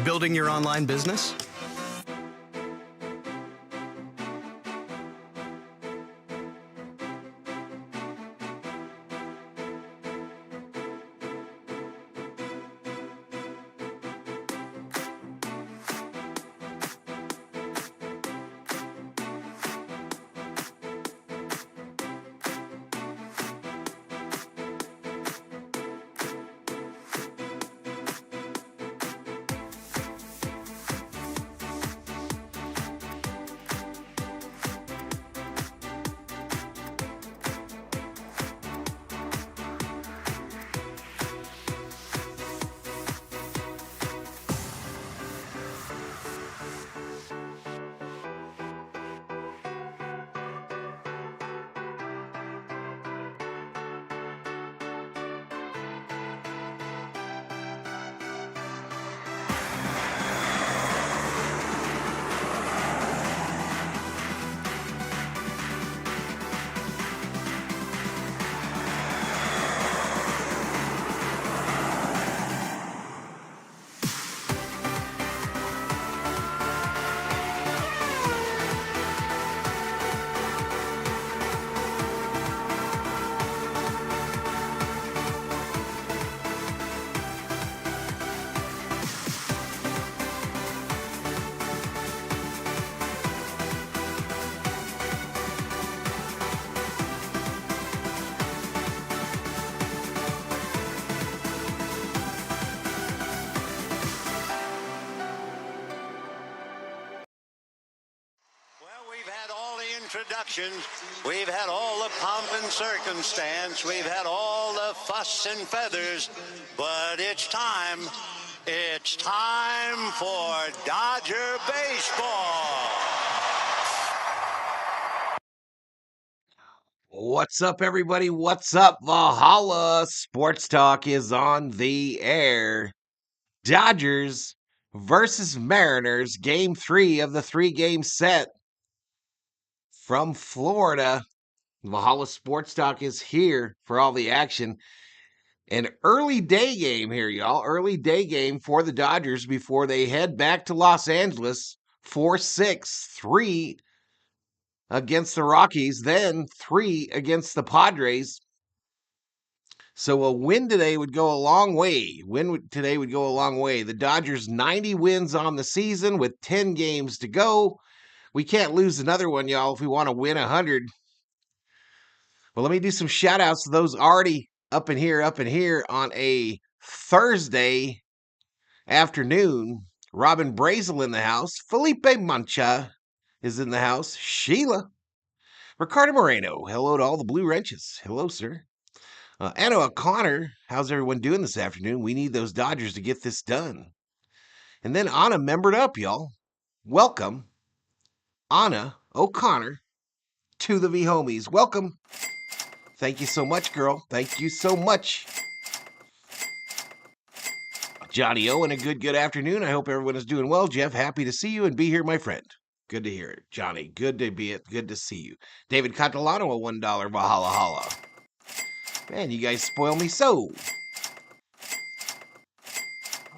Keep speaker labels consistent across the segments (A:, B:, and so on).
A: Building your online business?
B: Introductions. We've had all the pomp and circumstance. We've had all the fuss and feathers. But it's time. It's time for Dodger baseball.
C: What's up, everybody? What's up? Valhalla Sports Talk is on the air. Dodgers versus Mariners, Game 3 of the 3-game set. From Florida, Valhalla Sports Talk is here for all the action. An early day game here, y'all. Early day game for the Dodgers before they head back to Los Angeles. 4-6, 3 against the Rockies, then 3 against the Padres. So a win today would go a long way. Today would go a long way. The Dodgers 90 wins on the season with 10 games to go. We can't lose another one, y'all, if we want to win 100. Well, let me do some shout outs to those already up in here on a Thursday afternoon. Robin Brazel in the house. Felipe Mancha is in the house. Sheila. Ricardo Moreno. Hello to all the Blue Wrenches. Hello, sir. Anna O'Connor. How's everyone doing this afternoon? We need those Dodgers to get this done. And then Anna membered up, y'all. Welcome, Anna O'Connor, to the V-Homies. Welcome. Thank you so much, girl. Thank you so much. Johnny O, and a good afternoon. I hope everyone is doing well. Jeff, happy to see you and be here, my friend. Good to hear it. Johnny, good to see you. David Catalano, a $1 Valhalla Holla. Man, you guys spoil me so.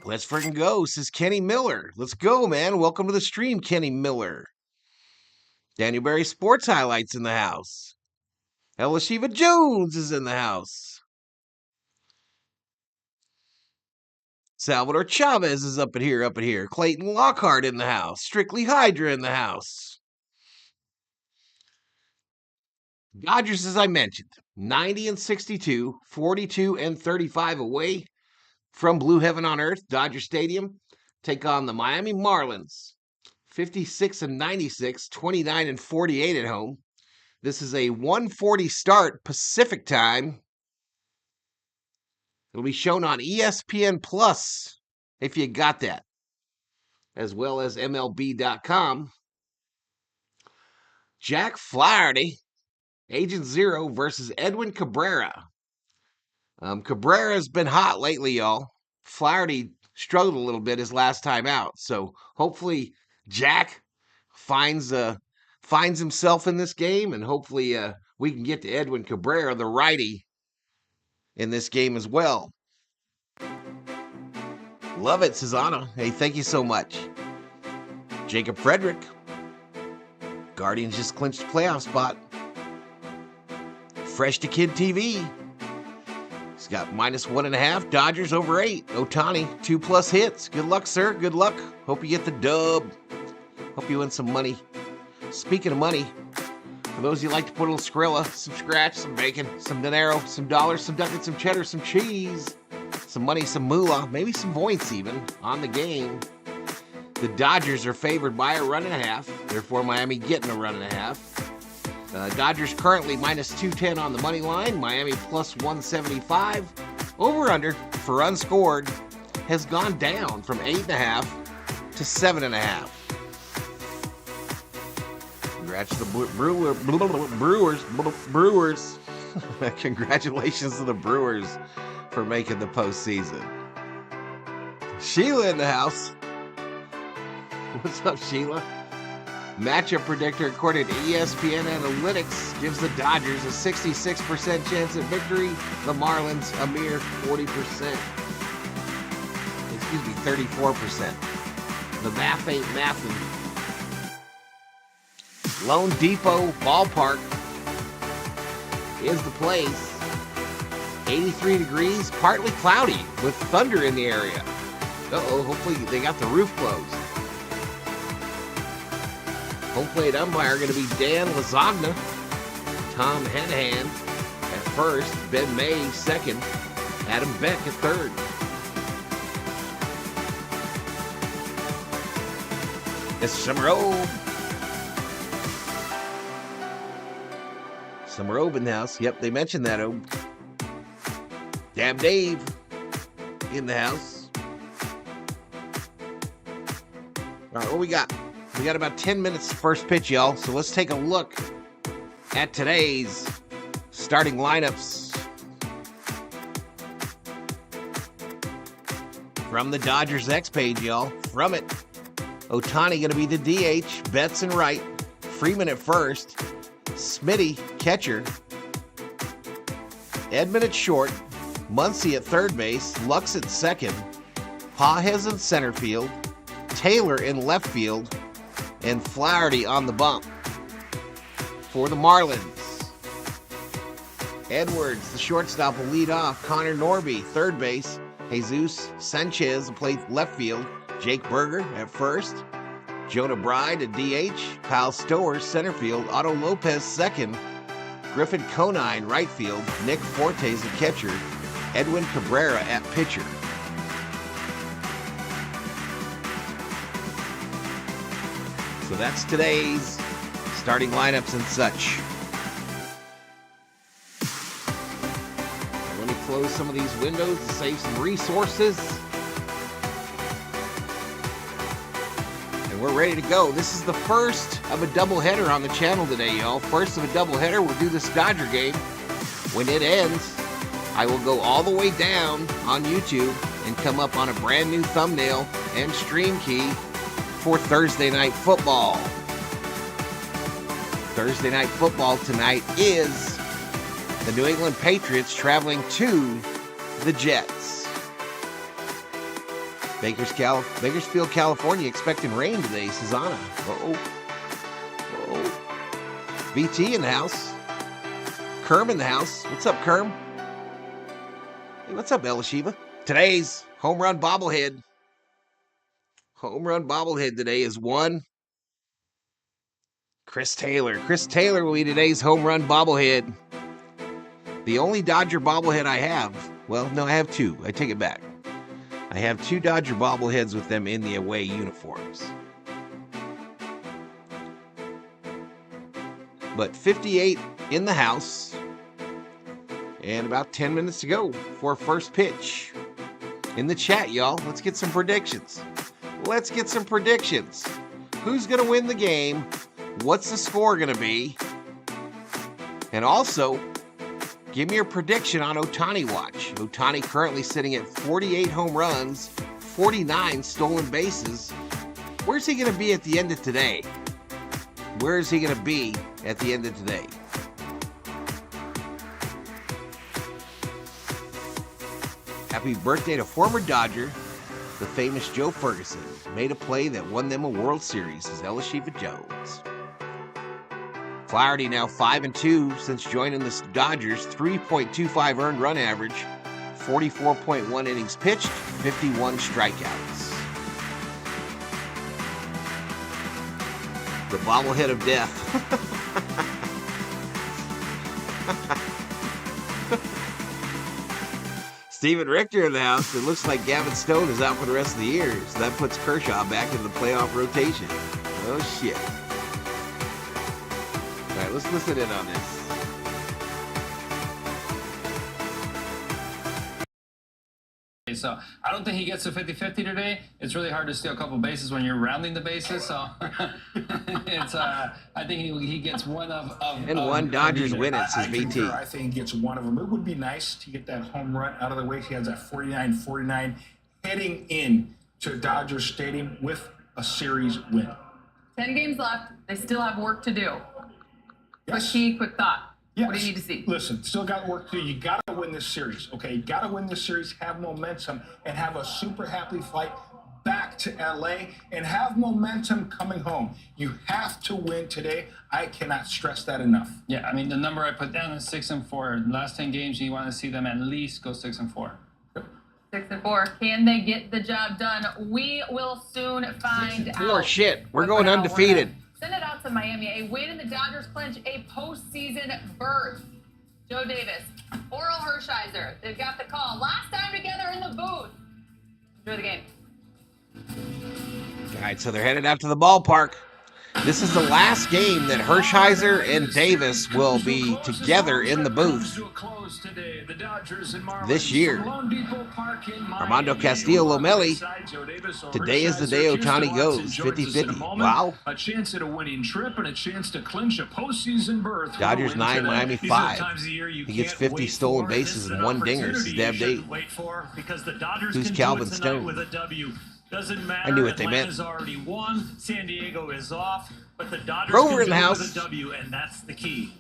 C: Let's freaking go, says Kenny Miller. Let's go, man. Welcome to the stream, Kenny Miller. Daniel Berry Sports Highlights in the house. Ella Shiva Jones is in the house. Salvador Chavez is up in here. Clayton Lockhart in the house. Strictly Hydra in the house. Dodgers, as I mentioned, 90-62, 42-35 away from Blue Heaven on Earth, Dodger Stadium. Take on the Miami Marlins, 56-96, 29-48 at home. This is a 1:40 start Pacific time. It'll be shown on ESPN Plus if you got that, as well as MLB.com. Jack Flaherty, Agent Zero versus Edwin Cabrera. Cabrera's been hot lately, y'all. Flaherty struggled a little bit his last time out, so hopefully Jack finds himself in this game, and hopefully we can get to Edwin Cabrera, the righty, in this game as well. Love it, Susanna. Hey, thank you so much. Jacob Frederick. Guardians just clinched a playoff spot. Fresh to Kid TV. He's got -1.5. Dodgers over 8. Ohtani, 2+ hits. Good luck, sir. Good luck. Hope you get the dub. Hope you win some money. Speaking of money, for those of you like to put a little Skrilla, some scratch, some bacon, some dinero, some dollars, some ducats, some cheddar, some cheese, some money, some moolah, maybe some points even on the game. The Dodgers are favored by a 1.5. Therefore, Miami getting a 1.5. Dodgers currently -210 on the money line. Miami +175. Over/under for unscored has gone down from 8.5 to 7.5. Congrats to the Brewers. Congratulations to the Brewers for making the postseason. Sheila in the house. What's up, Sheila? Matchup predictor according to ESPN Analytics gives the Dodgers a 66% chance at victory. The Marlins a mere 40%. Excuse me, 34%. The math ain't mathin'. Lone Depot Ballpark is the place. 83 degrees, partly cloudy with thunder in the area. Uh-oh, hopefully they got the roof closed. Home plate umpire going to be Dan Lasagna. Tom Hennahan at first. Ben May second. Adam Beck at third. It's Summerobe. Summerobe in the house. Yep, they mentioned that. Dab Dave in the house. All right, what we got? We got about 10 minutes to first pitch, y'all. So let's take a look at today's starting lineups from the Dodgers X page, y'all. From it, Ohtani going to be the DH, Betts in right, Freeman at first, Smitty, catcher, Edman at short, Muncy at third base, Lux at second, Pages in center field, Taylor in left field, and Flaherty on the bump. For the Marlins, Edwards, the shortstop, will lead off. Connor Norby, third base. Jesus Sanchez will play left field. Jake Berger at first. Jonah Bride at DH. Kyle Stowers, center field. Otto Lopez, second. Griffin Conine, right field. Nick Fortes, the catcher. Edwin Cabrera at pitcher. So that's today's starting lineups and such. Let me close some of these windows to save some resources. And we're ready to go. This is the first of a doubleheader on the channel today, y'all. First of a doubleheader. We'll do this Dodger game. When it ends, I will go all the way down on YouTube and come up on a brand new thumbnail and stream key for Thursday Night Football. Thursday Night Football tonight is the New England Patriots traveling to the Jets. Bakersfield, California, expecting rain today, Susanna. Uh-oh. VT in the house. Kerm in the house. What's up, Kerm? Hey, what's up, Elishiva? Today's home run bobblehead. Home run bobblehead today is one Chris Taylor. Chris Taylor will be today's home run bobblehead. The only Dodger bobblehead I have, well, no, I have two. I take it back. I have two Dodger bobbleheads with them in the away uniforms. But 58 in the house. And about 10 minutes to go for first pitch. In the chat, y'all, let's get some predictions. Let's get some predictions. Who's going to win the game? What's the score going to be? And also, give me your prediction on Ohtani watch. Ohtani currently sitting at 48 home runs, 49 stolen bases. Where's he going to be at the end of today? Where is he going to be at the end of today? Happy birthday to former Dodger the famous Joe Ferguson, made a play that won them a World Series, says Yoshinobu Jones. Flaherty now 5-2 since joining the Dodgers, 3.25 earned run average, 44.1 innings pitched, 51 strikeouts. The bobblehead of death. Steven Richter in the house. It looks like Gavin Stone is out for the rest of the year, so that puts Kershaw back in the playoff rotation. Oh, shit. All right, let's listen in on this.
A: So I don't think he gets to 50-50 today. It's really hard to steal a couple bases when you're rounding the bases. So it's I think he gets one of
C: one Dodgers win it, says BT.
D: I think he gets one of them. It would be nice to get that home run out of the way. He has that 49-49 heading in to Dodger Stadium with a series win.
E: 10 games left. They still have work to do.
D: Yes.
E: Quick thought.
D: Yes.
E: What do you need to see?
D: Listen, still got work to do. You got to win this series, okay? You got to win this series, have momentum, and have a super happy flight back to LA and have momentum coming home. You have to win today. I cannot stress that enough.
A: Yeah, I mean, the number I put down is 6-4. Last 10 games, you want to see them at least go 6-4.
E: 6-4. Can they get the job done? We will soon find out.
C: Poor shit. We're going undefeated.
E: Send it out to Miami. A win in the Dodgers clinch a postseason berth. Joe Davis, Oral Hershiser. They've got the call. Last time together in the booth. Enjoy the game.
C: All right, so they're headed out to the ballpark. This is the last game that Hershiser and Davis will be together in the booth this year. Armando Castillo Lomeli. Today is the day Ohtani goes. 50-50. Wow.
F: A chance at a winning trip and a chance to clinch a postseason berth.
C: Dodgers 9, Miami 5. He gets 50 stolen bases and 1 dinger. This is Dab Dave. Who's Calvin Stone?
F: Doesn't matter.
C: I knew what they meant.
F: Atlanta's already won. San Diego is off, but the Dodgers
C: Grover in
F: can
C: the
F: do
C: house.
F: with a W, and that's the key.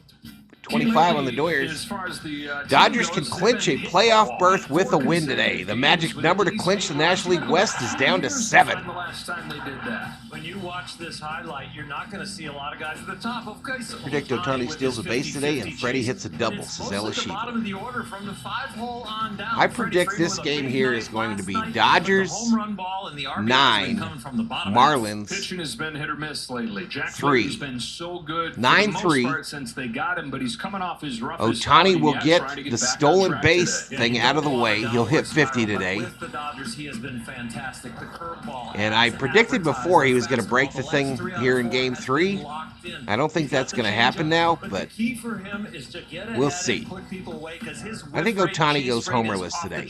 C: 25 on the Doyers. Dodgers can clinch a playoff berth with a win today. The magic number to clinch the National League West is down to 7.
F: The last time they did that. When you watch this highlight, you're not going to see a lot of guys at the top. Of course,
C: Predict Ohtani steals a base today and Freddy hits a double, says Yoshinobu. I predict this game here is going to be Dodgers 9, Marlins 3. 9-3.
F: Since they got him, but he's coming off his
C: Ohtani will get the stolen base thing out of the way. He'll hit 50 today. And I predicted before he was going to break the thing here in Game 3. I don't think that's going to happen now, but we'll see. I think Ohtani goes homerless today.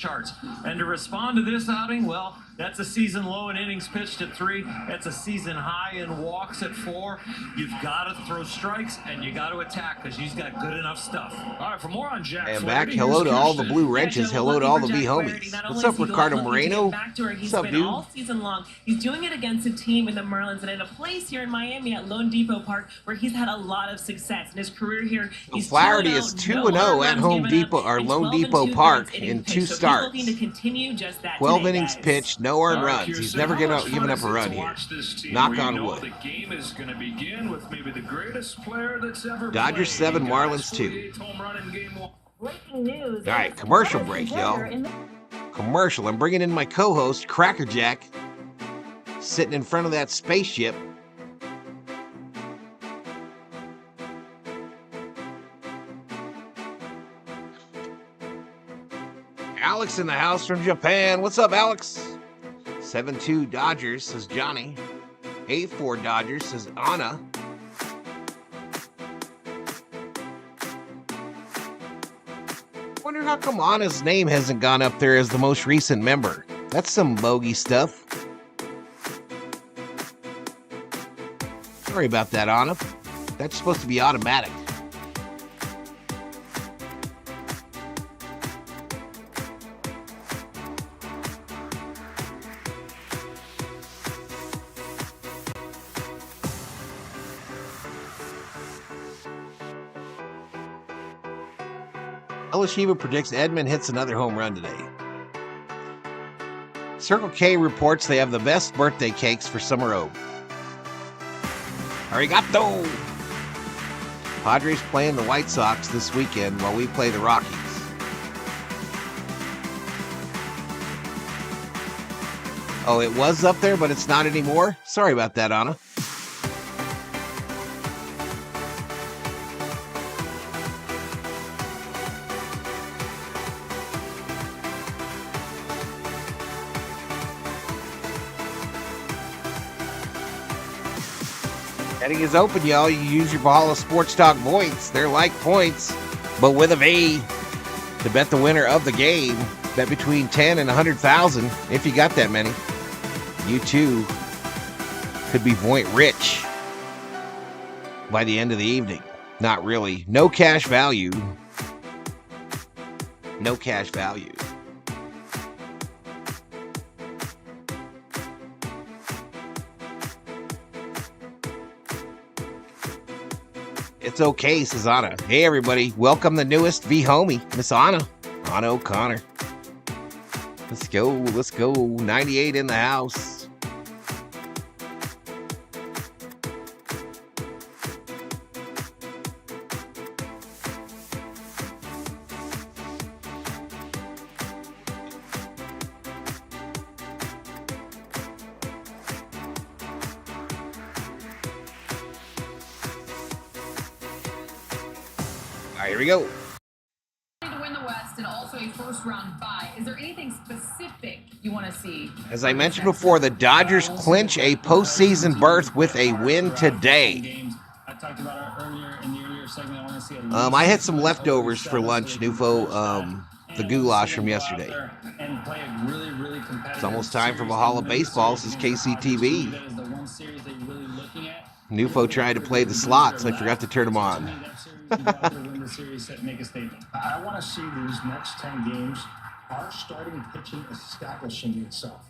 F: And to respond to this outing, well, that's a season low in innings pitched at 3. That's a season high in walks at 4. You've got to throw strikes and you got to attack because he's got good enough stuff. All right, for more on Jack
C: and back, hello to all the blue wrenches. Hello to all the V homies. What's up, Ricardo Moreno? What's up, dude?
G: All season long, he's doing it against a team in the Marlins and in a place here in Miami at Lone Depot Park where he's had a lot of success in his career here. He's
C: Flaherty is 2-0 at Home Depot or Lone Depot Park in 2 starts. 12 innings pitched, no earned runs. He's never given up a run here. Knock on wood. Dodgers 7, Marlins 2. All right, commercial break, y'all. Commercial. I'm bringing in my co-host, Crackerjack, sitting in front of that spaceship. Alex in the house from Japan. What's up, Alex? 7-2 Dodgers, says Johnny. 8-4 Dodgers, says Anna. Wonder how come Anna's name hasn't gone up there as the most recent member. That's some bogey stuff. Sorry about that, Anna. That's supposed to be automatic. Yoshinobu predicts Edman hits another home run today. Circle K reports they have the best birthday cakes for Summer Oak. Arigato! Padres playing the White Sox this weekend while we play the Rockies. Oh, it was up there, but it's not anymore? Sorry about that, Anna. Betting is open, y'all. You use your Valhalla Sports Talk points. They're like points, but with a V. To bet the winner of the game, bet between 10 and 100,000. If you got that many, you too could be point rich by the end of the evening. Not really. No cash value. No cash value. It's okay, says Anna. Hey, everybody. Welcome the newest V-homie, Miss Anna. Anna O'Connor. Let's go. Let's go. 98 in the house. All right, here we go.
E: To win the West and also a first-round bye. Is there anything specific you want to see?
C: As I mentioned before, the Dodgers clinch a postseason berth with a win today.
A: I talked about it earlier in the earlier segment. I want to see
C: I had some leftovers for lunch, Nufo, the goulash from yesterday.
A: And play a really, really competitive.
C: It's almost time for Valhalla baseball. This is KCTV.
A: That is the one series that you're really looking at.
C: Nufo tried to play the slots. I forgot to turn them on.
A: You got to win the series, make a statement.
D: I want to see these next 10 games, our starting pitching establishing itself.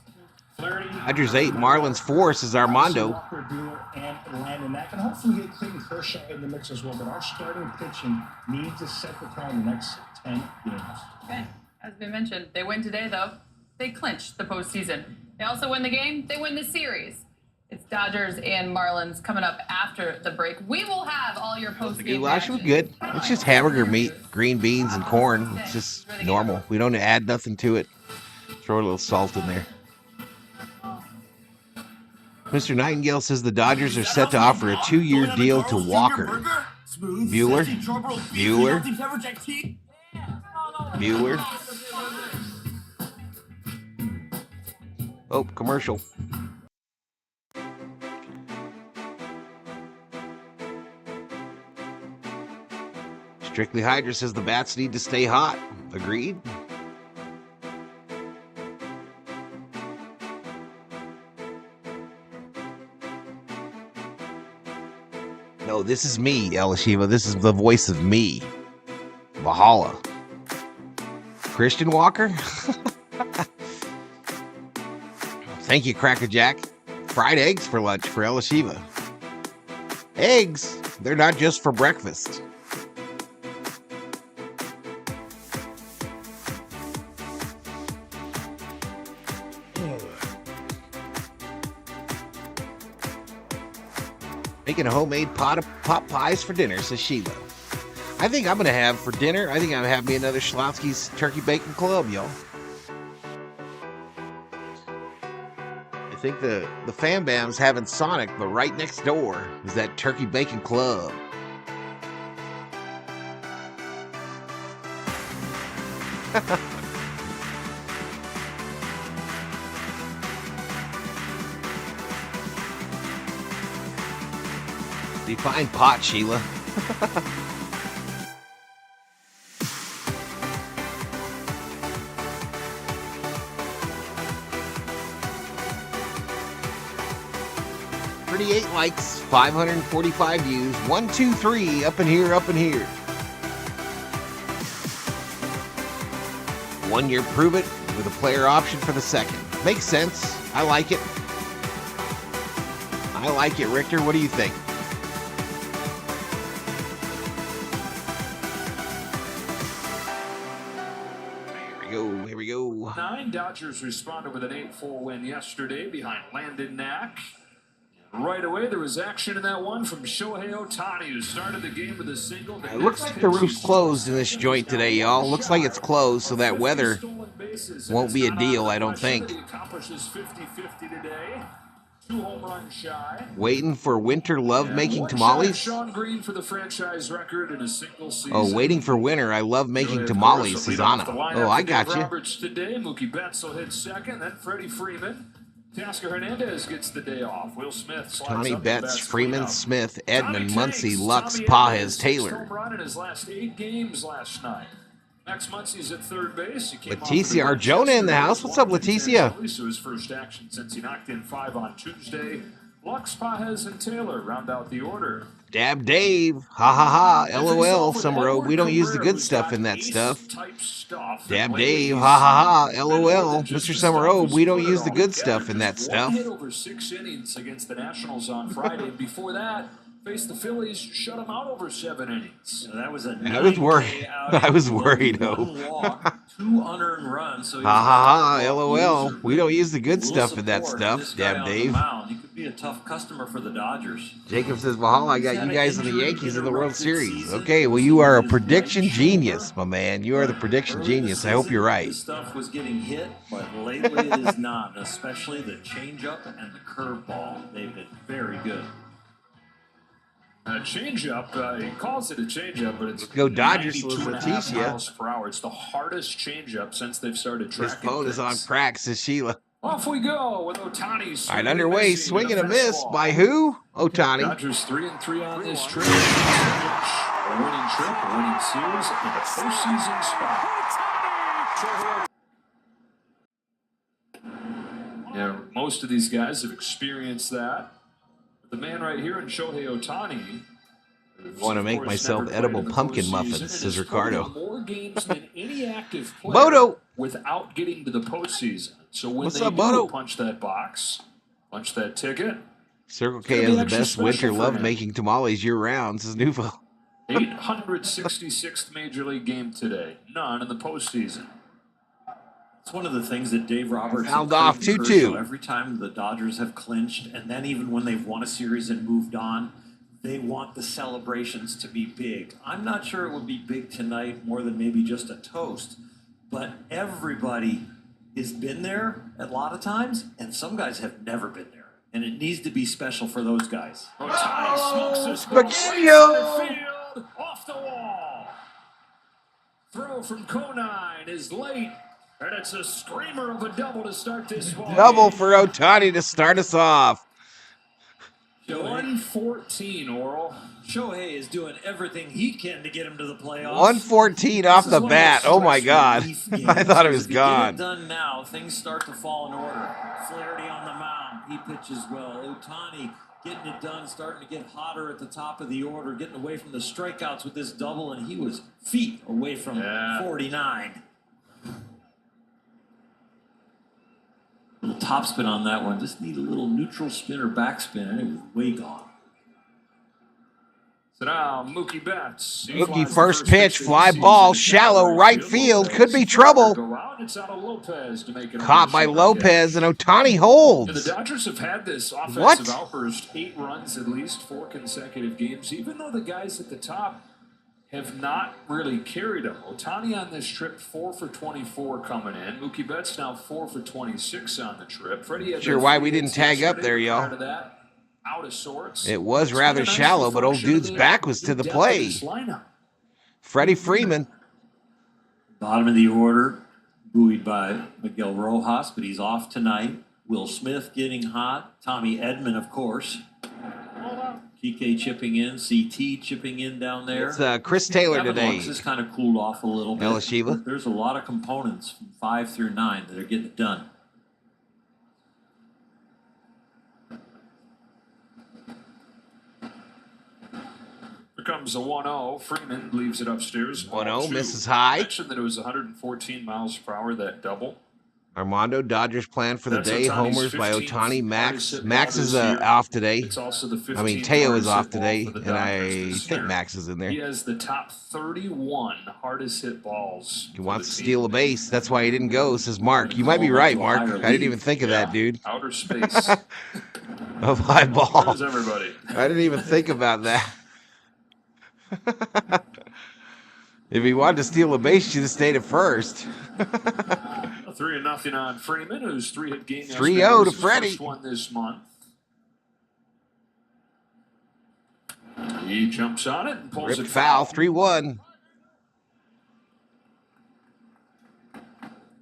C: Dodgers 8, Marlins 4, says Armando.
D: Walker, Buehler, and Landon. That can hopefully get Clayton Kershaw in the mix as well, but our starting pitching needs to set the tone the next 10 games.
E: Okay. As we mentioned, they win today, though. They clinch the postseason. They also win the game. They win the series. It's Dodgers and Marlins coming up after the break. We will have all your
C: The
E: post-game
C: goulash was
E: action.
C: good. It's just hamburger meat, green beans, and corn. It's just normal. We don't add nothing to it. Throw a little salt in there. Mr. Nightingale says the Dodgers are set to offer a 2-year deal to Walker. Bueller. Oh, commercial. Strictly Hydra says the bats need to stay hot. Agreed. No, this is me, Elishiva. This is the voice of me. Valhalla. Christian Walker? Thank you, Cracker Jack. Fried eggs for lunch for Elishiva. Eggs, they're not just for breakfast. Making a homemade pot of pot pies for dinner, says Sheila. I think I'm going to have for dinner, I'm having me another Schlotsky's Turkey Bacon Club, y'all. I think the Fam Bam's having Sonic, but right next door is that Turkey Bacon Club. Define pot, Sheila. $38 likes, 545 views, 1, 2, 3, up in here, up in here. 1 year prove it with a player option for the second. Makes sense. I like it. I like it, Richter. What do you think? Here we go. 2.
H: 9 Dodgers responded with an 8-4 win yesterday behind Landon Knack. Right away, there was action in that one from Shohei Ohtani, who started the game with a single.
C: It looks like the roof's closed in this joint today, y'all. Looks like it's closed, so that weather won't be a deal, I don't think.
H: Accomplishes 50-50 today. 2 home runs shy.
C: Waiting for winter love making tamales?
H: Sean Green for the franchise record in a single season.
C: Oh, waiting for winter. I love making tamales, Susanna. Oh, I got you.
H: Roberts today. Mookie Betts will hit second. Then Freddie Freeman. Teoscar Hernandez gets the day off. Will Smith slides
C: Tony
H: up
C: Betts, Freeman,
H: cleanup.
C: Smith, Edmund,
H: Tommy
C: Muncy,
H: Tanks,
C: Lux,
H: Tommy
C: Pages,
H: Evans,
C: Taylor.
H: home run in his last 8 games last night. Max Muncy's at third base. He came off
C: Leticia
H: of the
C: Arjona in the
H: bench
C: house. What's up, Leticia?
H: So his first action since he knocked in 5 on Tuesday. Lux, Pages, and Taylor round out the order.
C: Dab Dave. Ha ha ha. LOL. Summer we don't use the good stuff in that stuff. Dab Dave. Ha ha ha. LOL. Mr. Summer we don't use the good stuff in that stuff.
H: Hit over 6 innings against the Nationals on Friday. Before that, faced the Phillies, shut them out over 7 innings.
F: That was a
C: I was worried. I was worried,
F: One walk, 2 unearned runs. So
C: ha ha ha. LOL. We don't use the good stuff in that stuff. Dab Dave.
F: He could be a tough customer for the Dodgers.
C: Jacob says, Valhalla, I got you guys in the Yankees in the World Series. Okay, well, you are a prediction genius, my man. You are the prediction genius. I hope you're right.
F: This stuff was getting hit, but lately it is not, especially the changeup and the curveball. They've been very good.
H: A changeup, he calls it a changeup, but it's
C: go Dodgers,
H: 92.5
C: Leticia.
H: miles per hour. It's the hardest changeup since they've started tracking.
C: This phone is on crack, says Sheila.
H: Off we go with Ohtani.
C: All right, underway, swing and a miss by who? Ohtani.
H: Dodgers 3-3 on this trip. A winning trip, a winning series, and a postseason spot. Yeah, most of these guys have experienced that. The man right here in Shohei Ohtani.
C: I want to make myself edible pumpkin muffins, says Ricardo.
H: More games than any active player
C: Moto!
H: Without getting to the postseason. So when
C: What's
H: they
C: up,
H: do
C: Moto?
H: punch that box, punch that ticket.
C: Circle K has the best winter love-making tamales year-round, says Nuvo.
H: 866th Major League game today. None in the postseason.
F: It's one of the things that Dave Roberts
C: fouled off 2-2.
F: Every time the Dodgers have clinched, and then even when they've won a series and moved on, they want the celebrations to be big. I'm not sure it would be big tonight, more than maybe just a toast, but everybody has been there a lot of times, and some guys have never been there, and it needs to be special for those guys.
H: Ohtani smokes this
C: field,
H: off the wall. Throw from Conine is late. And it's a screamer of a double to start this ball.
C: Double for Ohtani to start us off.
H: 114, Oral.
F: Shohei is doing everything he can to get him to the playoffs.
C: 114 off the bat. Oh my God. I thought it was gone.
F: Get it done now. Things start to fall in order. Flaherty on the mound. He pitches well. Ohtani getting it done, starting to get hotter at the top of the order, getting away from the strikeouts with this double, and he was feet away from 49. Little topspin on that one. Just need a little neutral spin or backspin, and it was way gone.
H: So now Mookie Betts.
C: Mookie first pitch, fly ball, shallow right field, could be trouble. Caught by Lopez, and Ohtani holds.
H: The Dodgers have had this offensive outburst, 8 runs at least, 4 consecutive games, even though the guys at the top have not really carried them. Ohtani on this trip, 4 for 24 coming in. Mookie Betts now 4 for 26 on the trip. Freddie had
C: sure why we didn't tag up there, y'all.
H: Out of sorts.
C: It was rather shallow, but old dude's back was to the play. Freddie Freeman.
F: Bottom of the order, buoyed by Miguel Rojas, but he's off tonight. Will Smith getting hot. Tommy Edman, of course. Kike chipping in, CT chipping in down there.
C: It's Chris Taylor today.
F: This kind of cooled off a little bit.
C: Shiva.
F: There's a lot of components from 5 through 9 that are getting it done.
H: Here comes a 1-0. Freeman leaves it upstairs.
C: 1-0, misses high.
H: I mentioned that it was 114 miles per hour, that double.
C: Armando, Dodgers plan for the
H: That's
C: day.
H: Ohtani's
C: Homers by
H: 15th
C: Ohtani. Max
H: hardest hit
C: Max
H: ball
C: is
H: this year.
C: off today.
H: It's also the 15th
C: I mean, Teo is
H: hardest
C: off
H: hit ball
C: today,
H: for the
C: and
H: Dodgers
C: I
H: this
C: think
H: year.
C: Max is in there.
H: He has the top 31 hardest hit balls.
C: He wants to steal a base. That's why he didn't go, says Mark. You might be right, Mark. I didn't even think of that, dude.
H: Outer space.
C: A fly ball.
H: Where's everybody?
C: I didn't even think about that. If he wanted to steal a base, he should have stayed at first.
H: 3-0 on Freeman, whose 3-hit game
C: 3-0 to
H: was his
C: Freddy.
H: first one this month. He jumps on it and pulls
C: Ripped
H: it
C: foul, 3-1.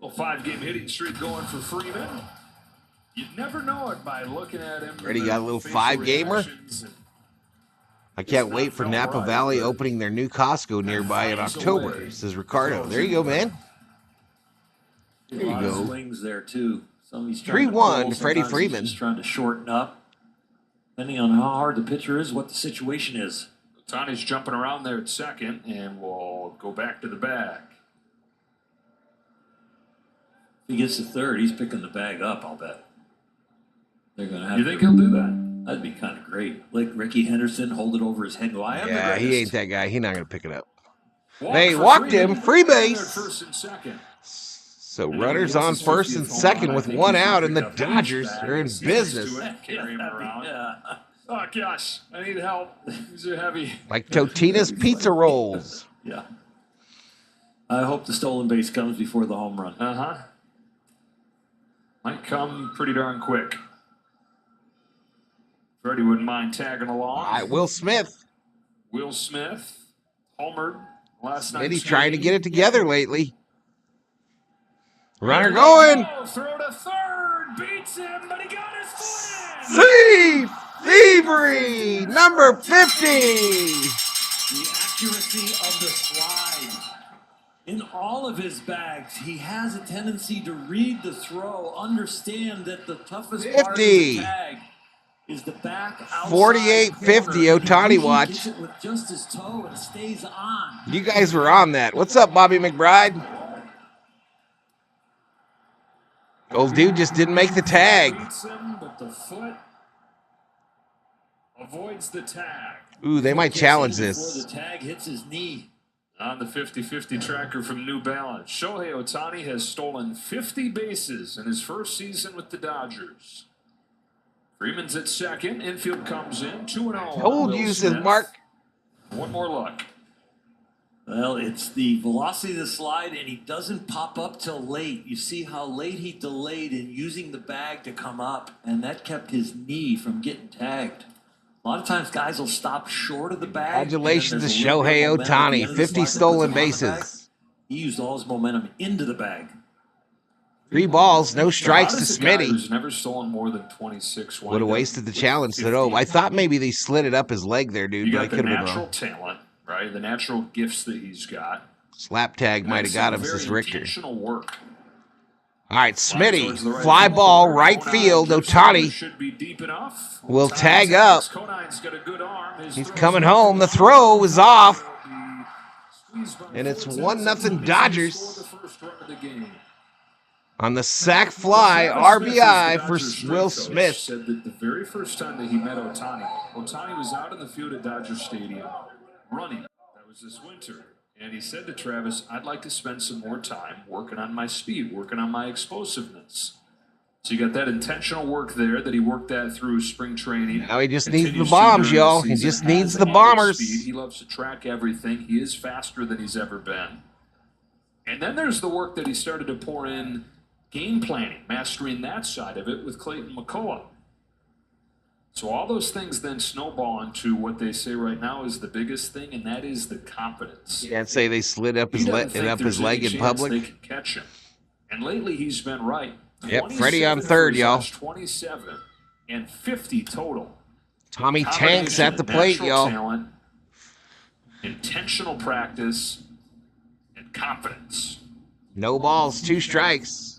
H: Well, 5-game hitting streak going for Freeman. You'd never know it by looking at him.
C: Freddy got a little 5-gamer. I can't wait for Napa Valley opening their new Costco nearby in October, says Ricardo. There you go, man. There you go.
F: Swings there too.
C: 3-1 to Freddie Freeman.
F: Just trying to shorten up. Depending on how hard the pitcher is, what the situation is.
H: Ohtani's jumping around there at second, and we'll go back to the bag.
F: If he gets to third, he's picking the bag up, I'll bet. They're going to have
H: You think he'll do that?
F: That'd be kind of great. Like Ricky Henderson, hold it over his head and go, I am the
C: Yeah, he
F: greatest.
C: ain't that guy. He's not going to pick it up.
H: They
C: They walked him. Free base.
H: First and second.
C: So runners on first and second with one out, and the Dodgers are in business.
H: Carry him around. Oh, gosh. I need help. These are heavy.
C: Like Totina's Pizza Rolls.
F: Yeah. I hope the stolen base comes before the home run.
H: Uh-huh. Might come pretty darn quick. Freddy wouldn't mind tagging along.
C: All right, Will Smith.
H: Will Smith, homered last night.
C: Smitty's trying to get it together lately. Runner going.
H: Throw to third. Beats him, but he got his foot in.
C: See, thievery, number 50.
F: The accuracy of the slide. In all of his bags, he has a tendency to read the throw, understand that the toughest part of
C: 50.
F: the tag is the back outside
C: 48-50
F: corner.
C: Ohtani
F: He
C: watch.
F: gets it with just his toe and stays on.
C: You guys were on that. What's up, Bobby McBride? Old dude just didn't make the tag.
H: Beats him, but the foot avoids the tag.
C: Ooh, they might
F: Gets
C: challenge
F: in
C: this.
F: before the tag hits his knee.
H: On the 50-50 tracker from New Balance, Shohei Ohtani has stolen 50 bases in his first season with the Dodgers. Freeman's at second. Infield comes in. 2-0.
C: Told
H: Will
C: you, says
H: Smith.
C: Mark.
H: One more look.
F: Well, it's the velocity of the slide, and he doesn't pop up till late. You see how late he delayed in using the bag to come up, and that kept his knee from getting tagged. A lot of times guys will stop short of the bag.
C: Congratulations to
F: and then there's a little bit
C: Shohei
F: of momentum at the end
C: Ohtani.
F: of the
C: 50
F: slide that
C: stolen
F: puts him on the bag.
C: bases.
F: He used all his momentum into the bag.
C: 3 balls, no strikes to
H: How does a guy
C: Smitty.
H: who's never stolen more than 26
C: Would have
H: wind up
C: wasted the
H: with
C: challenge. Said,
H: 50?
C: oh, I thought maybe they slid it up his leg there, dude,
H: You
C: but I
H: got the
C: could have been
H: natural
C: wrong.
H: talent, right? The natural gifts that he's got.
C: Slap tag might have
H: That's
C: got him,
H: some
C: says
H: very
C: Richter.
H: intentional work.
C: All right, Smitty,
H: Towards the right
C: fly
H: field.
C: ball, right
H: Conine
C: field.
H: drifts
C: Ohtani
H: over, should be deep enough.
C: will
H: Ohtani's
C: tag
H: next.
C: up.
H: Conine's got a good arm. His
C: He's
H: throw's
C: coming
H: not
C: home. The
H: good.
C: throw is off.
H: Squeezed by
C: And it's
H: forwards.
C: 1-0
H: He
C: Dodgers.
H: scored the first run of the game.
C: On the sack fly,
H: Travis Smith,
C: RBI
H: who's the
C: for
H: Dodgers strength
C: Will
H: coach,
C: Smith.
H: said that the very first time that he met Ohtani was out in the field at Dodger Stadium running. That was this winter. And he said to Travis, I'd like to spend some more time working on my speed, working on my explosiveness. So you got that intentional work there that he worked that through spring training.
C: Now he just needs the
H: Continues to
C: bombs,
H: during the
C: y'all. He
H: season.
C: just needs
H: Has
C: the
H: all
C: bombers.
H: speed. He loves to track everything. He is faster than he's ever been. And then there's the work that he started to pour in game planning, mastering that side of it with Clayton McCullough. So all those things then snowball into what they say right now is the biggest thing, and that is the confidence.
C: Can't say they slid up his,
H: He doesn't think there's
C: leg
H: any
C: in
H: chance
C: public.
H: They can catch him. And lately he's been right.
C: Yep, Freddie on
H: 27
C: third,
H: for his
C: y'all.
H: last 27 and 50 total.
C: Tommy Tanks at the
H: Combination of
C: plate,
H: natural
C: y'all.
H: talent, intentional practice, and confidence.
C: No balls, 2 strikes.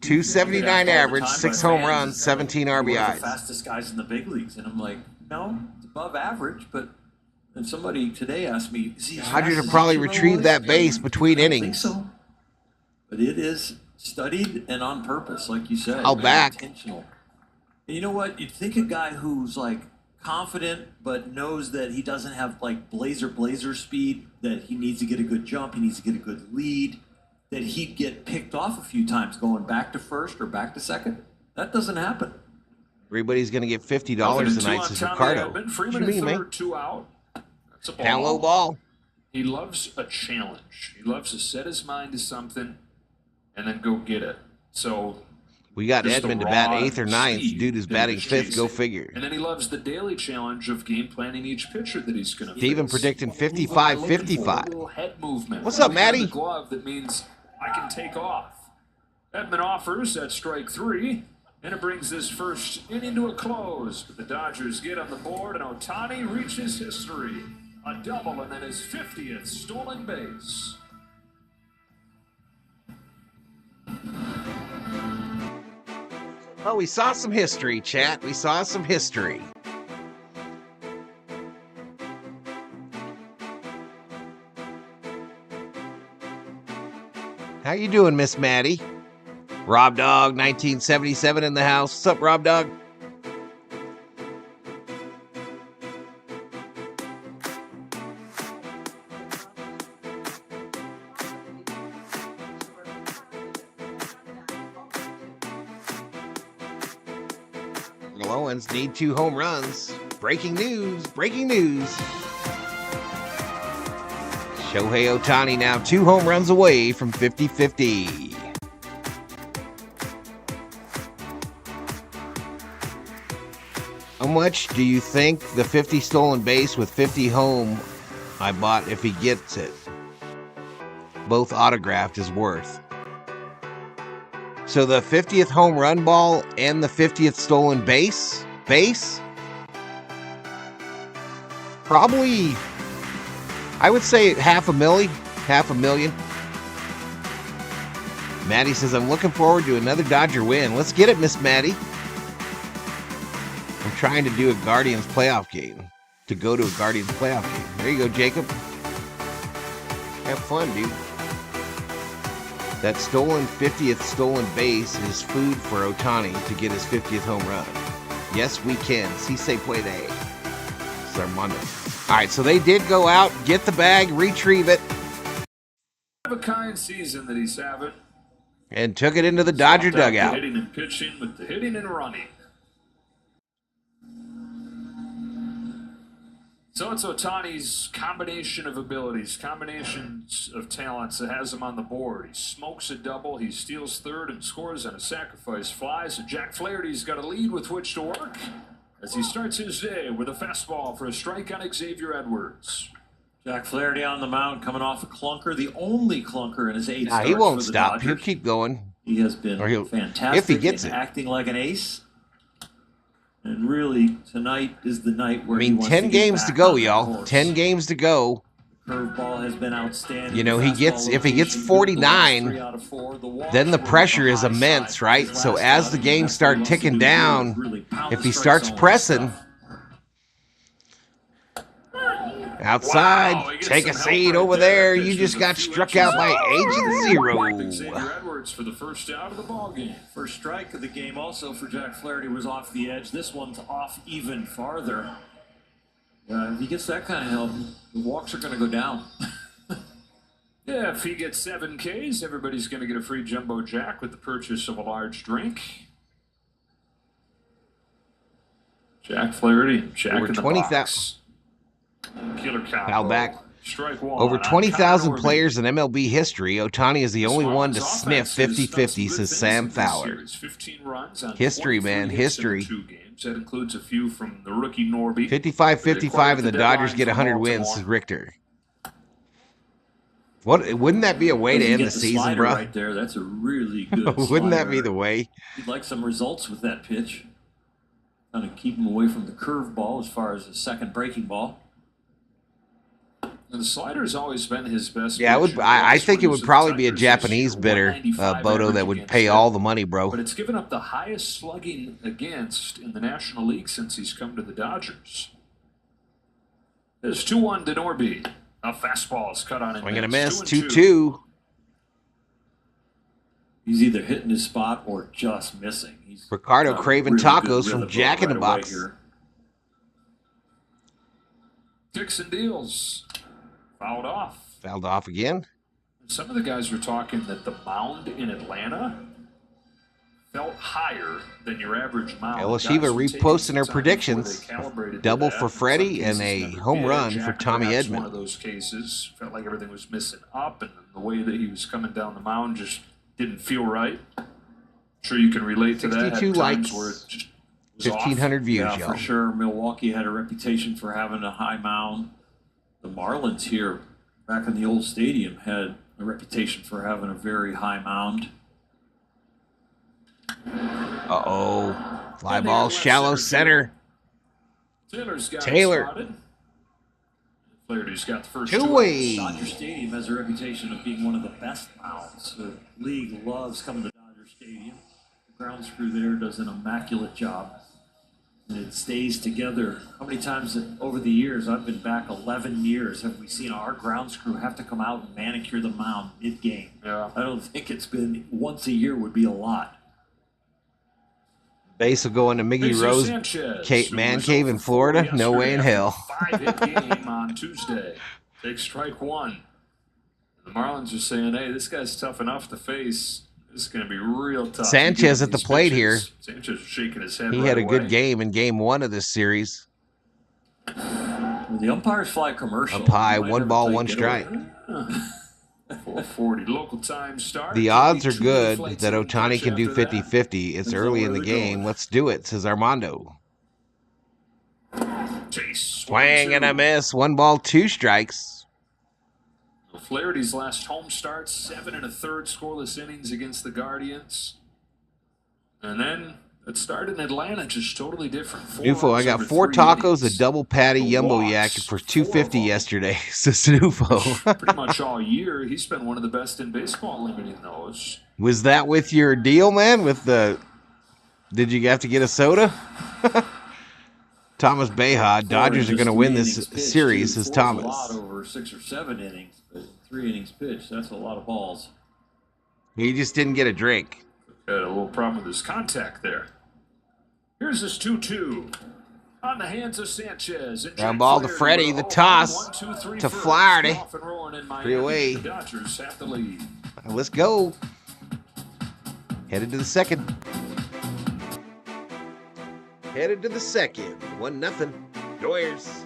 C: 279 average, 6 home runs, 17
F: One of the
C: RBIs.
F: fastest guys in the big leagues, and I'm like, no, it's above average. But then somebody today asked me, is he as
C: Dodgers
F: fast
C: have
F: as
C: probably
F: Yoshinobu
C: retrieved
F: was?
C: that base between
F: I don't think
C: innings.
F: so. But it is studied and on purpose, like you said.
C: I'll back.
F: Intentional. And you know what? You'd think a guy who's like confident but knows that he doesn't have like blazer speed, that he needs to get a good jump, he needs to get a good lead, that he'd get picked off a few times going back to first or back to second. That doesn't happen.
C: Everybody's going to get $50 tonight, says Ricardo.
H: Freeman in third, 2 out. That's a ball.
C: Hello ball.
H: He loves a challenge. He loves to set his mind to something and then go get it. So
C: we got Edmund to bat 8th or 9th. Dude is batting 5th. Go figure.
H: And then he loves the daily challenge of game planning each pitcher that he's going to
C: Steven predicting 55-55.
H: Little head movement.
C: What's up, Matty?
H: The glove that means I can take off. Edmund offers at strike 3, and it brings this first inning to a close. But the Dodgers get on the board, and Ohtani reaches history. A double, and then his 50th stolen base.
C: Oh, we saw some history, chat. We saw some history. How you doing, Miss Maddie? Rob Dog 1977 in the house. What's up, Rob Dog? Owens need 2 home runs. Breaking news, breaking news. Shohei Ohtani now 2 home runs away from 50-50. How much do you think the 50 stolen base with 50 home I bought if he gets it, both autographed, is worth? So the 50th home run ball and the 50th stolen base, probably, I would say $500,000. Maddie says, I'm looking forward to another Dodger win. Let's get it, Miss Maddie. I'm trying to do a Guardians playoff game. To go to a Guardians playoff game. There you go, Jacob. Have fun, dude. That 50th stolen base is food for Ohtani to get his 50th home run. Yes, we can. Si se puede. It's Armando. All right, so they did go out, get the bag, retrieve it.
H: Of a kind season that he's having.
C: And took it into the Dodger dugout.
H: Hitting and pitching with the hitting and running. So it's Ohtani's combination of abilities, combinations of talents that has him on the board. He smokes a double, he steals third and scores on a sacrifice fly. So Jack Flaherty's got a lead with which to work as he starts his day with a fastball for a strike on Xavier Edwards.
F: Jack Flaherty on the mound coming off a clunker, the only clunker in his 8 starts.
C: He won't
F: for the
C: stop.
F: Dodgers.
C: He'll keep going.
F: He has been fantastic
C: if he gets
F: in
C: it.
F: Acting like an ace. And really, tonight is the night where
C: 10 games to go, y'all. 10 games to go.
F: Curveball has been outstanding.
C: You know, if he gets 49, then the pressure is immense, right? So as the games start ticking down, if he starts pressing, outside, take a seat over there. You just got struck out by Agent Zero.
H: For the first out of the ball game.
F: First strike of the game also for Jack Flaherty was off the edge. This one's off even farther. If he gets that kind of help, the walks are going to go down.
H: Yeah, if he gets 7 Ks, everybody's going to get a free Jumbo Jack with the purchase of a large drink. Jack Flaherty, Jack in the box. Killer cow.
C: Foul back.
H: Strike one.
C: Over 20,000 players in MLB history, Ohtani is the only one to sniff 50-50, says Sam Fowler.
H: 15 runs on
C: History, man, history.
H: 2 games. That includes a few from the rookie Norby.
C: 55-55 and the Dodgers get 100 wins, says Richter. Wouldn't that be a way to end the season, bro?
F: Right there, that's a really good
C: Wouldn't that be the way?
F: You'd like some results with that pitch. Kind of keep him away from the curveball as far as the second breaking ball.
H: And the slider's always been his best.
C: Yeah, I think it would probably be a Japanese bidder, Bodo, that would pay all the money, bro.
H: But it's given up the highest slugging against in the National League since he's come to the Dodgers. There's 2-1 to Norby. A fastball is cut on it.
C: Swing and a miss, 2-2.
F: He's either hitting his spot or just missing. He's
C: Ricardo craving
F: really
C: tacos
F: good
C: from
F: rhythm
C: Jack in the
F: right away
C: Box.
F: here.
H: Dixon deals. Fouled off.
C: Fouled off again.
H: Some of the guys were talking that the mound in Atlanta felt higher than your average mound.
C: Elishiva reposting her predictions. Double
H: that.
C: for Freddy and a home run for
H: Jack
C: Tommy
H: perhaps
C: Edman.
H: One of those cases felt like everything was missing up, and the way that he was coming down the mound just didn't feel right. I'm sure you can relate to that.
C: 62
H: At times
C: likes,
H: where it just was
C: 1,500 views,
F: Yeah,
C: y'all.
F: for sure. Milwaukee had a reputation for having a high mound. The Marlins here, back in the old stadium, had a reputation for having a very high mound.
C: Uh-oh. Fly ball, shallow center.
H: Taylor's got
C: Taylor.
H: spotted. Flaherty's got the first
C: Two-way.
F: Dodger Stadium has a reputation of being one of the best mounds. The league loves coming to Dodger Stadium. The grounds crew there does an immaculate job. And it stays together. How many times over the years, I've been back 11 years, have we seen our grounds crew have to come out and manicure the mound mid-game?
H: Yeah.
F: I don't think it's been once a year would be a lot.
C: Base will go into Miggy
H: Jesus
C: Rose
H: Sanchez, who
C: Man
H: was
C: Cave
H: 0
C: in
H: for
C: Florida.
H: 4
C: No way in
H: yesterday
C: hell.
H: after a 5-hit game on Tuesday. Takes strike one. The Marlins are saying, hey, this guy's tough enough to face. This is going to be real tough.
C: Sanchez
H: You
C: at the
H: give
C: plate
H: pitches. Sanchez was shaking his head
C: He
H: right
C: had a
H: away.
C: good game in game 1 of this series.
F: When the umpires fly commercial.
C: Up high,
F: you might
C: 1
F: never
C: ball,
F: play
C: 1
F: getaway.
C: strike.
H: 4:40 local time start.
C: The odds are
H: Two
C: good
H: flights
C: that
H: in
C: Ohtani can do
H: after that.
C: 50-50. It's early in the
F: where they're
C: game.
F: going.
C: Let's do it, says Armando.
H: Chase.
C: Swing and a
H: 1-2.
C: miss. 1 ball, 2 strikes.
H: Flaherty's last home start, 7 1/3 scoreless innings against the Guardians. And then it started in Atlanta, just totally different.
C: Nufo, I got 4 tacos, a double patty, Yumbo Yak for $2.50 yesterday, says Nufo.
H: Pretty much all year, he's been one of the best in baseball limiting those.
C: Was that with your deal, man? With the... Did you have to get a soda? Thomas Beja, Dodgers are going to win this series, says Thomas.
F: A lot over 6 or 7 innings, but 3 innings pitched, that's a lot of balls.
C: He just didn't get a drink.
H: Had a little problem with his contact there. Here's his 2-2. On the hands of Sanchez.
C: Ground ball to Freddy, the toss to Flaherty. 3 away.
H: The Dodgers have the lead.
C: Let's go. Headed to the second. Headed to the second. 1-0. Doyers.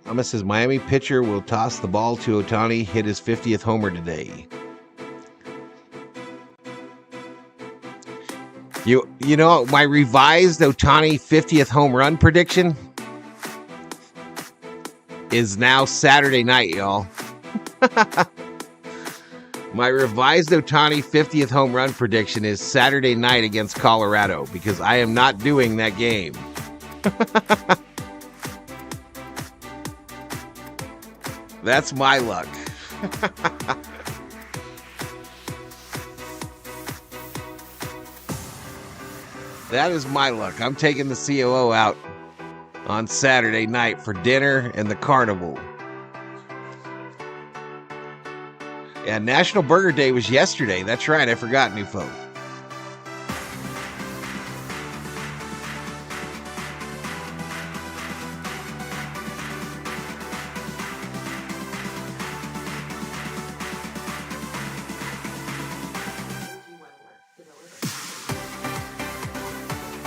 C: Thomas says Miami pitcher will toss the ball to Ohtani, hit his 50th homer today. You know, my revised Ohtani 50th home run prediction is now Saturday night, y'all. My revised Ohtani 50th home run prediction is Saturday night against Colorado because I am not doing that game. That's my luck. That is my luck. I'm taking the COO out on Saturday night for dinner and the carnival. Yeah, National Burger Day was yesterday. That's right. I forgot, Nufo.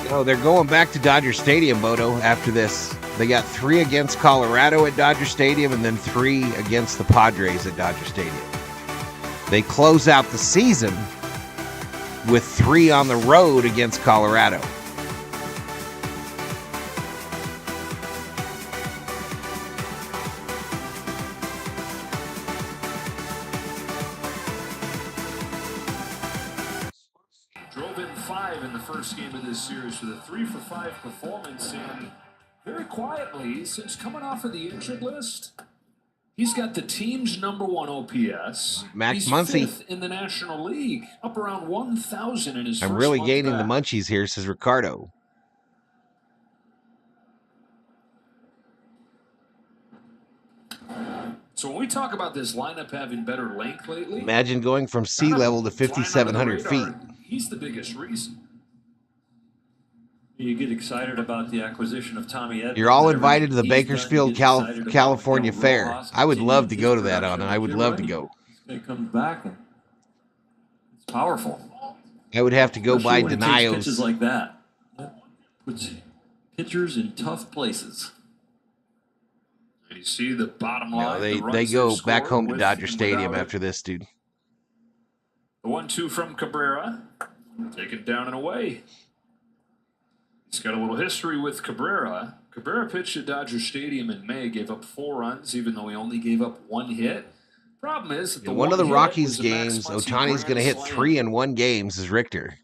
C: Oh, they're going back to Dodger Stadium, Bodo, after this. They got 3 against Colorado at Dodger Stadium and then 3 against the Padres at Dodger Stadium. They close out the season with 3 on the road against Colorado.
H: Drove in 5 in the first game of this series with a 3-for-5 performance, and very quietly, since coming off of the injured list, he's got the team's #1 OPS.
C: Max
H: He's
C: Muncy.
H: 5th in the National League, up around 1,000 in his
C: I'm
H: first
C: really
H: month
C: gaining the
H: back.
C: munchies here, says Ricardo.
H: So when we talk about this lineup having better length lately,
C: Imagine going from sea level to 5,700 feet.
H: He's the biggest reason.
F: You get excited about the acquisition of Tommy Edmonds.
C: You're all invited to the Bakersfield, California Fair. I would love to go to that, Anna. I would love to go.
F: This guy comes back and it's powerful.
C: I would have to go buy
F: Especially when it takes
C: Denios.
F: pitches like that. That puts pitchers in tough places.
H: And you see the bottom line.
C: No, they
H: runs
C: go
H: they've
C: back
H: scored
C: home to
H: with
C: Dodger
H: and
C: Stadium
H: without it.
C: after this, dude.
H: The 1-2 from Cabrera. Taken down and away. He's got a little history with Cabrera. Cabrera pitched at Dodger Stadium in May, gave up 4 runs, even though he only gave up 1 hit. Problem is,
C: In one of the Rockies games, Ohtani's going to hit 3 in 1 game, says Richter.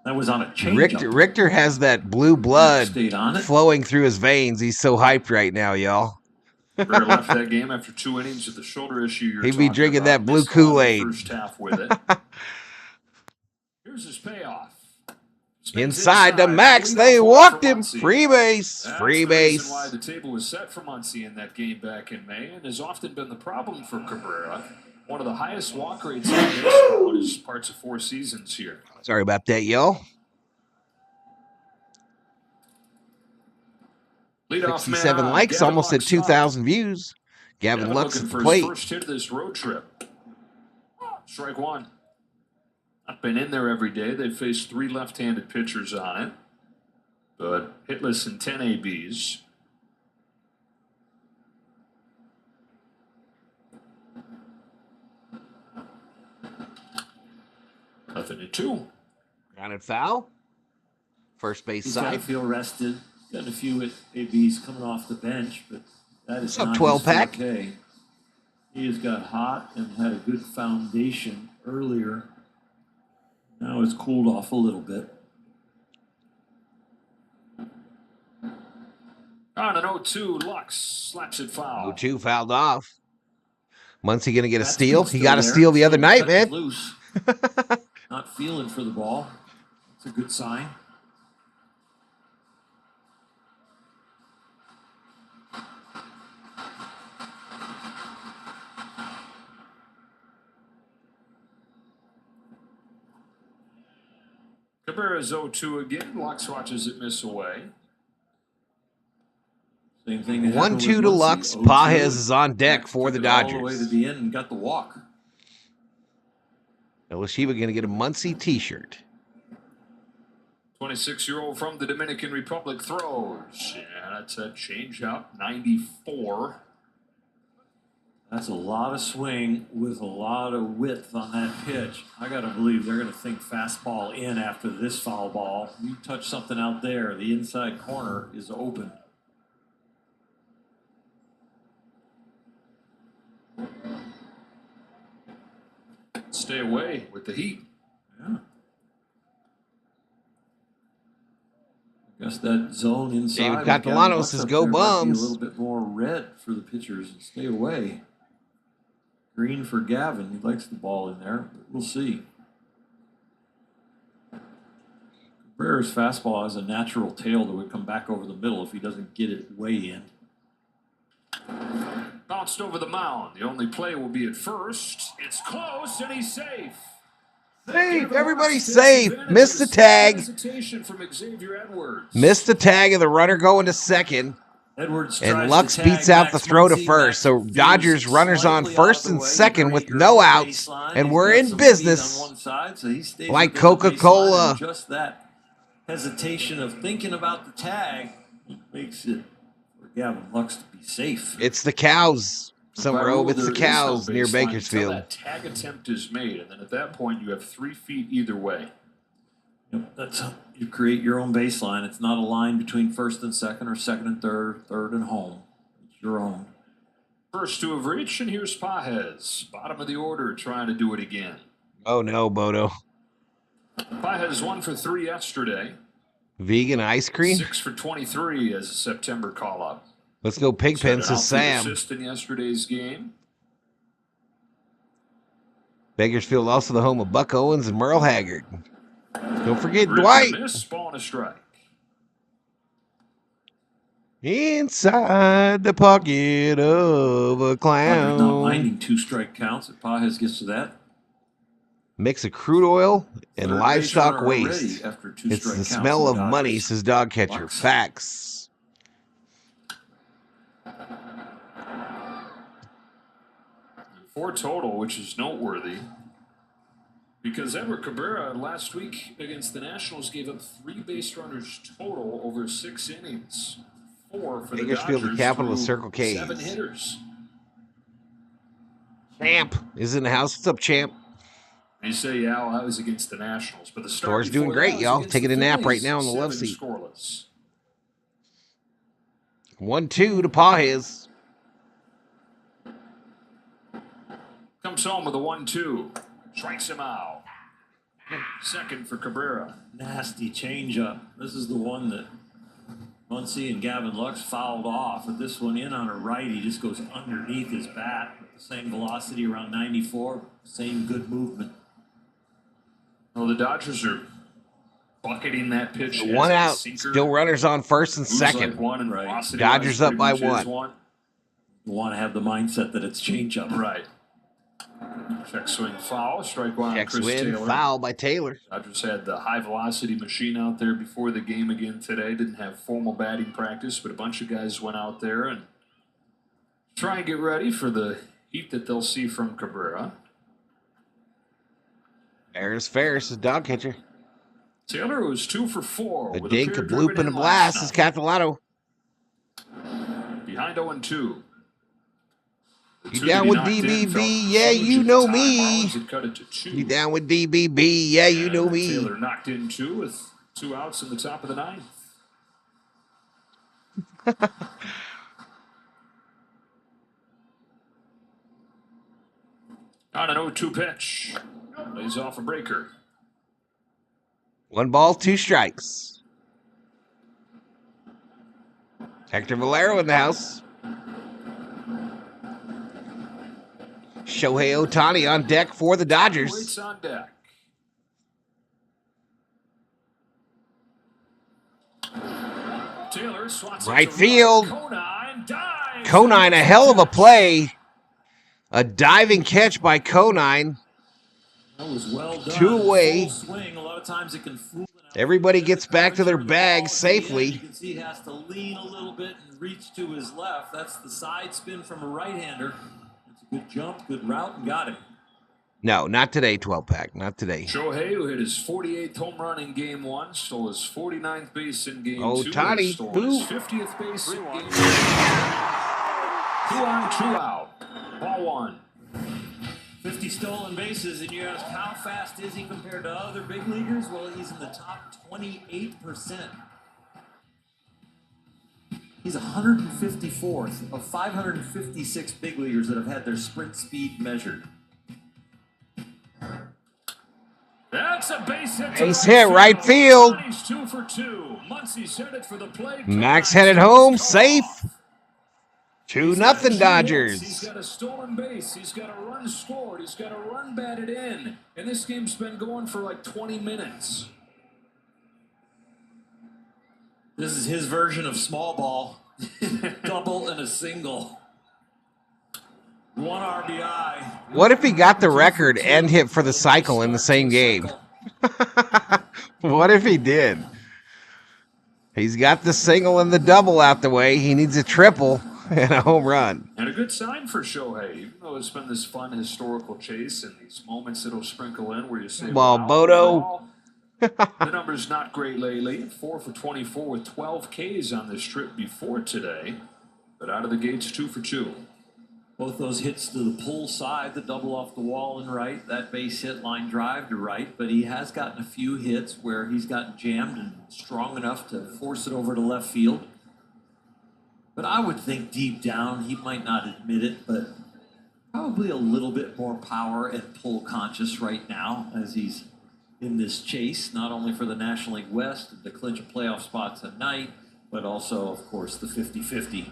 F: That was on a changeup.
C: Richter has that blue blood
F: Stayed on it.
C: flowing through his veins. He's so hyped right now, y'all.
H: Cabrera left that game after 2 innings with the shoulder issue.
C: He'd be drinking that blue Kool-Aid.
H: First half with it. Here's his payoff.
C: Inside the max, they walked him. Free base.
H: That's
C: Free
H: the reason
C: base.
H: why the table was set for Muncy in that game back in May, and has often been the problem for Cabrera. One of the highest walk rates in baseball in his parts of 4 seasons here.
C: Sorry about that, y'all.
H: Leadoff
C: 67
H: man,
C: likes,
H: Gavin
C: almost at
H: Lux
C: 2,000 views. Gavin
H: Gavin
C: Lux
H: looking
C: at
H: for
C: the plate.
H: his first hit of this road trip. Strike 1. Not been in there every day. They've faced 3 left-handed pitchers on it, but hitless in 10 ABs. Nothing to 2.
C: Grounded foul. First base
F: He's got to
C: side.
F: feel rested. Got a few ABs coming off the bench, but that is
C: What's up,
F: not
C: 12
F: his
C: pack?
F: forte. He has got hot and had a good foundation earlier. Now it's cooled off a little bit.
H: On an 0-2, Lux slaps it foul.
C: 0-2 fouled off. Muncy going to get a
F: That's
C: steal?
F: still
C: He got a
F: there.
C: steal the other
F: Still
C: night,
F: cut
C: man.
F: Loose. Not feeling for the ball. It's a good sign.
H: Cabrera's 0-2 again. Lux watches it miss away.
F: Same thing. that happened
C: 1-2
F: with
C: to
F: Muncy.
C: Lux.
F: 0-2.
C: Pajes is on deck for the
F: Took it all the way to
C: Dodgers.
F: the end and got the walk.
C: Elishiva going to get a Muncy t-shirt.
H: 26-year-old from the Dominican Republic throws. Yeah, that's a changeup. 94.
F: That's a lot of swing with a lot of width on that pitch. I got to believe they're going to think fastball in after this foul ball. You touch something out there, the inside corner is open.
H: Stay away with the heat.
F: Yeah. I guess that zone inside.
C: David
F: with Gavin
C: Catalano
F: Lux
C: says,
F: up
C: "Go
F: there might be
C: Bums."
F: A little bit more red for the pitchers and stay away. Green for Gavin. He likes the ball in there. But we'll see. Cabrera's fastball has a natural tail that would come back over the middle if he doesn't get it way in.
H: Bounced over the mound. The only play will be at first. It's close and he's safe.
C: Safe. Everybody's safe. Missed the tag.
H: Hesitation from Xavier Edwards.
C: Missed the tag of the runner going to second.
F: Edwards
C: And
F: tries
C: Lux
F: to tag
C: beats out the
F: Max
C: throw to
F: Muncy.
C: first.
F: Max
C: So
F: refused
C: Dodgers runners on
F: slightly
C: first
F: out of
C: and
F: the way.
C: second
F: You
C: with
F: create
C: no
F: your own
C: outs.
F: baseline.
C: And
F: He's
C: we're
F: got
C: in
F: some
C: business.
F: speed on one side, so he stays
C: Like
F: within the
C: Coca-Cola.
F: baseline, and just that hesitation of thinking about the tag makes it for Gavin Lux to be safe.
C: It's the Cows. Some
H: By
C: robe,
H: rule,
C: it's the
H: there is no
C: Cows near
H: baseline until
C: Bakersfield.
H: that tag attempt is made, and then at that point you have 3 feet either way.
F: Yep, that's how you create your own baseline. It's not a line between first and second or second and third and home. It's your own.
H: First 2 have reached, and here's Pajes. Bottom of the order, trying to do it again.
C: Oh no, Bodo.
H: Pajes 1 for 3 yesterday.
C: Vegan ice cream?
H: 6 for 23 as a September call-up.
C: Let's go Pigpen,
H: Set an
C: says
H: outfield
C: Sam.
H: assist in yesterday's game.
C: Bakersfield also the home of Buck Owens and Merle Haggard. Don't forget
H: Rip and
C: Dwight.
H: a miss, ball and a strike.
C: Inside the pocket of a clown.
F: Not minding 2-strike counts if Pages gets to that.
C: Mix of crude oil and
F: Third
C: livestock
F: base runner
C: waste.
F: already after 2
C: It's
F: strike
C: the
F: counts
C: smell
F: for
C: of money,
F: Dodgers.
C: says dog catcher.
F: Bucks.
C: Facts.
H: Four total, which is noteworthy. Because Edward Cabrera last week against the Nationals gave up 3 base runners total over 6 innings. 4 for the
C: Bakersfield,
H: Dodgers
C: the capital of
H: through
C: Circle K's.
H: 7 hitters.
C: Champ is in the house. What's up, Champ?
H: You say, yeah, well, that was against the Nationals, but the start
C: Store's doing
H: before
C: great,
H: that was
C: y'all.
H: against
C: Taking
H: the
C: a nap right
H: Phillies,
C: now on the love
H: 7
C: seat.
H: scoreless.
C: 1-2 to Pages.
H: Comes home with a 1-2. Strikes him out. Second for Cabrera.
F: Nasty changeup. This is the one that Muncy and Gavin Lux fouled off. With this one in on a right, he just goes underneath his bat with the same velocity, around 94. Same good movement.
H: Well, the Dodgers are bucketing that pitch. as
C: One
H: a
C: out.
H: sinker.
C: Still runners on first and
H: Moves
C: second.
H: like one, and
F: Right.
H: velocity
C: Dodgers
H: wise
C: up by
H: pretty much is
C: one.
F: You want to have the mindset that it's changeup.
H: Right. Check swing foul. Strike one on
C: Check
H: Chris
C: swing,
H: Taylor.
C: foul by Taylor.
H: Dodgers had the high velocity machine out there before the game again today. Didn't have formal batting practice, but a bunch of guys went out there and try and get ready for the heat that they'll see from Cabrera.
C: There's Ferris, his dog catcher.
H: Taylor was 2 for 4.
C: A
H: with
C: dink, a
H: pair
C: bloop,
H: driven
C: and a
H: in last
C: blast is
H: night.
C: Catalano.
H: Behind 0-2.
C: You down with DBB? Yeah, you know me.
H: Cut it to 2.
C: You down with DBB? Yeah, you know me.
H: Taylor knocked in 2 with 2 outs in the top of the 9th. On an 0-2 pitch. Lays off a breaker.
C: 1 ball, 2 strikes. Hector Valero in the house. Shohei Ohtani on deck for the Dodgers.
H: Waits on deck. Taylor swats
C: Right
H: it to
C: field.
H: Conine dives.
C: Conine, a hell of a play. A diving catch by Conine.
F: That was well done.
C: 2 away.
F: Full swing. A lot of times it can fool.
C: Everybody gets back to their
F: Ball
C: bags
F: at the end,
C: safely.
F: You can see he has to lean a little bit and reach to his left. That's the side spin from a right-hander. It's a good jump, good route, and got him.
C: No, not today, 12-pack. Not today.
H: Shohei, who hit his 48th home run in Game 1, stole his 49th base in Game 2.
C: Ohtani,
H: Stole
C: boo.
H: his 50th base in Game 2. 2 on, 2 out. Ball 1.
F: 50 stolen bases, and you ask how fast is he compared to other big leaguers? Well, he's in the top 28%. He's 154th of 556 big leaguers that have had their sprint speed measured.
H: That's a base hit.
C: Base hit, right field.
H: He's 2 for 2. Muncie's headed for the plate.
C: Max headed home, safe. 2-0 Dodgers.
H: He's got a stolen base. He's got a run scored. He's got a run batted in. And this game's been going for like 20 minutes.
F: This is his version of small ball. Double and a single. 1 RBI.
C: What if he got the record and hit for the cycle in the same game? What if he did? He's got the single and the double out the way. He needs a triple and a home run.
H: And a good sign for Shohei, even though it's been this fun historical chase and these moments that'll sprinkle in where you say,
C: Well,
H: wow,
C: Bodo.
H: overall, the number's not great lately. 4 for 24 with 12 Ks on this trip before today. But out of the gates, 2 for 2.
F: Both those hits to the pull side, the double off the wall and right, that base hit line drive to right, but he has gotten a few hits where he's gotten jammed and strong enough to force it over to left field. But I would think deep down, he might not admit it, but probably a little bit more power and pull conscious right now as he's in this chase, not only for the National League West to clinch a playoff spot tonight, but also, of course, the 50-50.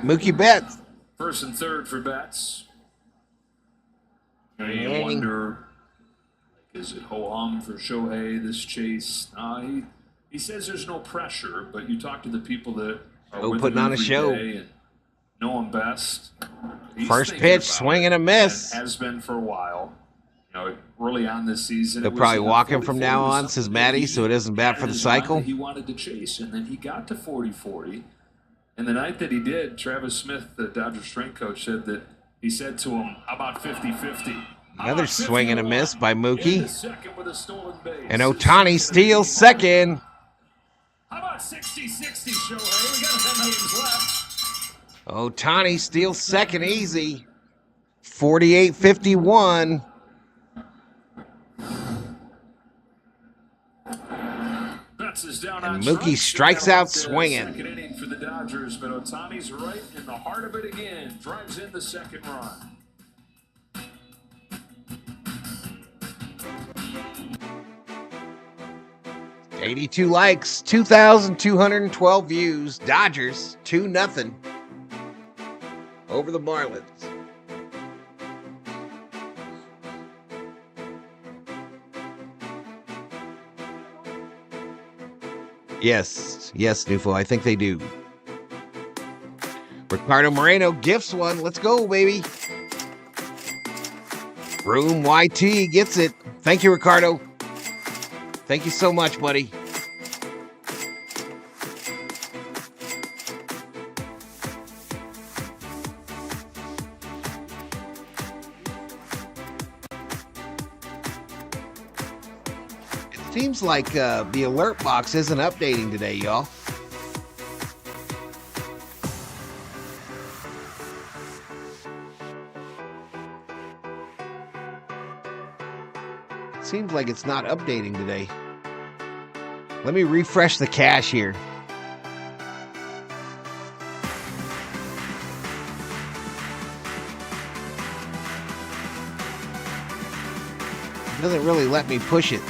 C: Mookie Betts.
H: First and third for Betts. And you
C: Dang.
H: wonder, is it ho-hum for Shohei, this chase? He says there's no pressure, but you talk to the people that are with
C: putting
H: him
C: on a
H: every
C: show.
H: day and know him best. He's
C: First
H: thinking
C: pitch,
H: about
C: swing
H: it,
C: and a miss.
H: and has been for a while. You know, early on this season,
C: They'll
H: it was
C: probably
H: in the
C: walk him
H: 40-40
C: from now
H: was
C: on,
H: something
C: says
H: that
C: Maddie,
H: he
C: so it isn't bad
H: had
C: for
H: in
C: the
H: his mind
C: cycle.
H: that he wanted to chase, and then he got to 40-40. And the night that he did, Travis Smith, the Dodgers strength coach, said that he said to him, "How about 50-50?"
C: Another swing and a miss by Mookie.
H: Second with a stolen base.
C: And Ohtani steals second.
H: How about 60-60, Shohei? We got 10 games left.
C: Ohtani steals second easy. 48-51.
H: And
C: Mookie strikes out swinging.
H: Second inning for the Dodgers, but Ohtani's right in the heart of it again. Drives in the second run.
C: '82 likes, 2,212 views. Dodgers 2-0 over the Marlins. Yes, Nufo, I think they do. Ricardo Moreno gifts one. Let's go, baby. Room YT gets it. Thank you, Ricardo. Thank you so much, buddy. It seems like the alert box isn't updating today, y'all. Seems like it's not updating today. Let me refresh the cache here. It doesn't really let me push it.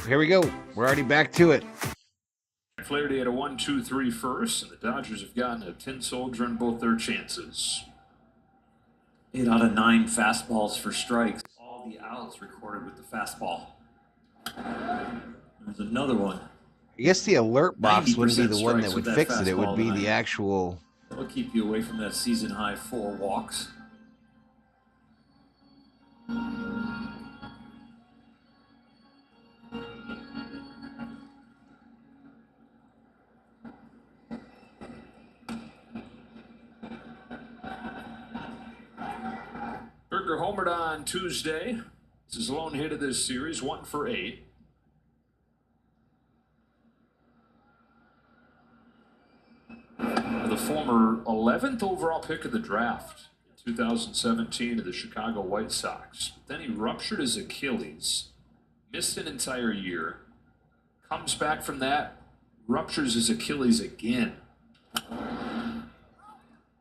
C: Here we go. We're already back to it.
H: Flaherty had a 1-2-3 first, and the Dodgers have gotten a tin soldier in both their chances.
F: 8 out of 9 fastballs for strikes. All the outs recorded with the fastball. There's another one.
C: I guess the alert box wouldn't be the one that
F: strikes
C: would
F: with
C: fix
F: that
C: it. It would
F: fastball
C: be the
F: tonight.
C: actual...
F: That'll keep you away from that season high 4 walks.
H: Berger homered on Tuesday. This is his lone hit of this series, 1 for 8. The former 11th overall pick of the draft in 2017 to the Chicago White Sox. But then he ruptured his Achilles, missed an entire year, comes back from that, ruptures his Achilles again.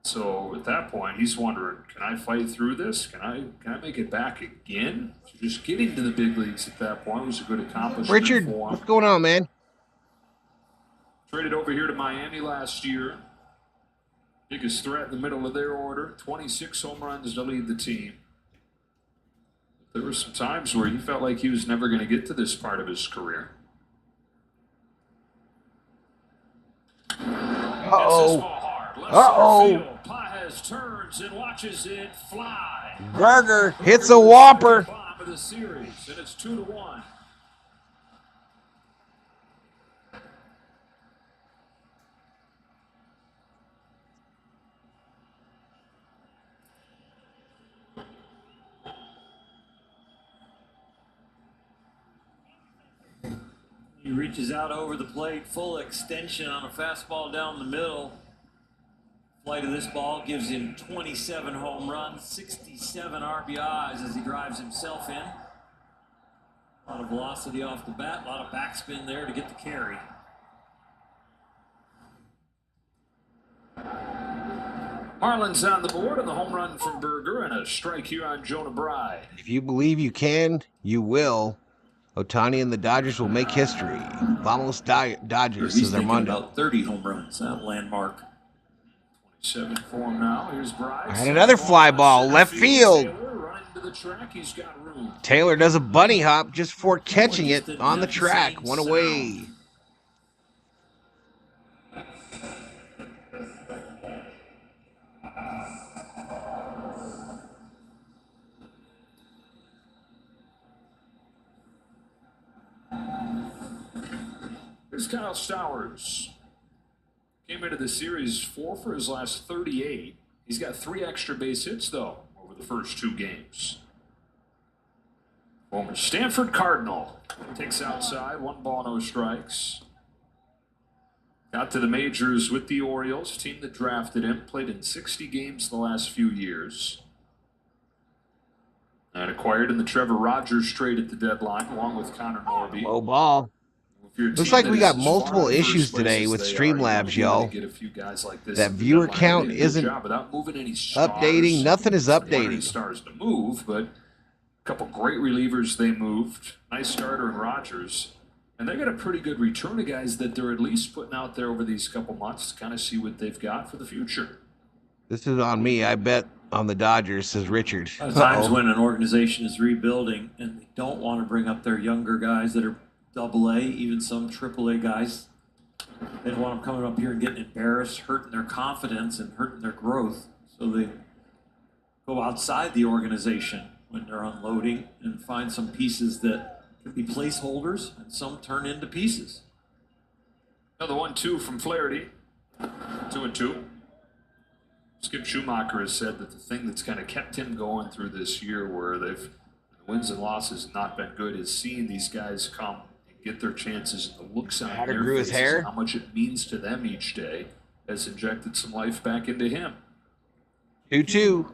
H: So at that point, he's wondering, can I fight through this? Can I make it back again? So just getting to the big leagues at that point was a good accomplishment
C: Richard,
H: for him.
C: what's going on, man?
H: Traded over here to Miami last year. Biggest threat in the middle of their order. 26 home runs to lead the team. There were some times where he felt like he was never going to get to this part of his career.
C: Uh-oh.
H: Paez turns and watches it fly.
C: Berger hits a whopper.
H: Bomb of the series, and it's 2-1.
F: He reaches out over the plate, full extension on a fastball down the middle. Flight of this ball gives him 27 home runs, 67 RBIs as he drives himself in. A lot of velocity off the bat, a lot of backspin there to get the carry.
H: Marlins on the board on the home run from Berger and a strike here on Jonah Bride.
C: If you believe you can, you will. Ohtani and the Dodgers will make history. Vamos Dodgers,
F: He's
C: says
F: thinking
C: Armando.
F: about 30 home runs, that landmark.
H: 27 for him now. Here's Bride.
C: And another fly ball, left field.
H: Running to the track. He's got room.
C: Taylor does a bunny hop just before catching it on the track. One away.
H: Here's Kyle Stowers. Came into the series 4 for his last 38. He's got 3 extra base hits, though, over the first 2 games. Former Stanford Cardinal takes outside, 1 ball, no strikes. Got to the majors with the Orioles, team that drafted him. Played in 60 games the last few years. And acquired in the Trevor Rogers trade at the deadline, along with Connor Norby.
C: Low ball. Looks like we got multiple issues today with Streamlabs, y'all. That viewer count isn't updating. Nothing is updating.
H: Stars to move, but a couple great relievers they moved. Nice starter in Rogers. And they got a pretty good return of guys that they're at least putting out there over these couple months to kind of see what they've got for the future.
C: This is on me. I bet on the Dodgers, says Richard.
F: Times when an organization is rebuilding and they don't want to bring up their younger guys that are Double-A, even some Triple-A guys. They don't want them coming up here and getting embarrassed, hurting their confidence and hurting their growth. So they go outside the organization when they're unloading and find some pieces that could be placeholders and some turn into pieces.
H: Another 1-2 from Flaherty. 2-2. Skip Schumacher has said that the thing that's kind of kept him going through this year where the wins and losses not been good is seeing these guys come get their chances, and the looks on their faces,
C: hair.
H: How much it means to them each day has injected some life back into him.
C: 2-2.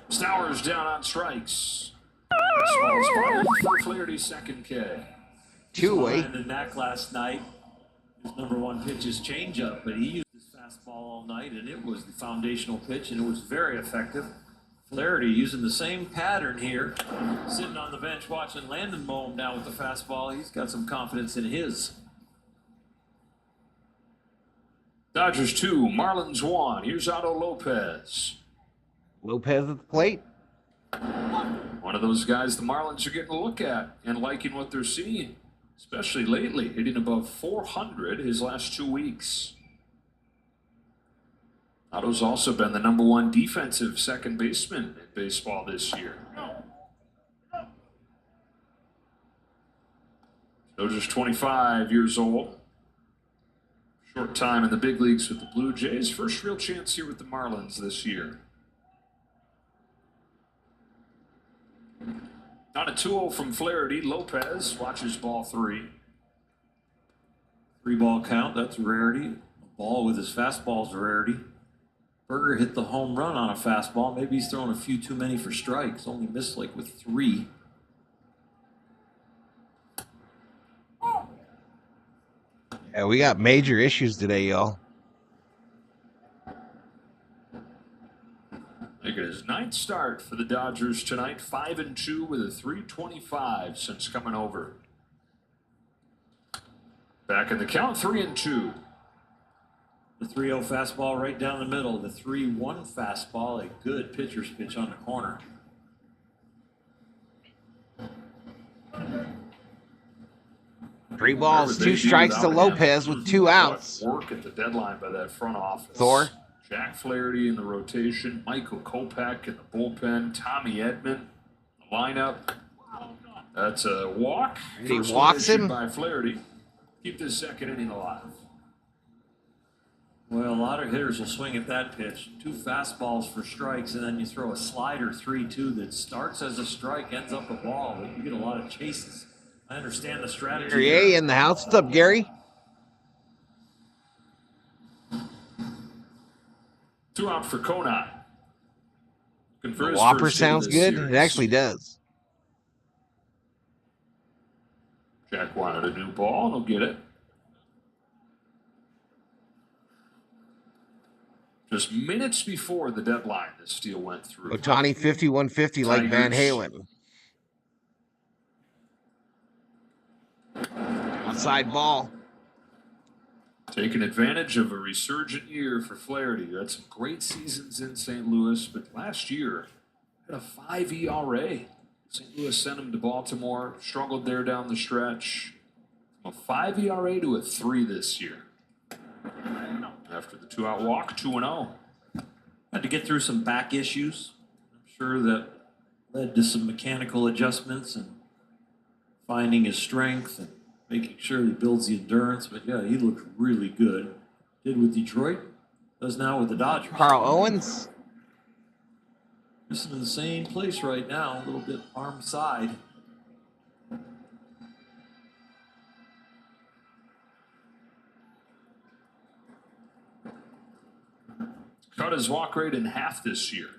H: Stowers down on strikes. Small spot for Flaherty's second K.
C: 2 away.
F: And Knack last night, his number 1 pitch is changeup, but he used his fastball all night, and it was the foundational pitch, and it was very effective. Flaherty using the same pattern here, sitting on the bench watching Landon mow him down with the fastball. He's got some confidence in his.
H: Dodgers 2, Marlins 1. Here's Otto Lopez.
C: Lopez at the plate.
H: One of those guys the Marlins are getting a look at and liking what they're seeing, especially lately, hitting above 400 his last 2 weeks. Otto's also been the number 1 defensive second baseman in baseball this year. Dodgers 25 years old. Short time in the big leagues with the Blue Jays. First real chance here with the Marlins this year. On a 2-0 from Flaherty, Lopez watches ball 3.
F: 3-ball count, that's a rarity. A ball with his fastball's a rarity. Berger hit the home run on a fastball. Maybe he's throwing a few too many for strikes. Only missed like with 3.
C: Yeah, we got major issues today, y'all.
H: Look at his 9th start for the Dodgers tonight. 5-2 with a 3.25 since coming over. Back in the count, 3-2.
F: The 3-0 fastball right down the middle. The 3-1 fastball, a good pitcher's pitch on the corner.
C: Three balls, 2 strikes to Lopez with 2 outs.
H: Work at the deadline by that front office.
C: Thor.
H: Jack Flaherty in the rotation. Michael Kopech in the bullpen. Tommy Edman, the lineup. That's a walk.
C: He walks him
H: by Flaherty. Keep this second inning alive.
F: Well, a lot of hitters will swing at that pitch. 2 fastballs for strikes, and then you throw a slider 3-2 that starts as a strike, ends up a ball. You get a lot of chases I understand the strategy.
C: Gary in the house. What's up, Gary?
H: 2 out for Kona.
C: The Whopper sounds good. It actually does.
H: Jack wanted a new ball, and he'll get it. Just minutes before the deadline, this deal went through.
C: Ohtani 5150 like Van Halen. Outside ball.
H: Taking advantage of a resurgent year for Flaherty. He had some great seasons in St. Louis, but last year had a 5 ERA. St. Louis sent him to Baltimore, struggled there down the stretch. From a 5 ERA to a 3 this year. After the 2-out walk, 2-0.
F: Had to get through some back issues. I'm sure that led to some mechanical adjustments and finding his strength and making sure he builds the endurance. But yeah, he looked really good. Did with Detroit, does now with the Dodgers.
C: Carl Owens.
F: Just in the same place right now, a little bit arm side.
H: Cut his walk rate in half this year.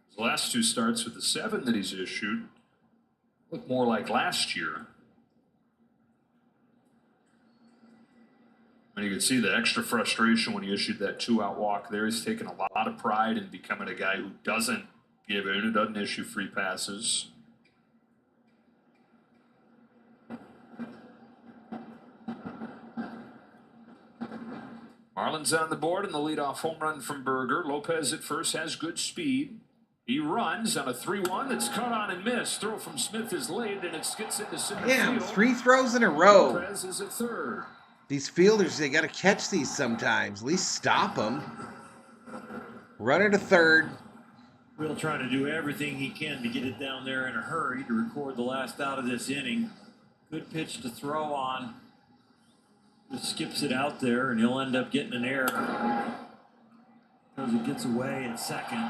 H: His last 2 starts with the 7 that he's issued look more like last year. And you can see the extra frustration when he issued that 2-out walk there. He's taken a lot of pride in becoming a guy who doesn't give in, who doesn't issue free passes. Marlins on the board and the leadoff home run from Berger. Lopez at first has good speed. He runs on a 3-1 that's caught on and missed. Throw from Smith is late and it skids into center field.
C: 3 throws in a row.
H: Lopez is at third.
C: These fielders, they got to catch these sometimes. At least stop them. Runner to third.
F: Will trying to do everything he can to get it down there in a hurry to record the last out of this inning. Good pitch to throw on. Just skips it out there, and he'll end up getting an error because it gets away at second.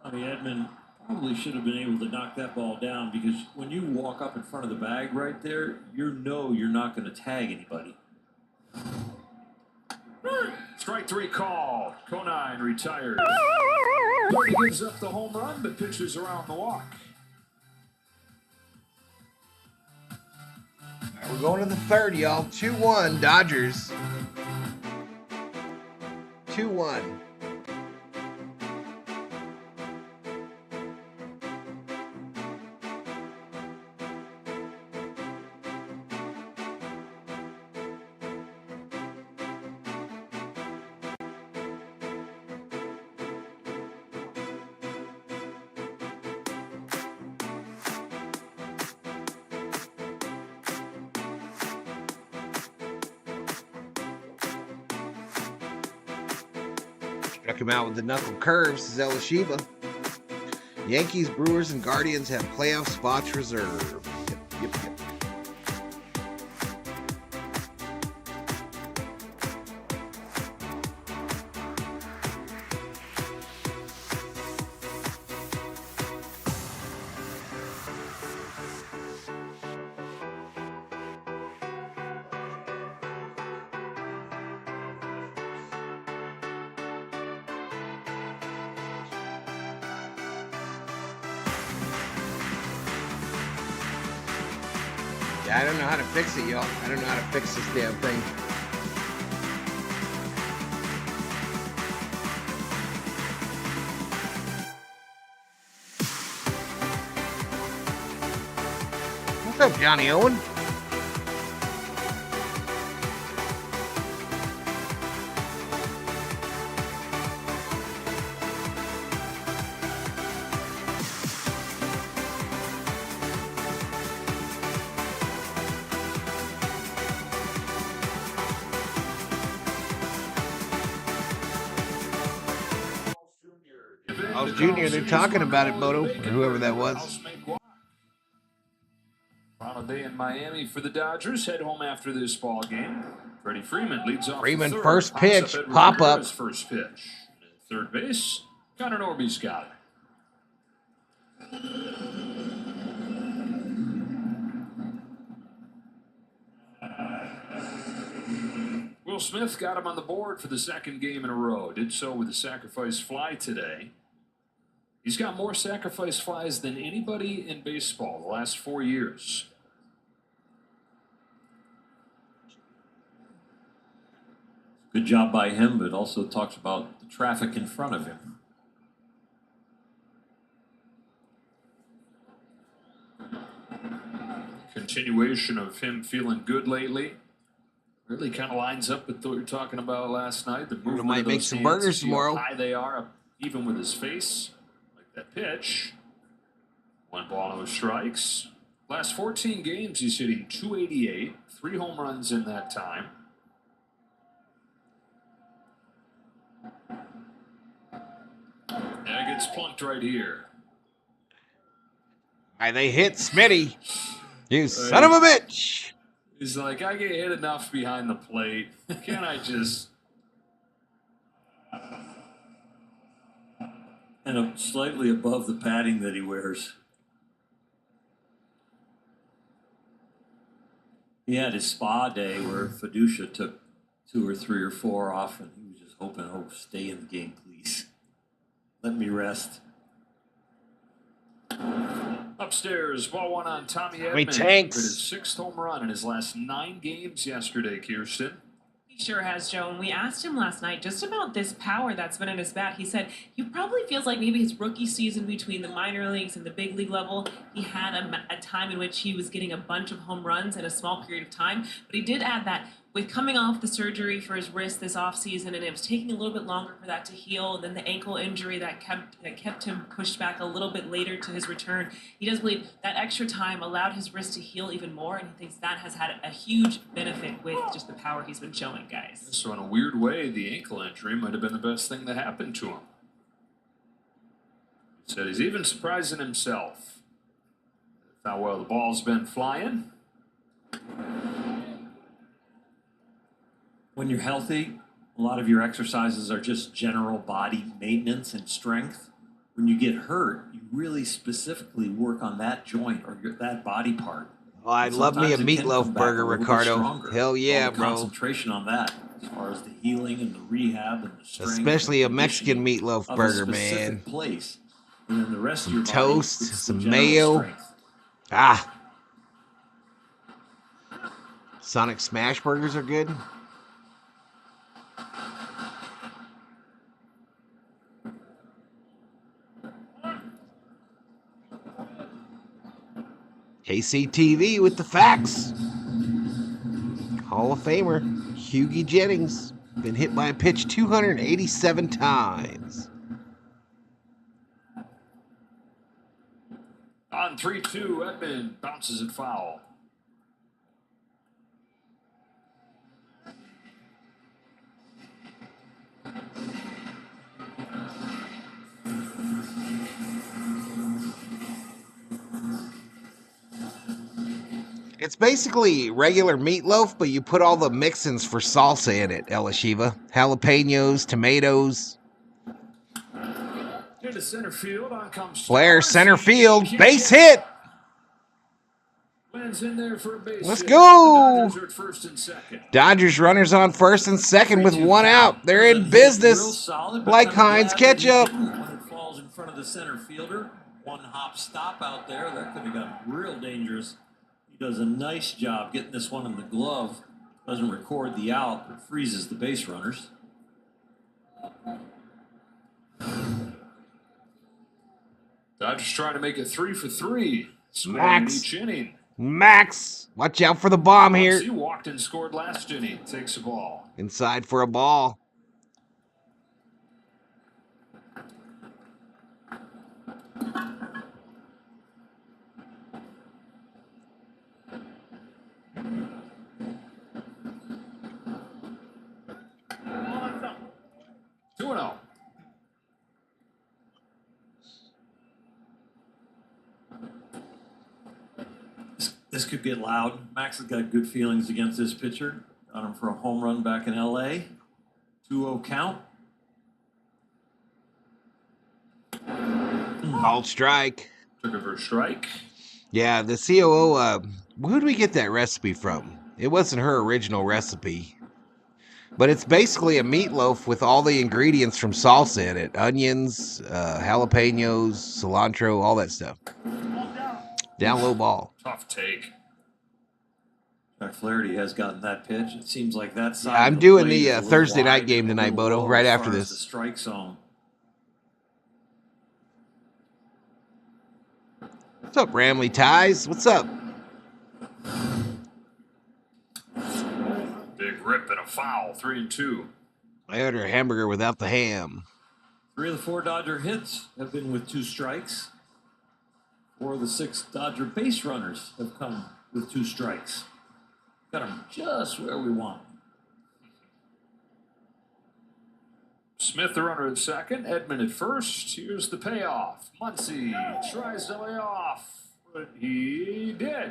F: Tommy Edman probably should have been able to knock that ball down because when you walk up in front of the bag right there, you know you're not going to tag anybody.
H: Strike 3 call. Conine retired. He gives up the home run, but pitches around the walk.
C: We're going to the third, y'all. 2-1 Dodgers. 2-1. Struck him out with the knuckle curves, says Elishiba. Yankees, Brewers, and Guardians have playoff spots reserved. Yep. Yeah, I don't know how to fix it, y'all. I don't know how to fix this damn thing. What's up, Johnny Owen? Oh, Junior, they're talking about it, Moto, or whoever that was.
H: Final day in Miami for the Dodgers. Head home after this ball game. Freeman leads off.
C: Freeman first pitch, pop up.
H: First pitch. Third base. Connor Norby's got it. Will Smith got him on the board for the second game in a row. Did so with a sacrifice fly today. He's got more sacrifice flies than anybody in baseball the last 4 years.
F: Good job by him, but also talks about the traffic in front of him.
H: Continuation of him feeling good lately. Really kind of lines up with what we were talking about last night. The movement
C: might
H: of
C: make
H: those
C: some
H: hands,
C: burgers
H: see how
C: tomorrow.
H: high they are, up even with his face. Like that pitch. 1 ball, no strikes. Last 14 games, he's hitting .288, 3 home runs in that time. Yeah, gets plunked right here.
C: Why they hit Smitty. You son of a bitch.
H: He's like, I get hit enough behind the plate. Can't I just...
F: And slightly above the padding that he wears. He had his spa day where Fiducia took 2 or 3 or 4 off, and he was just hoping, oh, stay in the game, please. Let me rest.
H: Upstairs, ball 1 on Tommy Edman.
C: Tanks.
H: Hit his 6th home run in his last 9 games yesterday, Kirsten.
G: He sure has, Joe. And we asked him last night just about this power that's been in his bat. He said he probably feels like maybe his rookie season between the minor leagues and the big league level, he had a time in which he was getting a bunch of home runs in a small period of time. But he did add that with coming off the surgery for his wrist this offseason, and it was taking a little bit longer for that to heal, and then the ankle injury that kept him pushed back a little bit later to his return, he does believe that extra time allowed his wrist to heal even more, and he thinks that has had a huge benefit with just the power he's been showing, guys.
H: So in a weird way, the ankle injury might have been the best thing that happened to him. He said he's even surprising himself how well the ball's been flying.
F: When you're healthy, a lot of your exercises are just general body maintenance and strength. When you get hurt, you really specifically work on that joint or that body part.
C: Oh, I love me a meatloaf burger, Ricardo. Hell yeah, bro.
F: Concentration on that as far as the healing and the rehab and the strength.
C: Especially a Mexican meatloaf burger, man.
F: Place. And then the rest of your
C: Toast,
F: body,
C: some mayo.
F: Strength.
C: Ah. Sonic Smash burgers are good. KCTV with the facts. Hall of Famer Hughie Jennings been hit by a pitch 287 times.
H: On 3-2, Edman bounces it foul.
C: It's basically regular meatloaf, but you put all the mix-ins for salsa in it, Ella Shiva. Jalapenos, tomatoes.
H: Into center field, on comes
C: Flair, center field, base hit.
H: Lands in there for a base
C: Let's
H: hit.
C: go.
H: The Dodgers are at first and second.
C: Dodgers runners on first and second with 1 out. They're in business like Heinz ketchup.
F: When it falls in front of the center fielder, 1 hop stop out there, that could have gotten real dangerous. He does a nice job getting this one in the glove. Doesn't record the out, but freezes the base runners.
H: Dodgers trying to make it 3 for 3. Scoring
C: Max.
H: each inning.
C: Max, watch out for the bomb here.
H: He walked and scored last inning. Takes the ball.
C: Inside for a ball.
F: This could get loud. Max has got good feelings against this pitcher. Got him for a home run back in L.A. 2-0 count.
C: Called strike.
H: Took it for a strike.
C: Yeah, the COO, who did we get that recipe from? It wasn't her original recipe. But it's basically a meatloaf with all the ingredients from salsa in it. Onions, jalapenos, cilantro, all that stuff. Down low ball.
H: Tough take.
F: Jack Flaherty has gotten that pitch. It seems like that side.
C: I'm doing the Thursday night game tonight, Bodo, right after this.
F: The strike zone.
C: What's up, Ramley Ties? What's up?
H: Big rip and a foul. 3-2.
C: I ordered a hamburger without the ham.
F: 3 of the 4 Dodger hits have been with 2 strikes. 4 of the 6 Dodger base runners have come with 2 strikes. Got them just where we want.
H: Smith, the runner at second. Edman at first. Here's the payoff. Muncy tries to lay off, but he did.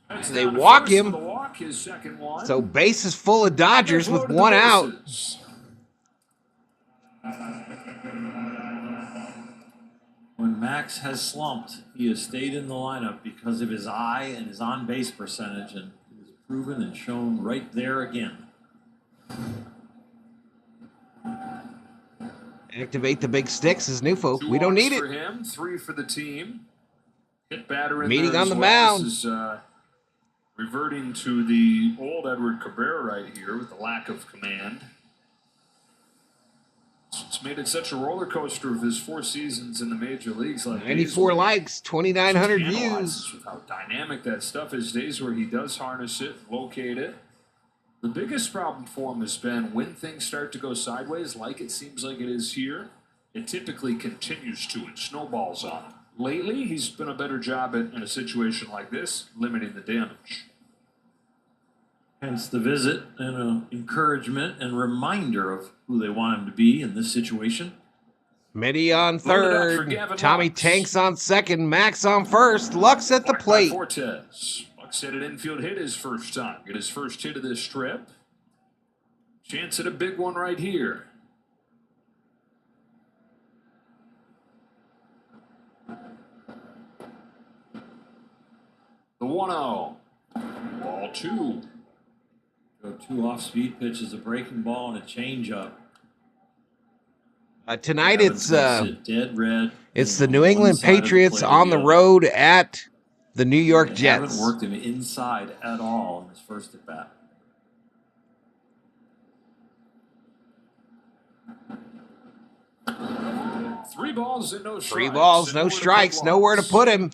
H: That's
C: They
H: down to
C: walk
H: first
C: him.
H: for the walk, his second one.
C: So bases full of Dodgers with 1 out.
F: When Max has slumped, he has stayed in the lineup because of his eye and his on-base percentage, and it is proven and shown right there again.
C: Activate the big sticks is new folk. We don't need it.
H: For him, 3 for the team. Hit batter in
C: Meeting
H: there
C: on
H: as
C: the
H: well.
C: mound.
H: This is reverting to the old Edward Cabrera right here with the lack of command. It's made it such a roller coaster of his 4 seasons in the major leagues. Like
C: 94 likes, 2,900 views.
H: With how dynamic that stuff is. Days where he does harness it, locate it. The biggest problem for him has been when things start to go sideways, like it seems like it is here, it typically continues to and snowballs on him. Lately, he's been a better job at, in a situation like this, limiting the damage.
F: Hence the visit and an encouragement and reminder of who they want him to be in this situation.
C: Mitty on
H: Loaded up for
C: third.
H: Gavin
C: Tommy
H: Lux.
C: Tanks on second. Max on first. Lux at the
H: Blocked by
C: plate.
H: Fortes. Lux hit an infield hit his first time. Get his first hit of this trip. Chance at a big one right here. The 1-0. Ball 2.
F: Go 2 off-speed pitches, a breaking ball and a changeup.
C: Tonight
F: Gavin
C: it's
F: puts it dead red.
C: it's the
F: on
C: New
F: one
C: England
F: side of the
C: Patriots
F: plate
C: on the
F: again.
C: road at the New York
F: They
C: Jets.
F: haven't worked him inside at all in his first at bat.
H: Three balls and no strikes.
C: 3 balls,
H: And
C: no
H: nowhere to put
C: strikes,
H: Lux.
C: nowhere to put him.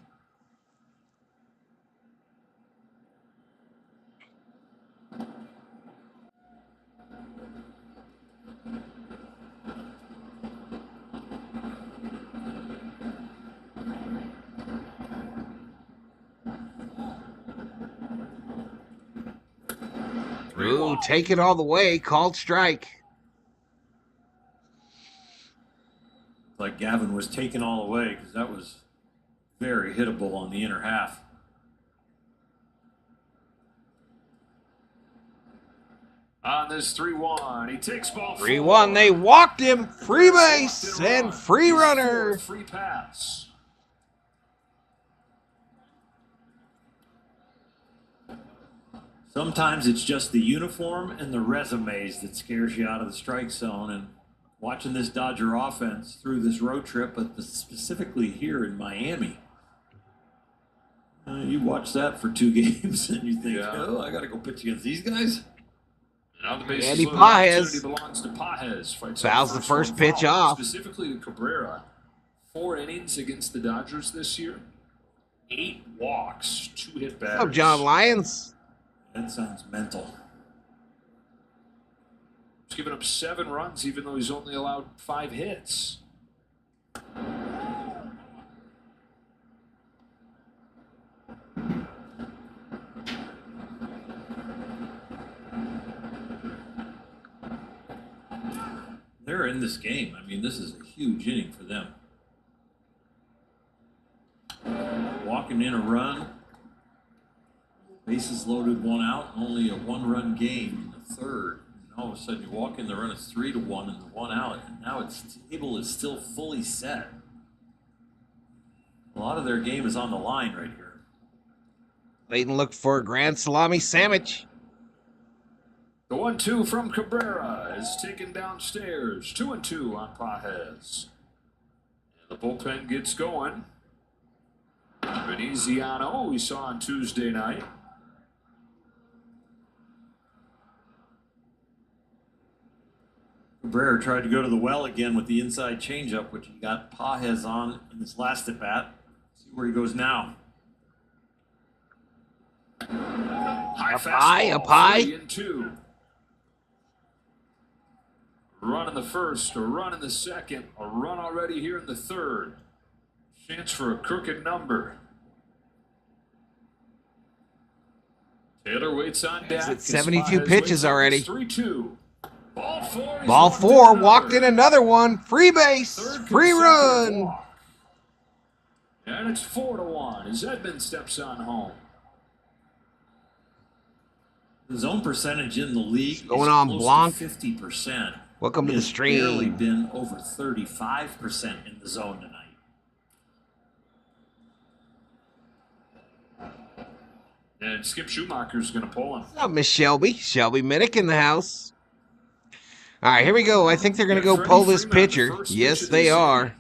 C: Ooh, take it all the way. Called strike.
F: Like Gavin was taken all away because that was very hittable on the inner half.
H: On this 3-1, he takes ball
C: 3-1. They walked him. Free base and free runner.
H: Free pass.
F: Sometimes it's just the uniform and the resumes that scares you out of the strike zone. And watching this Dodger offense through this road trip, but specifically here in Miami, you watch that for 2 games and you think, oh, I got to go pitch against these guys.
H: Now the bases
C: Andy
H: loaded.
C: Pages.
H: Opportunity belongs to Pages. Fights
C: Fouls
H: out
C: the first
H: one
C: pitch
H: foul.
C: off.
H: Specifically to Cabrera. 4 innings against the Dodgers this year. 8 walks, 2 hit batters.
C: What's up, John Lyons?
F: That sounds mental.
H: He's given up 7 runs, even though he's only allowed 5 hits.
F: They're in this game. I mean, this is a huge inning for them. Walking in a run. Bases loaded, 1 out, only a 1-run game in the third. And all of a sudden you walk in the run, it's 3-1 and the 1 out. And now its table is still fully set. A lot of their game is on the line right here.
C: Clayton looked for a grand salami sandwich.
H: The 1-2 from Cabrera is taken downstairs. 2-2 on Pages. And the bullpen gets going. Veneziano, we saw on Tuesday night.
F: Cabrera tried to go to the well again with the inside changeup, which he got Pages on in his last at bat. See where he goes now.
H: High,
C: up high.
H: 3-2. Run in the first, a run in the second, a run already here in the third. Chance for a crooked number. Taylor waits on deck.
C: It's 72 pitches already.
H: 3-2.
C: Ball four, walked in another one. Free base, free run.
H: Walk. And it's 4-1 as Edmund steps on home.
F: The zone percentage in the league
C: Going
F: is
C: on
F: close
C: Blanc.
F: to 50%.
C: Welcome to the
F: It's barely
C: stream.
F: been over 35% in the zone tonight.
H: And Skip Schumacher's going to pull him.
C: What's up, Miss Shelby? Shelby Minnick in the house. All right, here we go. I think they're going to go
H: Freddie
C: pull this
H: Freeman, the
C: pitcher.
H: first
C: Yes,
H: pitch of
C: they
H: the
C: are.
H: inning.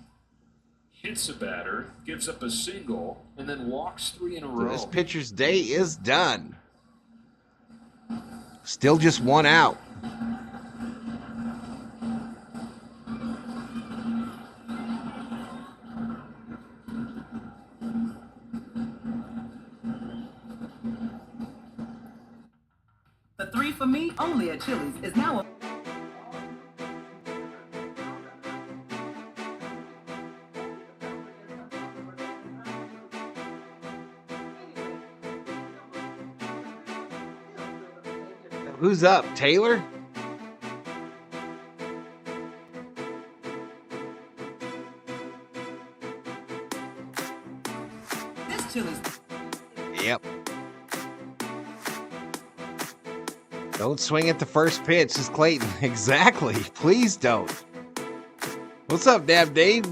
H: Hits a batter, gives up a single, and then walks 3 in a
C: So
H: row.
C: this pitcher's day is done. Still just one out.
I: The 3 for me, only at Chili's, is now a...
C: Who's up? Taylor?
I: This Chili's...
C: Yep. Don't swing at the first pitch, says Clayton. Exactly. Please don't. What's up, Dab Dave?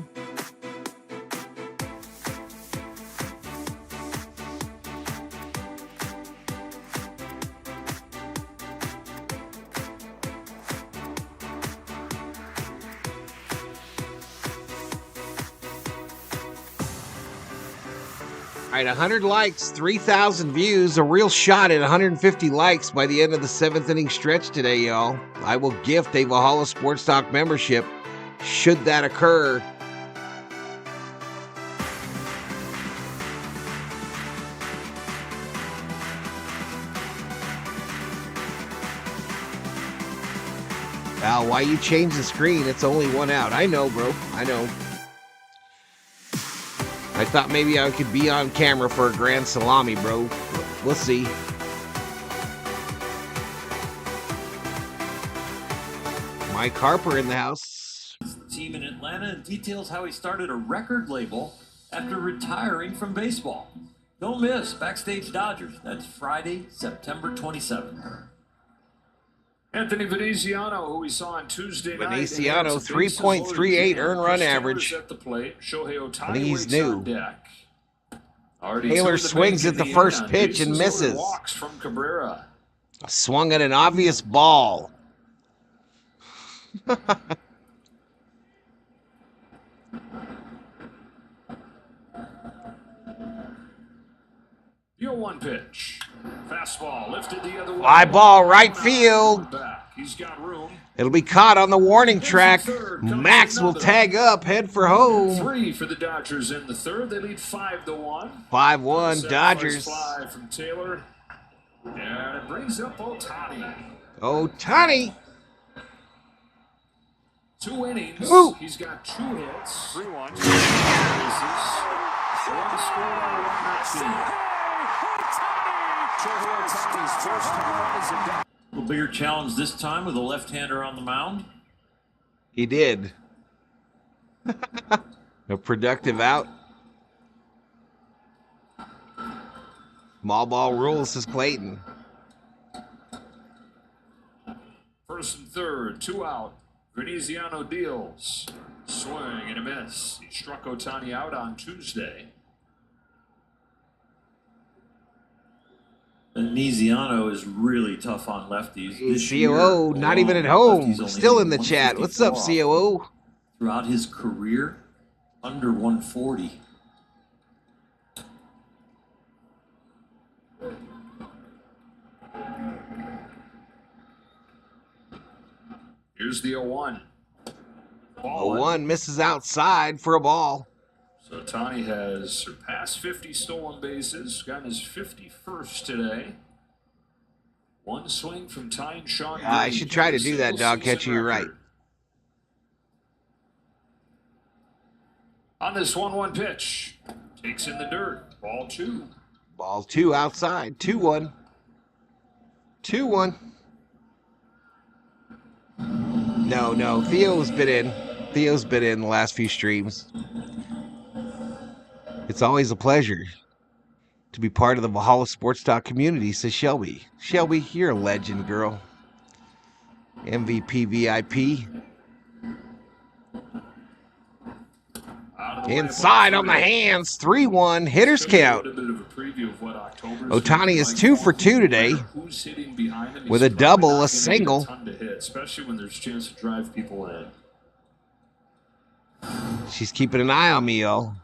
C: All right, 100 likes, 3,000 views, a real shot at 150 likes by the end of the 7th inning stretch today, y'all. I will gift a Valhalla Sports Talk membership, should that occur. Al, why you change the screen? It's only one out. I know, bro. I know. I thought maybe I could be on camera for a grand salami, bro. We'll see. Mike Harper in the house.
F: Team in Atlanta details how he started a record label after retiring from baseball. Don't miss Backstage Dodgers. That's Friday, September 27th.
H: Anthony Veneziano, who we saw on Tuesday night.
C: Veneziano, 3.38 earned run average.
H: At the plate. Shohei Ohtani
C: I think he's
H: waits
C: new.
H: on deck. Already
C: Taylor
H: to the
C: swings
H: bank
C: at the
H: in
C: first
H: end on
C: pitch and
H: bases
C: misses.
H: loaded walks from Cabrera.
C: Swung at an obvious ball.
H: The 0-1 pitch. Fastball lifted the other way.
C: Fly ball, right field.
H: Back. He's got room.
C: It'll be caught on the warning track. Max will tag up, head for home.
H: 3 for the Dodgers in the third. They lead 5-1.
C: 5-1 Dodgers.
H: Fly from Taylor. And it brings up Ohtani.
C: Ohtani.
H: 2 innings.
C: Ooh.
H: He's got 2 hits. 3-1. 2 One scored on a 1-0.
F: A little bigger challenge this time with a left-hander on the mound.
C: He did. A productive out. Small ball rules, says Clayton.
H: First and third, 2 out. Veneziano deals. Swing and a miss. He struck Ohtani out on Tuesday.
F: Niziano is really tough on lefties. This
C: COO,
F: year,
C: not even at home. Still in the chat. What's up, COO?
F: Throughout his career, under 140.
H: Here's the 0-1.
C: 0-1 misses outside for a ball.
H: So Ohtani has surpassed 50 stolen bases, gotten his 51st today. One swing from tying Sean.
C: I should try to do that, dog catcher. You're right.
H: On this 1-1 pitch, takes in the dirt. Ball 2.
C: Ball 2 outside. 2-1. 2-1. No. Theo's been in. Theo's been in the last few streams. It's always a pleasure to be part of the Valhalla Sports Talk community, says Shelby. Shelby, you're a legend, girl. MVP VIP. Inside on the hands, 3-1, hitters count. Ohtani is 2 for 2 today with a double, a single.
H: Especially when there's a chance to drive people in.
C: She's keeping an eye on me, y'all.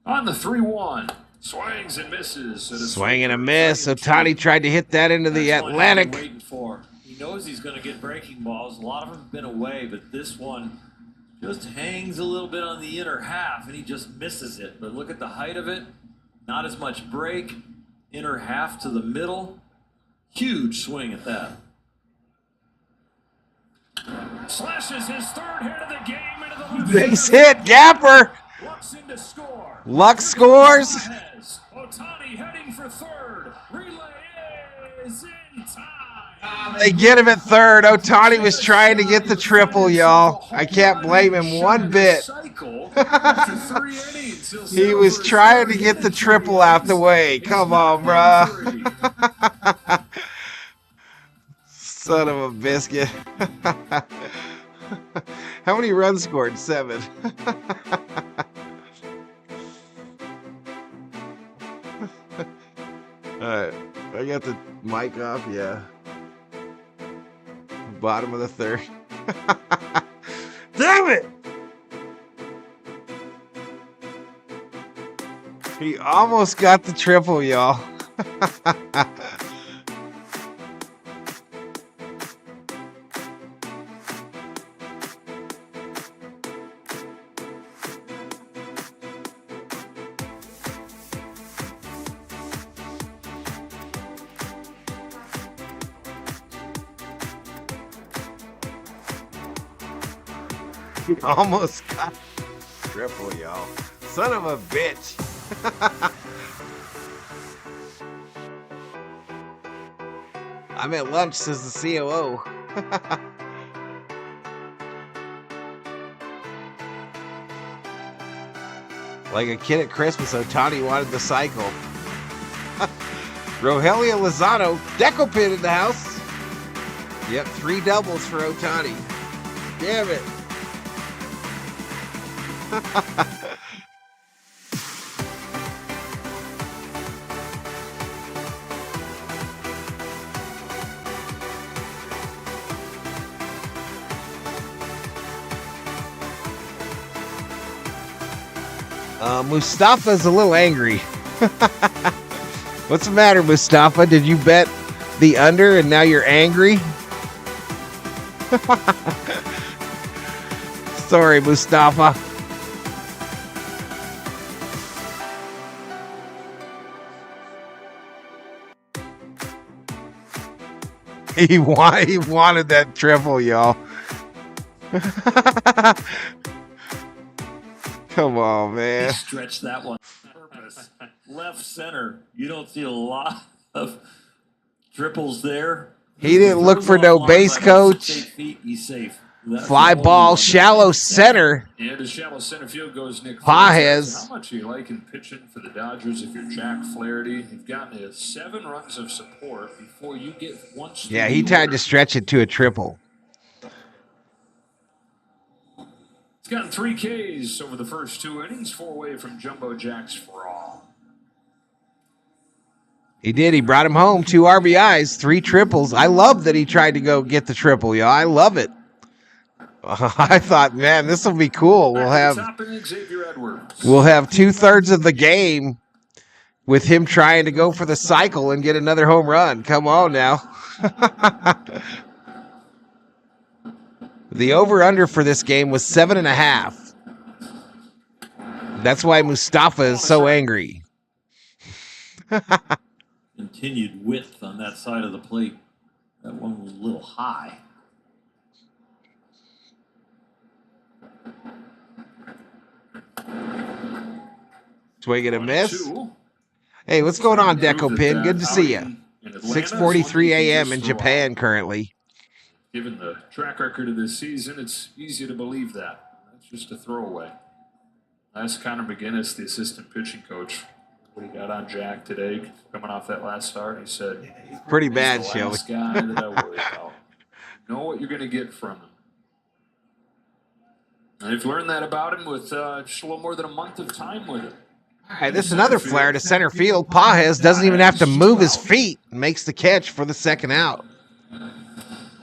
H: On the 3-1, swings and misses.
C: Swing and a miss. Ohtani tried to hit that into the Atlantic.
F: Waiting for. He knows he's going to get breaking balls. A lot of them have been away, but this one just hangs a little bit on the inner half, and he just misses it. But look at the height of it. Not as much break. Inner half to the middle. Huge swing at that.
H: Slashes his 3rd hit of the game into the left.
C: Base hit, Gapper.
H: Looks in to score.
C: Luck scores.
H: Ohtani heading for 3rd. Relay is in time.
C: They get him at 3rd. Ohtani was trying to get the triple, y'all. I can't blame him one bit. He was trying to get the triple out the way. Come on, bruh. Son of a biscuit. How many runs scored? 7. Alright, I got the mic off, yeah. Bottom of the 3rd. Damn it! He almost got the triple, y'all. He almost got triple, y'all. Son of a bitch. I'm at lunch, says the COO. Like a kid at Christmas, Ohtani wanted the cycle. Rogelio Lozano, Deco pin in the house. Yep, 3 doubles for Ohtani. Damn it. Mustafa's a little angry. What's the matter, Mustafa? Did you bet the under and now you're angry? Sorry, Mustafa. He wanted that triple, y'all. Come on, man.
F: He stretched that one. Purpose. Left center. You don't see a lot of triples there.
C: He didn't look for no base coach.
F: 6, 8 feet, he's safe.
C: Fly ball, shallow center.
H: Yeah, the shallow center field goes Nick
C: Paez.
H: How much are you liking pitching for the Dodgers if you're Jack Flaherty? You've gotten to 7 runs of support before you get once.
C: Yeah, he tried to stretch it to a triple.
H: He's gotten 3 Ks over the first 2 innings, 4 away from Jumbo Jack's for all.
C: He did. He brought him home. 2 RBIs, 3 triples. I love that he tried to go get the triple, yo. I love it. I thought, man, this will be cool. We'll have 2/3 of the game with him trying to go for the cycle and get another home run. Come on now. The over-under for this game was 7.5. That's why Mustafa is so angry.
F: Continued width on that side of the plate. That one was a little high.
C: Swing and a miss. Hey, what's going on, Deco Pin? Good to see you. 6:43 a.m. in Japan currently.
H: Given the track record of this season, it's easy to believe that. That's just a throwaway. That's Connor McGinnis, the assistant pitching coach. What he got on Jack today, coming off that last start, he said,
C: pretty bad,
H: he's the
C: Shohei.
H: last guy that I worry about. Know what you're going to get from him. And I've learned that about him with just a little more than a month of time with him.
C: All right, this is another flare to center field. Pages doesn't even have to move his feet. Makes the catch for the second out.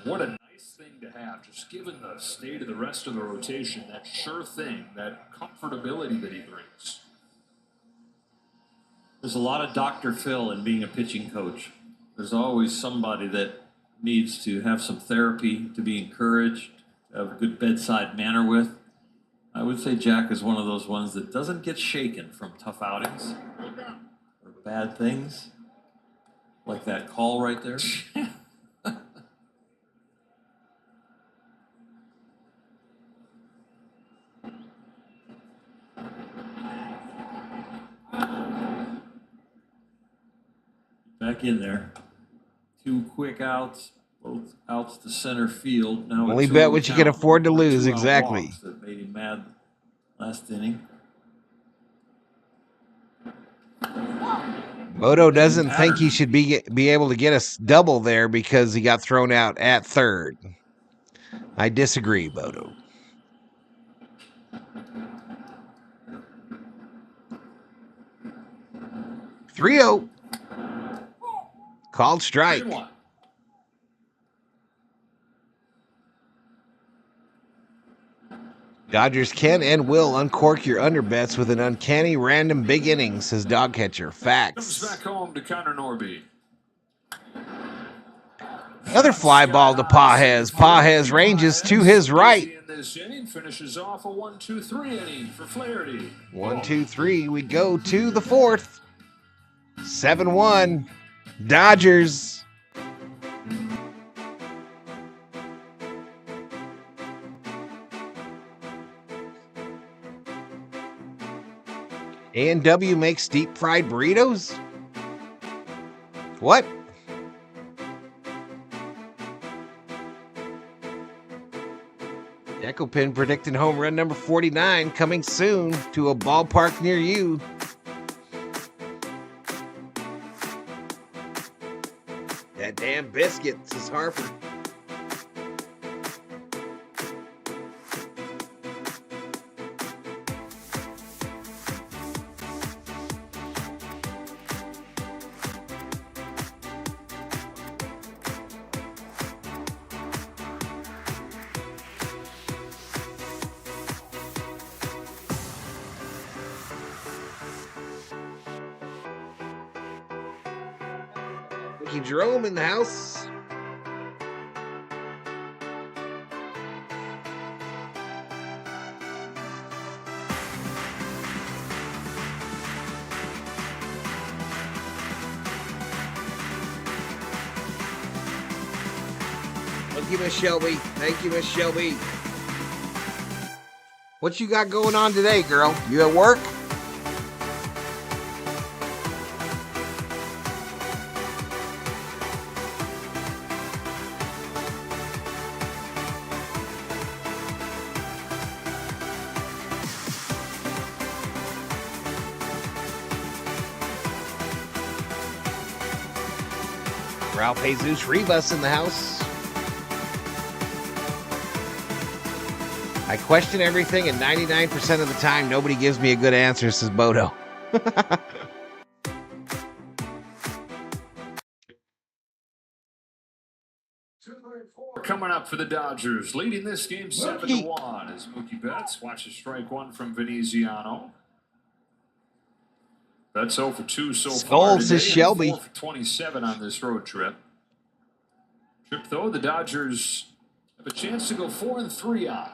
H: What a nice thing to have, just given the state of the rest of the rotation, that sure thing, that comfortability that he brings.
F: There's a lot of Dr. Phil in being a pitching coach. There's always somebody that needs to have some therapy, to be encouraged, to have a good bedside manner with. I would say Jack is one of those ones that doesn't get shaken from tough outings or bad things, like that call right there. Back in there. 2 quick outs, both outs to center field. Now
C: Only bet what you can afford to lose, exactly.
F: That made him mad last inning.
C: Moto doesn't think he should be able to get a double there because he got thrown out at third. I disagree, Moto. Three-0. Called strike. Dodgers can and will uncork your underbets with an uncanny random big inning, says dog catcher. Facts.
H: Comes back home to Connor Norby.
C: Another fly ball to Pages. Pages ranges to his right.
H: In this inning, finishes off a 1-2-3 inning for Flaherty.
C: 1-2-3. We go to the fourth. 7-1. Dodgers. A&W makes deep fried burritos? What? Deco Pin predicting home run number 49 coming soon to a ballpark near you. That damn biscuit, says Harper. Jerome in the house. Thank you, Miss Shelby. Thank you, Miss Shelby. What you got going on today, girl? You at work? Ralph Jesus Rivas in the house. I question everything, and 99% of the time, nobody gives me a good answer, says Bodo.
H: Coming up for the Dodgers, leading this game 7-1 as Mookie Betts watches strike one from Veneziano. Betts 0 for 2 so far today,
C: says Shelby.
H: 4 for 27 on this road trip. Though, the Dodgers have a chance to go 4-3 on.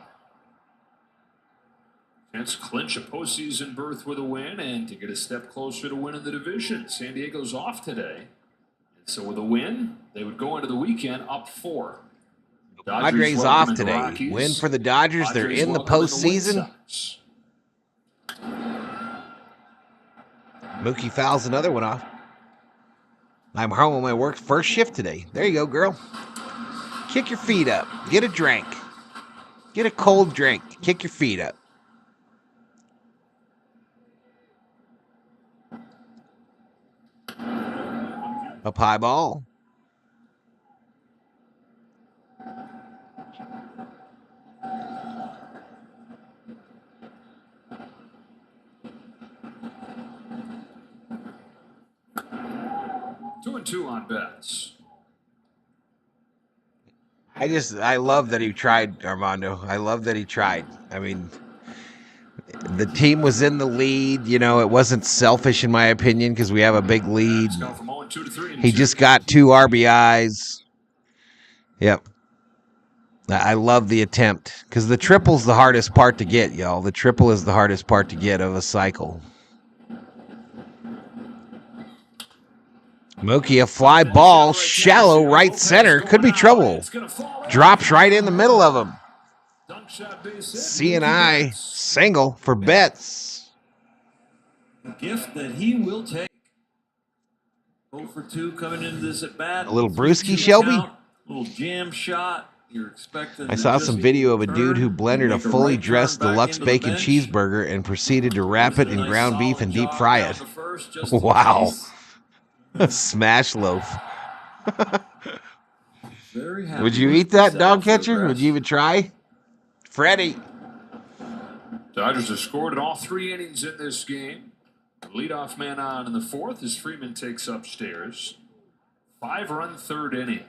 H: Chance to clinch a postseason berth with a win and to get a step closer to winning the division. San Diego's off today. And so with a win, they would go into the weekend up 4.
C: Padres off today. Win for the Dodgers. They're in the postseason. Mookie fouls another one off. I'm home on my work first shift today. There you go, girl. Kick your feet up. Get a drink. Get a cold drink. Kick your feet up. Up high ball.
H: Two and two on Betts.
C: I love that he tried, Armando. I love that he tried. I mean, the team was in the lead. You know, it wasn't selfish in my opinion because we have a big lead. He just got 2 RBIs. Yep. I love the attempt because the triple's the hardest part to get, y'all. The triple is the hardest part to get of a cycle. Mookie, a fly ball, shallow right center. Could be trouble. Drops right in the middle of him. C&I single for Betts.
F: A gift that he will take. 0 for 2 coming into this at bat.
C: A little brewski, Shelby.
F: A little jam shot. You're expecting.
C: I saw some video of a dude who blended a fully dressed deluxe bacon cheeseburger and proceeded to wrap it in ground beef and deep fry it. Wow. A smash loaf. Would you eat that, dog catcher? Would you even try? Freddy.
H: Dodgers have scored in all 3 innings in this game. The leadoff man on in the 4th as Freeman takes upstairs. 5-run 3rd inning.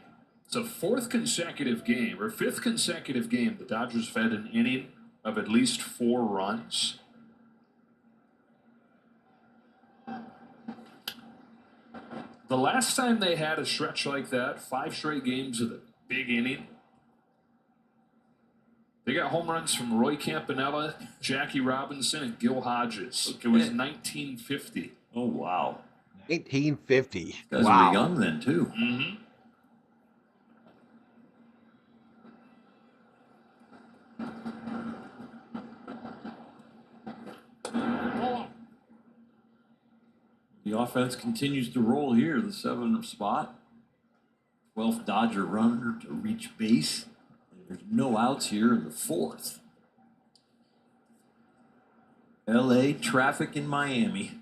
H: It's a 4th consecutive game, or 5th consecutive game the Dodgers have had an inning of at least 4 runs. The last time they had a stretch like that, 5 straight games of the big inning, they got home runs from Roy Campanella, Jackie Robinson, and Gil Hodges. It was 1950.
F: Oh, wow.
C: 1850.
F: Guys were young then, too.
H: Mm-hmm.
F: The offense continues to roll here, the 7th spot. 12th Dodger runner to reach base. There's no outs here in the 4th. LA traffic in Miami.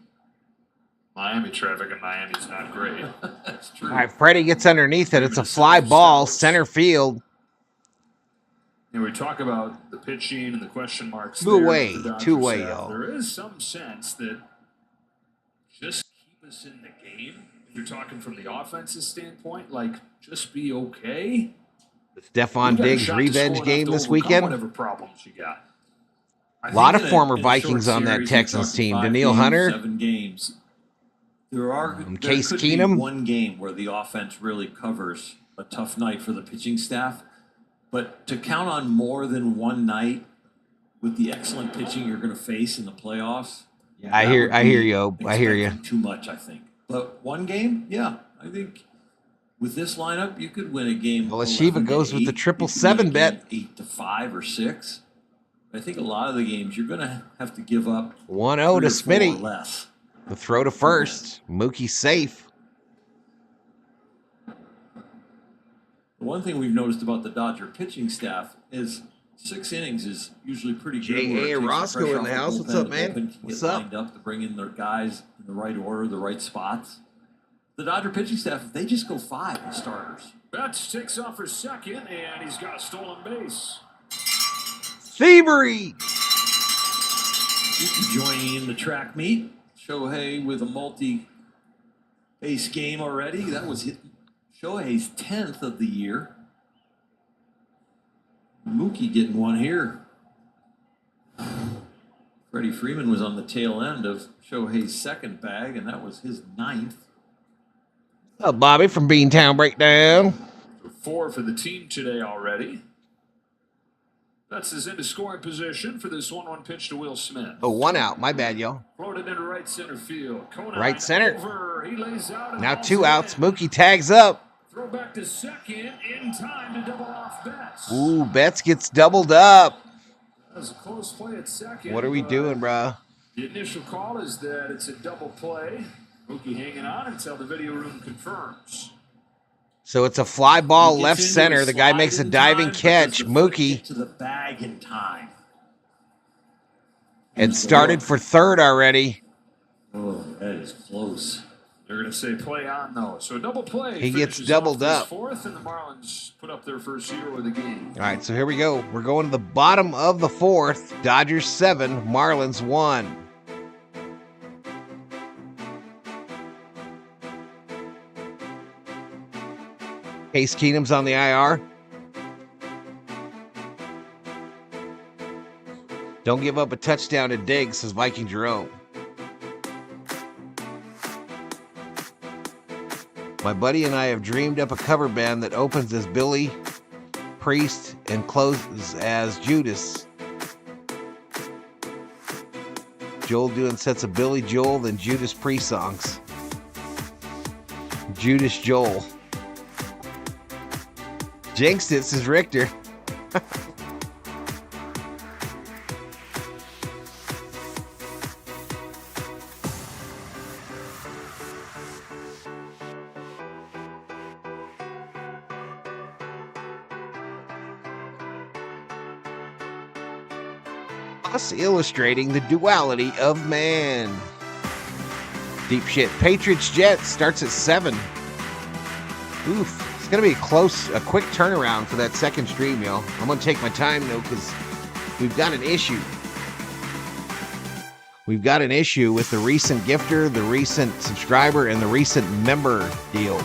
H: Miami traffic in Miami is not great.
F: That's true.
C: All right, Freddie gets underneath it. It's a fly ball, center field.
H: And we talk about the pitching and the question marks.
C: Two-way, y'all.
H: There is some sense that just keep us in the game. If you're talking from the offensive standpoint, like just be okay.
C: The Stephon Diggs revenge game this weekend.
H: Whatever problems you got.
C: A lot of former Vikings on that Texans team. Daniil Hunter.
F: 7 games. There
C: Case
F: could
C: Keenum.
F: be one game where the offense really covers a tough night for the pitching staff. But to count on more than one night with the excellent pitching you're going to face in the playoffs.
C: Yeah, I hear you. I hear you.
F: Too much, I think. But one game, yeah, I think with this lineup, you could win a game.
C: Well, Shiva goes with the 777 bet.
F: 8-5 or 6. I think a lot of the games you're going to have to give up
C: 1-0 to Smitty.
F: Less.
C: The throw to first. Mookie safe.
F: The one thing we've noticed about the Dodger pitching staff is 6 innings is usually pretty good.
C: J.A. Roscoe in the house. What's up, man? What's up?
F: Lined up to bring in their guys in the right order, the right spots. The Dodger pitching staff, if they just go 5 in starters.
H: Betts takes off for second, and he's got a stolen base.
C: Thievery!
F: Joining in the track meet. Shohei with a multi-base game already. That was Shohei's 10th of the year. Mookie getting one here. Freddie Freeman was on the tail end of Shohei's second bag, and that was his 9th.
C: What's up, Bobby from Beantown Breakdown?
H: 4 for the team today already. That's his into scoring position for this 1-1 pitch to Will Smith.
C: Oh, 1 out. My bad, y'all.
H: Floated into right center field. Conine
C: Right center.
H: Over. He lays out
C: Now 2 outs. Mookie tags up.
H: Throw back to second in time to double off Betts.
C: Ooh, Betts gets doubled up.
H: That was a close play at second.
C: What are we doing, bro?
H: The initial call is that it's a double play. Mookie hanging on until the video room confirms.
C: So it's a fly ball left center. The guy makes a diving catch. Mookie.
F: To the bag in time.
C: It started for third already.
F: Oh, that is close.
H: They're going to say play on, though. So a double play.
C: He gets
H: finishes
C: doubled
H: off
C: up.
H: this 4th, and the Marlins put up their first hero of the game.
C: All right, so here we go. We're going to the bottom of the 4th. Dodgers 7, Marlins 1. Case Keenum's on the IR. Don't give up a touchdown to Diggs, says Viking Jerome. My buddy and I have dreamed up a cover band that opens as Billy Priest and closes as Judas. Joel doing sets of Billy Joel, then Judas Priest songs. Judas Joel. Jinxed it, says Richter. Us illustrating the duality of man. Deep shit. Patriots Jets starts at 7. Oof. It's going to be a quick turnaround for that second stream, y'all. I'm going to take my time, though, because we've got an issue. We've got an issue with the recent gifter, the recent subscriber, and the recent member deal.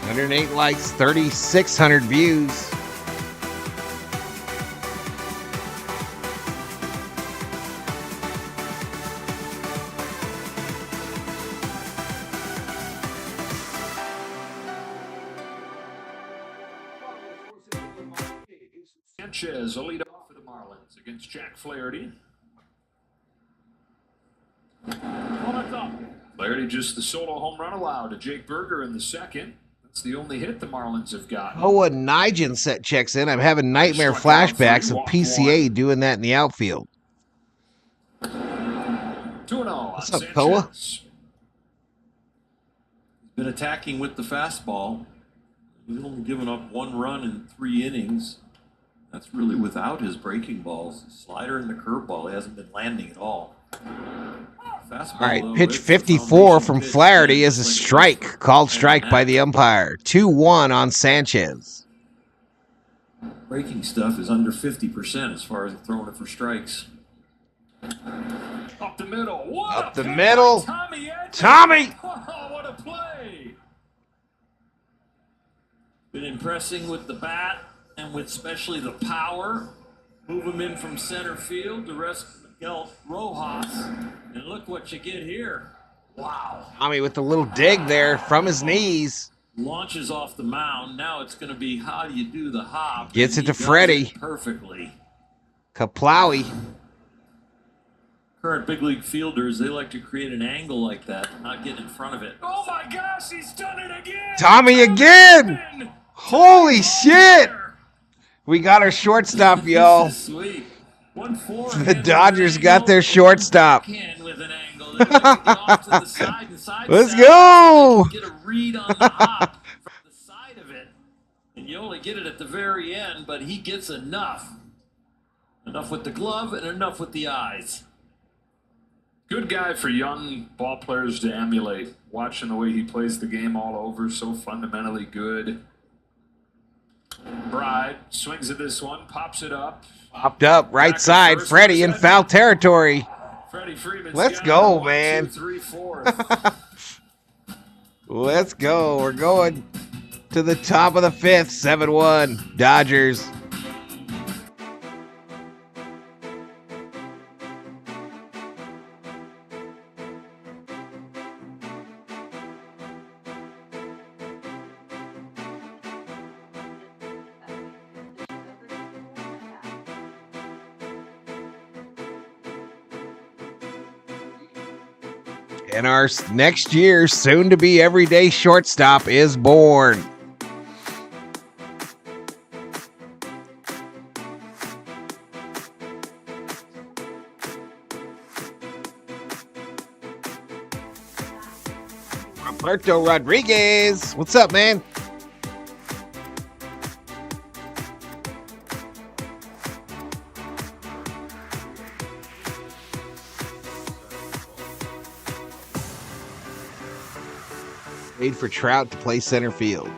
C: $108 likes, 3,600 views.
H: Sanchez will lead off for the Marlins against Jack Flaherty. Flaherty just the solo home run allowed to Jake Berger in the second. That's the only hit the Marlins have gotten.
C: Oh, a Nigel set checks in. I'm having nightmare flashbacks of PCA doing that in the outfield.
H: 2-0.
C: What's up, Koa?
F: He's been attacking with the fastball. He's only given up 1 run in 3 innings. That's really without his breaking balls. The slider and the curveball, he hasn't been landing at all. Fastball,
C: All right,
F: though,
C: pitch
F: it's
C: 54 from
F: pitch.
C: Flaherty is a strike, called strike by the umpire. 2-1 on Sanchez.
F: Breaking stuff is under 50% as far as throwing it for strikes.
H: Up the middle. What
C: Up
H: a
C: the
H: pick
C: middle.
H: by Tommy Edman.
C: Tommy!
H: Oh, what a play.
F: Been impressing with the bat and with especially the power. Move him in from center field to rest Miguel Rojas. And look what you get here. Wow.
C: Tommy with the little dig there from his knees.
F: Launches off the mound. Now it's going to be how do you do the hop?
C: Gets
F: And
C: it to
F: he does
C: Freddy.
F: it perfectly.
C: Kaplowy.
F: Current big league fielders, they like to create an angle like that, not get in front of it.
H: Oh my gosh, he's done it again.
C: Tommy again! Holy shit! We got our shortstop, y'all.
F: This is sweet. 1-4
C: The Dodgers got their shortstop.
F: With an angle. They like to get off to the side and side.
C: Let's go!
F: Get a read on the hop from the side of it. And you only get it at the very end, but he gets enough. Enough with the glove and enough with the eyes.
H: Good guy for young ball players to emulate. Watching the way he plays the game all over, so fundamentally good. Bride swings at this one, pops it up.
C: Popped up, right side. Freddie in foul territory.
H: Freddie Freeman's
C: Let's
H: got
C: go,
H: 1,
C: man.
H: 2, 3, 4.
C: Let's go. We're going to the top of the 5th. 7-1. Dodgers. And our next year, soon-to-be everyday shortstop is born. Roberto Rodriguez. What's up, man? Paid for Trout to play center field.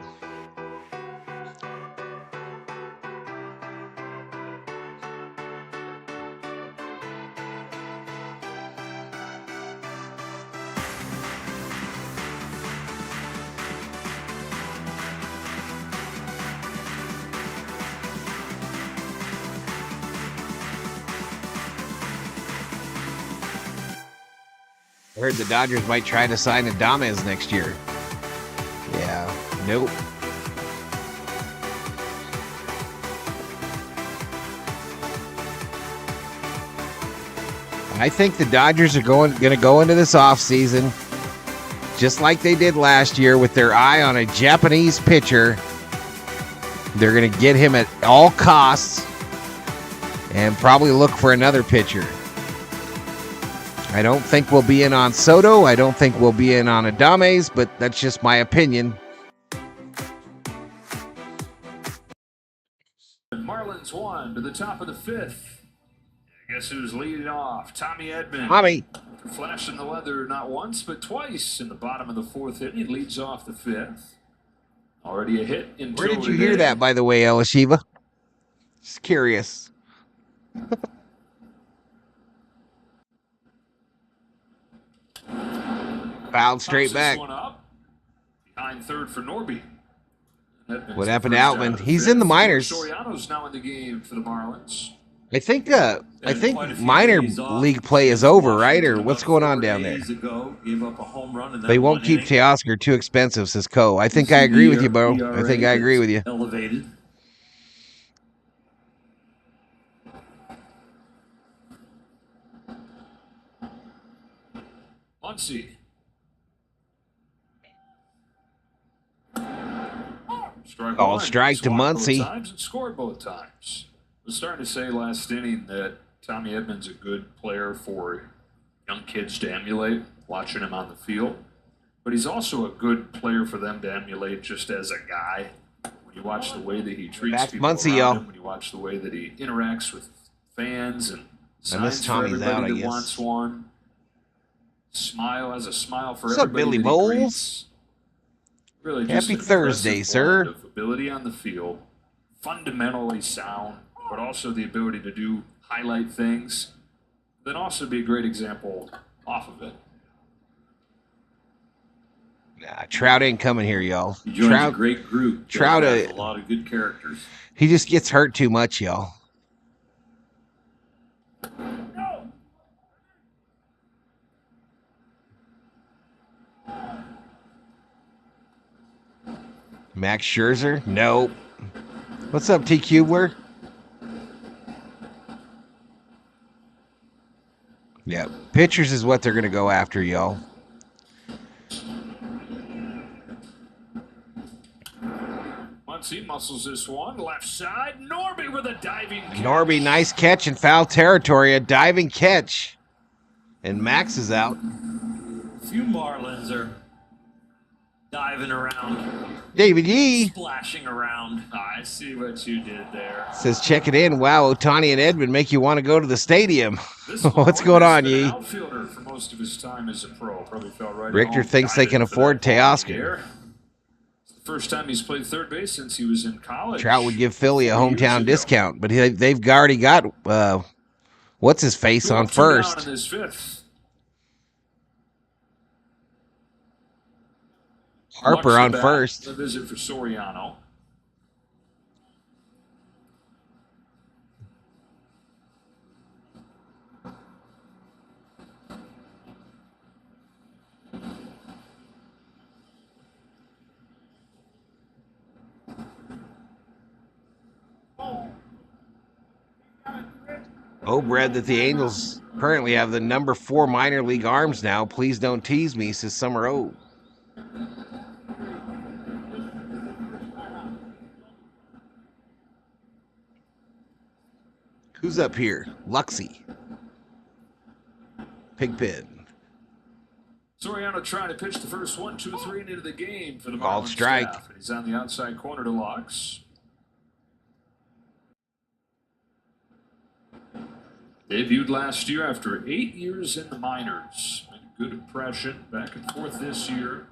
C: I heard the Dodgers might try to sign Adames next year. Yeah, nope. I think the Dodgers are going to go into this offseason just like they did last year with their eye on a Japanese pitcher. They're going to get him at all costs and probably look for another pitcher. I don't think we'll be in on Soto. I don't think we'll be in on Adames, but that's just my opinion.
H: Marlins 1 to the top of the 5th. Guess who's leading off? Tommy Edman.
C: Tommy.
H: Flashing the leather not once, but twice in the bottom of the 4th inning. Leads off the 5th. Already a hit in
C: Where did you hear that, by the way, Elishiva? Just curious. Fouled straight back.
H: One up. Behind third for Norby.
C: What happened to Outman? He's in the minors.
H: Soriano's now in the game for the Marlins.
C: I think minor league play is over, right? Or what's going on down there? They won't keep Teoscar, too expensive, says Cole. I think I agree with you, bro. I think I agree with you.
F: Elevated.
H: Muncy.
C: Strike to Muncy.
H: Times and scored both times. I was starting to say last inning that Tommy Edman's a good player for young kids to emulate, watching him on the field. But he's also a good player for them to emulate just as a guy. When you watch the way that he treats people around him, when you watch the way that he interacts with fans and signs for everybody that wants one. Smile, has a smile for everybody.
C: What's up, Billy Bowles?
H: Really
C: happy Thursday, sir.
H: Ability on the field, fundamentally sound, but also the ability to do highlight things, then also be a great example off of it.
C: Nah, Trout ain't coming here, y'all.
F: He joins a great group.
C: Trout
F: has a lot of good characters.
C: He just gets hurt too much, y'all. Max Scherzer? Nope. What's up, T Cubler? Yeah, pitchers is what they're going to go after, y'all.
H: Muncy muscles this one, left side. Norby with a diving catch.
C: Norby, nice catch in foul territory, a diving catch. And Max is out.
F: A few Marlins are diving around.
C: David Yee.
F: Splashing around.
H: I see what you did there.
C: Says, check it in. Wow, Ohtani and Edman make you want to go to the stadium. What's going on, Yee?
H: Outfielder for most of his time as a pro. Probably fell right
C: Richter thinks they can afford Teoscar.
H: First time he's played third base since he was in college.
C: Trout would give Philly a hometown discount, but they've already got what's his face on first.
H: Down in his fifth.
C: Harper on first.
H: A visit for Soriano.
C: Brad, that the Angels currently have the number 4 minor league arms now. Please don't tease me, says Summer O. Who's up here? Luxie. Pigpen.
H: Soriano trying to pitch the first 1, 2, 3 into the game for the
C: Called
H: Marlins
C: strike.
H: staff. He's on the outside corner to Lux. Debuted last year after 8 years in the minors. Made a good impression. Back and forth this year.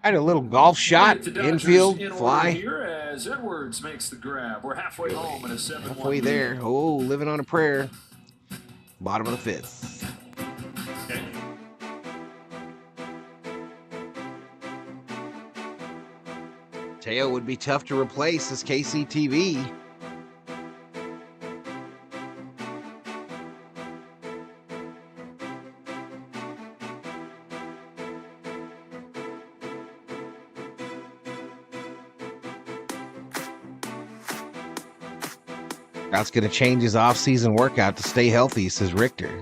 C: Had a little golf shot, infield, fly.
H: Here as Edwards makes the grab. We're halfway home in a 7-1
C: Halfway there. Oh, living on a prayer. Bottom of the 5th.
H: Okay.
C: Teo would be tough to replace as KCTV. Trout's going to change his off-season workout to stay healthy, says Richter.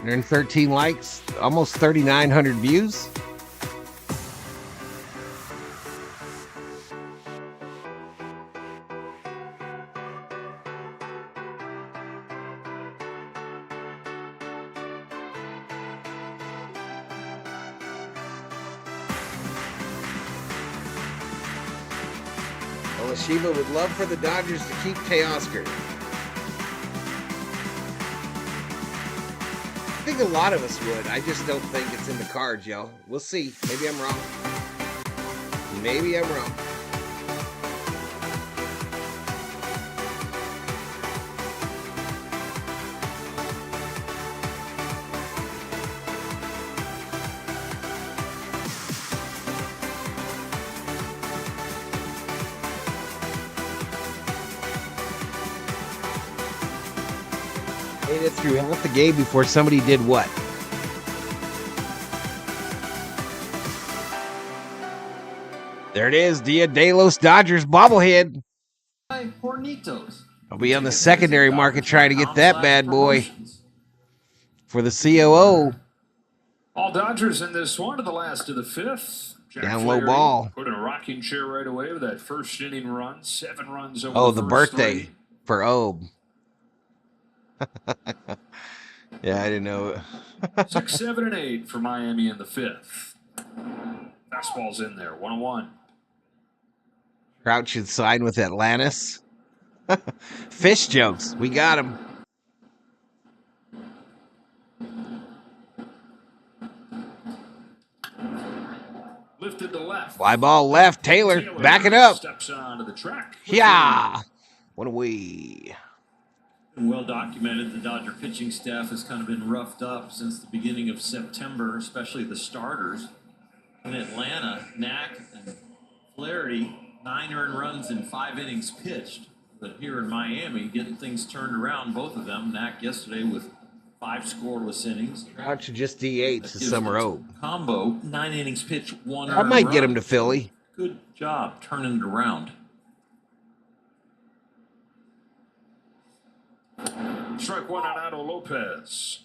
C: And 13 likes, almost 3,900 views. Shiva would love for the Dodgers to keep Teoscar. I think a lot of us would. I just don't think it's in the cards, y'all. We'll see. Maybe I'm wrong. Maybe I'm wrong. Made it through half the game before somebody did what? There it is, Dia de los Dodgers bobblehead. I'll be on the secondary market trying to get that bad boy for the COO.
H: All Dodgers in this one to the last of the 5th.
C: Down low ball.
H: Put in a rocking chair right away with that first inning run. 7 runs over
C: Oh,
H: the
C: the
H: first
C: birthday
H: 3.
C: for Obe. Yeah, I didn't know.
H: 6, 7, and 8 for Miami in the 5th. Fastball's in there. 1-1.
C: Trout should sign with Atlantis. Fish jokes. We got him.
H: Lifted to left.
C: Fly ball left. Taylor back it up.
H: Steps onto the track.
C: Yeah. One away.
F: Well documented, the Dodger pitching staff has kind of been roughed up since the beginning of September, especially the starters. In Atlanta, Knack and Flaherty, 9 earned runs in 5 innings pitched. But here in Miami, getting things turned around, both of them. Knack yesterday with 5 scoreless innings.
C: Trout should just DH to Summer Oak.
F: Combo, 9 innings pitched, 1
C: I
F: earned
C: might
F: run.
C: get him to Philly.
F: Good job turning it around.
H: Strike 1 on Otto Lopez.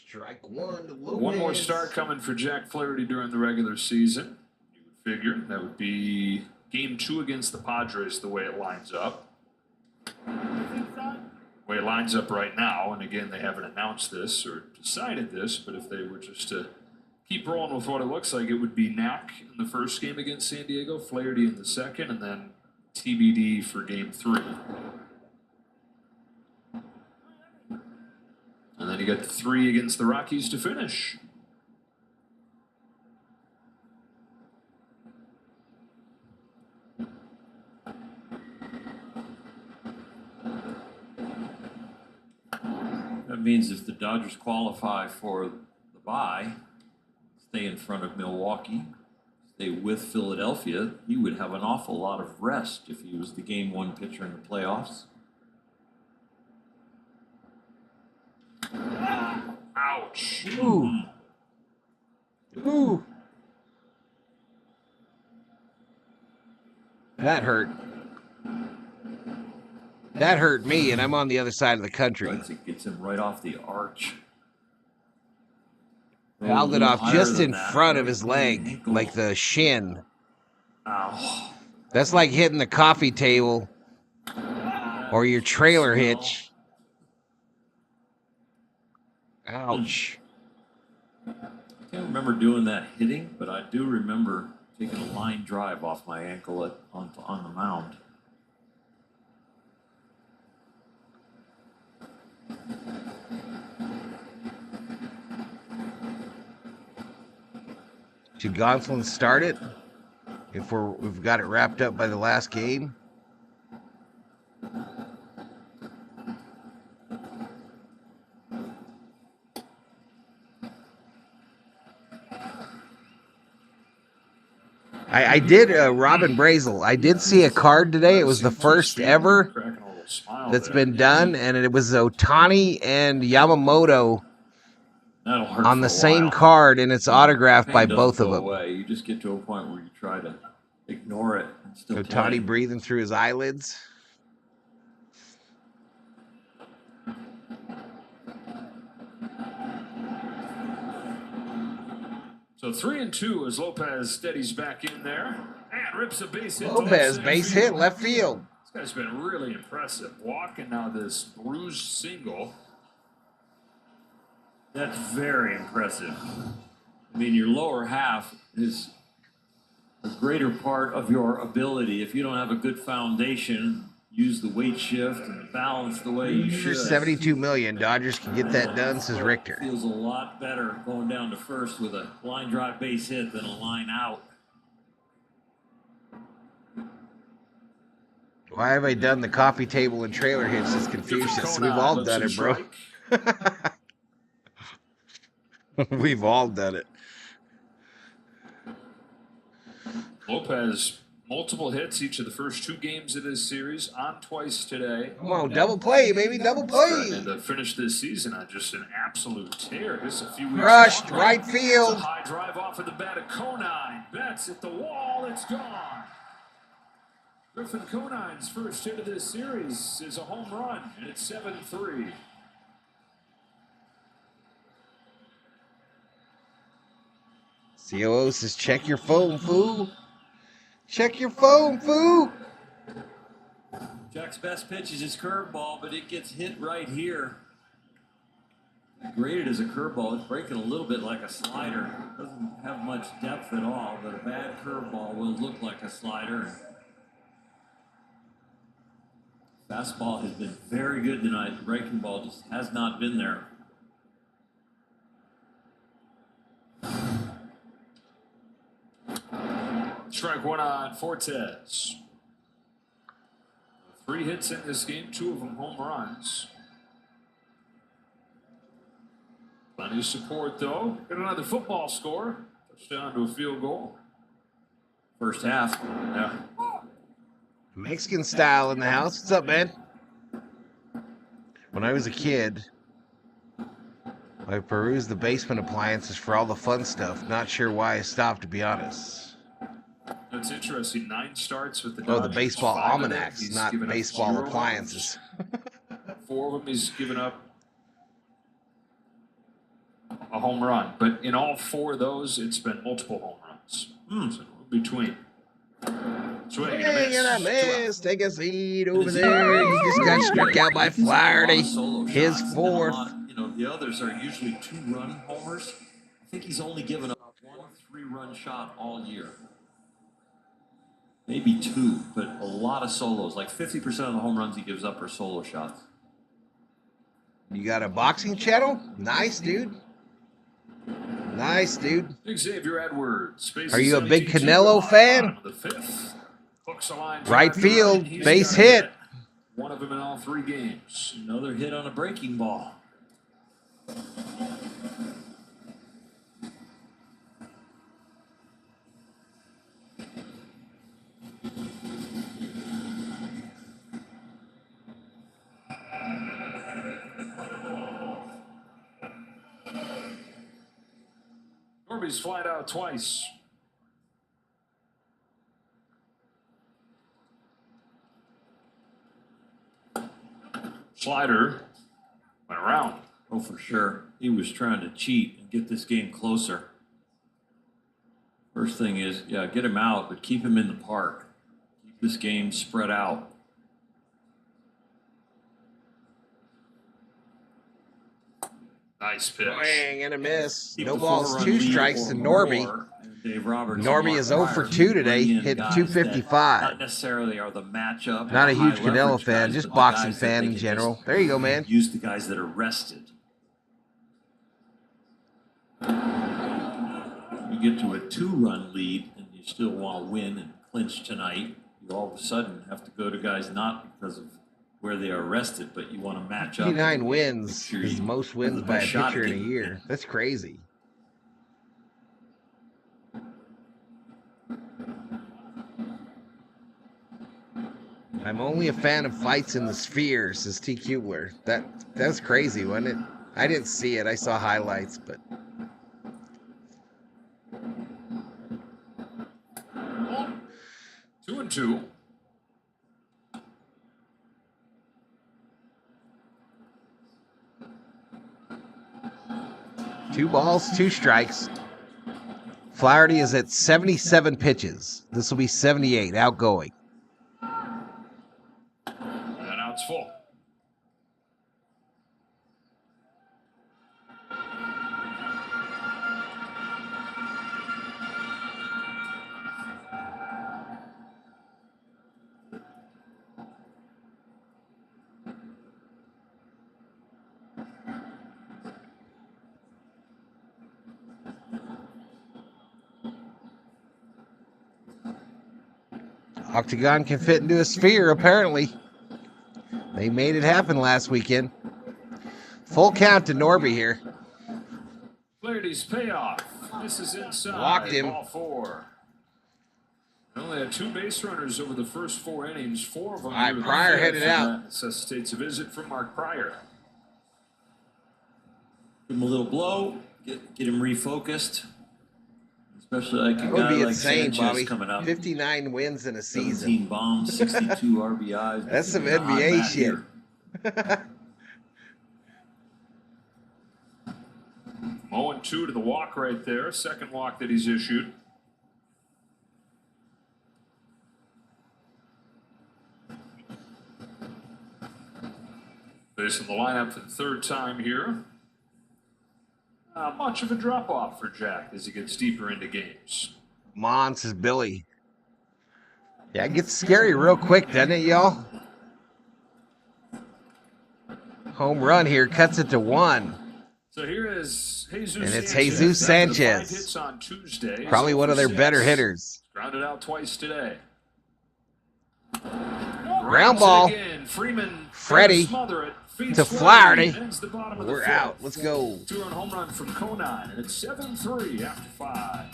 C: Strike 1 to Lopez.
H: One more start coming for Jack Flaherty during the regular season. You would figure that would be game 2 against the Padres the way it lines up. The way it lines up right now, and again, they haven't announced this or decided this, but if they were just to keep rolling with what it looks like, it would be Knack in the first game against San Diego, Flaherty in the second, and then TBD for game 3. And then you got 3 against the Rockies to finish.
F: That means if the Dodgers qualify for the bye, stay in front of Milwaukee, stay with Philadelphia, he would have an awful lot of rest if he was the game 1 pitcher in the playoffs.
H: Ouch.
C: Ooh. Ooh. That hurt. That hurt me, and I'm on the other side of the country.
F: It gets him right off the arch.
C: Fouled it off just in front of his leg, like the shin.
F: Ow.
C: That's like hitting the coffee table or your trailer hitch. Ouch.
F: I can't remember doing that hitting, but I do remember taking a line drive off my ankle on the mound.
C: Should Gonsolin start it if we've got it wrapped up by the last game? I did, Robin Brazel, I did see a card today. It was the first ever that's been done, and it was Ohtani and Yamamoto on the same card, and it's autographed by both of them.
F: You just get to a point where you try to ignore it and still
C: Ohtani
F: play.
C: breathing through his eyelids.
H: So 3-2 as Lopez steadies back in there and rips a base hit.
C: Lopez, base hit, left field.
H: This guy's been really impressive. Walking now this bruised single.
F: That's very impressive. I mean, your lower half is a greater part of your ability. If you don't have a good foundation, use the weight shift and balance the way you should.
C: $72 million. Dodgers can get that done, says Richter.
F: Feels a lot better going down to first with a line drive base hit than a line out.
C: Why have I done the coffee table and trailer hits? It's Confucius. We've all done it, bro. We've all done it.
H: Lopez, multiple hits each of the first 2 games of this series, on twice today.
C: Come on, double play, baby, double play.
H: And to finish this season on just an absolute tear. Just a few weeks
C: Rushed,
H: ago.
C: right field.
H: It's a high drive off of the bat of Conine. Betts at the wall, it's gone. Griffin Conine's first hit of this series is a home run, and it's 7-3.
C: COO says, check your phone, fool. Check your phone, fool.
F: Jack's best pitch is his curveball, but it gets hit right here. Graded as a curveball. It's breaking a little bit like a slider. Doesn't have much depth at all, but a bad curveball will look like a slider. Fastball has been very good tonight. The breaking ball just has not been there.
H: Strike 1 on Fortes. 3 hits in this game, 2 of them home runs. Plenty of support, though. Got another football score. Touchdown to a field goal.
F: First half.
H: Yeah.
C: Mexican style in the house. What's up, man? When I was a kid, I perused the basement appliances for all the fun stuff. Not sure why I stopped, to be honest.
H: That's interesting. 9 starts with the
C: Oh,
H: Dodgers.
C: the baseball
H: 5 of them,
C: almanacs,
H: he's
C: not
H: given up
C: baseball
H: 0
C: appliances.
H: 4 of them he's given up a home run. But in all 4 of those, it's been multiple home runs. So between. Swing
C: Hey, and a
H: miss.
C: miss. Take a seat over there. He just got struck out by Flaherty. His 4th.
F: The others are usually 2-run homers. think he's only given up 1 3-run shot all year. Maybe 2, but a lot of solos. Like 50% of the home runs he gives up are solo shots.
C: You got a boxing channel? Nice, dude. Nice, dude.
H: Xavier Edwards.
C: Are you a big Canelo fan? Right field, base hit.
H: One of them in all 3 games.
F: Another hit on a breaking ball.
H: Norby's flied out twice. Slider went around.
F: Oh, for sure. He was trying to cheat and get this game closer. First thing is, yeah, get him out, but keep him in the park. Keep this game spread out.
H: Nice pitch.
C: Swing and a miss.
F: Keep
C: No
F: the
C: balls,
F: 4-run
C: 2
F: lead
C: strikes
F: or
C: to Norby.
F: more. Dave Roberts.
C: Norby is 0 for 2 today. Hit
F: Not
C: .255.
F: necessarily are the matchup.
C: Not a huge
F: high
C: Canelo
F: leverage
C: fan,
F: guys,
C: just
F: but the
C: boxing
F: guys that
C: fan
F: they
C: in
F: can
C: general.
F: just
C: There you go, man.
F: Use the guys that are rested. You get to a 2-run lead and you still want to win and clinch tonight. You all of a sudden have to go to guys not because of where they are rested, but you want to match up.
C: 59 wins
F: Sure
C: is
F: you
C: most wins
F: have
C: by a
F: shot
C: pitcher
F: at
C: in a
F: getting
C: year. That's crazy. I'm only a fan of fights in the sphere, says T. Kubler. That's crazy, wasn't it? I didn't see it. I saw highlights, but
H: 2-2.
C: Two balls, 2 strikes. Flaherty is at 77 pitches. This will be 78 outgoing.
H: And now it's full.
C: Octagon can fit into a sphere, apparently. They made it happen last weekend. Full count to Norby here.
H: Flaherty's payoff. This is inside.
C: Walked him.
H: Ball 4. Only had 2 base runners over the first 4 innings. 4 of them.
C: All right, Pryor headed out.
H: That necessitates a visit from Mark Pryor.
F: Give him a little blow, get him refocused. Especially like a
C: That would
F: guy
C: be
F: like
C: insane,
F: Sanchez
C: Bobby.
F: coming up.
C: 59 wins in a
F: 17
C: season.
F: bombs, 62 RBIs.
C: That's some
F: Not
C: NBA
F: bad
C: shit.
F: here.
H: 0-2 to the walk right there. Second walk that he's issued. Facing the lineup for the 3rd time here. Not much of a drop-off for Jack as he gets deeper into games.
C: Mons is Billy. Yeah, it gets scary real quick, doesn't it, y'all? Home run here cuts it to 1.
H: So here is Jesus
C: And it's
H: Sanchez.
C: Jesus
H: After the 5
C: Sanchez.
H: hits on Tuesday,
C: Probably
H: he's
C: one of their
H: 0 for
C: better
H: 6.
C: hitters.
H: Grounded out twice today.
C: Ground ball.
H: Again. Freeman
C: Freddy
H: smother it. Feeds
C: to Flaherty.
H: Ends the bottom of the
C: We're
H: 5th.
C: out. Let's go.
H: 2-run home run from Conine, and it's 7-3 after 5.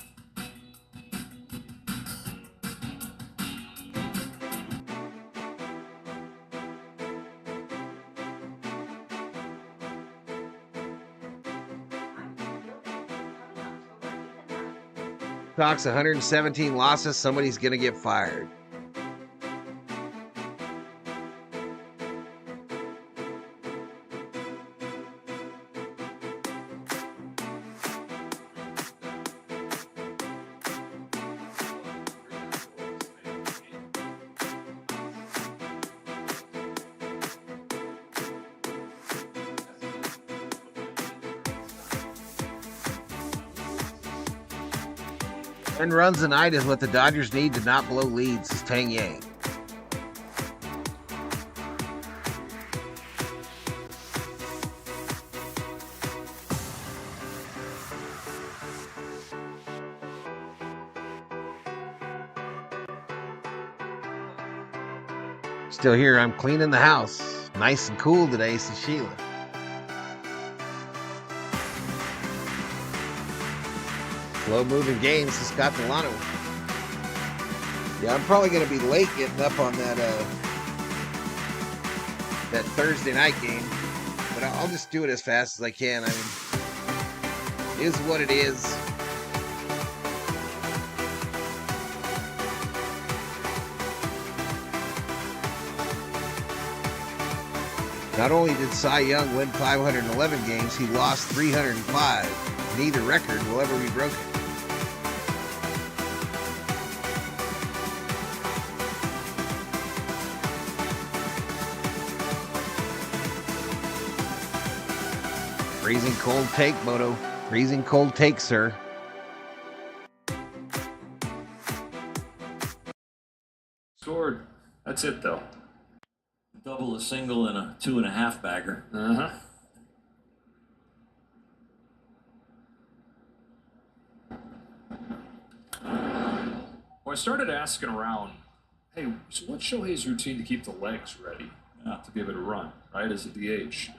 C: Sox 117 losses. Somebody's going to get fired. 10 runs a night is what the Dodgers need to not blow leads, says Tang Yang. Still here, I'm cleaning the house. Nice and cool today, says Sheila. Slow moving games, says Scott Delano. Yeah, I'm probably going to be late getting up on that that Thursday night game. But I'll just do it as fast as I can. I mean, it is what it is. Not only did Cy Young win 511 games, he lost 305. Neither record will ever be broken. Freezing cold take, Moto. Freezing cold take, sir.
H: Scored. That's it, though.
F: Double, a single, and a 2.5 bagger.
H: Uh-huh. Well, I started asking around, hey, so what's Shohei's routine to keep the legs ready to give it a run, right, as a DH?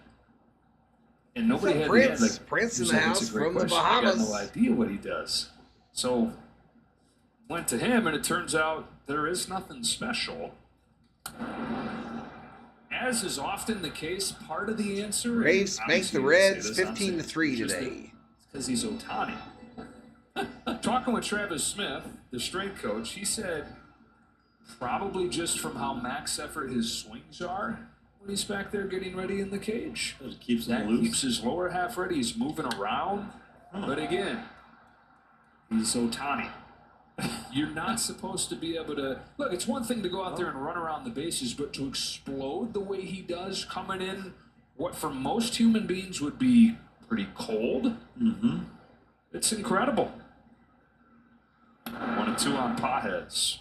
H: And nobody had
C: Prince. Prince in the house from the Bahamas.
H: I got no idea what he does. So went to him, and it turns out there is nothing special. As is often the case, part of the answer.
C: Braves spanked the Reds 15-3 today.
H: Because he's Ohtani. Talking with Travis Smith, the strength coach, he said probably just from how max effort his swings are when he's back there getting ready in the cage.
F: It keeps
H: That
F: him loose.
H: keeps his lower half ready. He's moving around. But again, he's Ohtani. You're not supposed to be able to... Look, it's one thing to go out there and run around the bases, but to explode the way he does coming in, what for most human beings would be pretty cold, it's incredible. 1-2 on Pajes.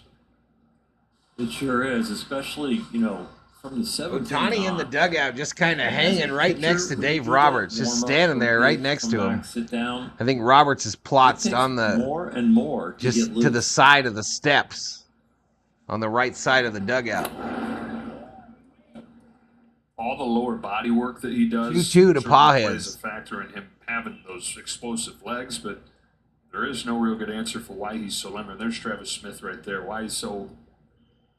F: It sure is, especially, you know, from the 7th.
C: Ohtani in the dugout just kind of hanging right next to Dave Roberts, just standing there right next to him.
F: Sit down.
C: I think Roberts is plotzed on the
F: More and more to
C: just
F: get loose.
C: to the side of the steps on the right side of the dugout.
H: All the lower body work that he does
C: 2-2 to
H: certainly
C: Pajes.
H: plays a factor in him having those explosive legs, but there is no real good answer for why he's so limited. There's Travis Smith right there. Why he's so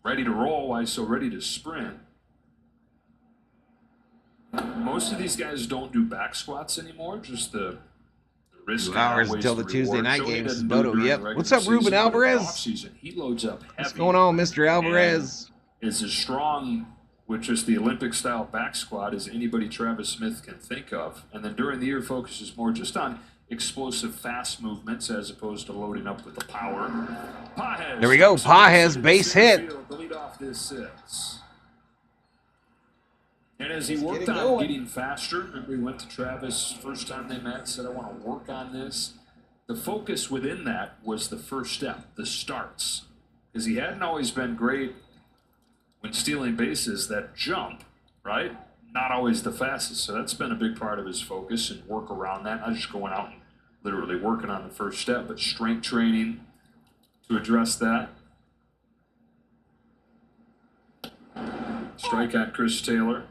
H: ready to roll, why he's so ready to sprint. Most of these guys don't do back squats anymore, just the risk.
C: 2 hours until the Tuesday night game. This is Bodo. Yep. What's up, Ruben Alvarez?
H: He loads up heavy.
C: What's going on, Mr. Alvarez?
H: Is as strong with just the Olympic style back squat as anybody Travis Smith can think of. And then during the year focuses more just on explosive fast movements as opposed to loading up with the power. Pajes.
C: There we go. Pajes base hit.
H: The lead off this 6. And as he worked
C: getting
H: on
C: going.
H: getting faster, remember he went to Travis first time they met, said, I want to work on this. The focus within that was the first step, the starts. Because he hadn't always been great when stealing bases, that jump, right? Not always the fastest. So that's been a big part of his focus and work around that. Not just going out and literally working on the first step, but strength training to address that. Strike on Chris Taylor.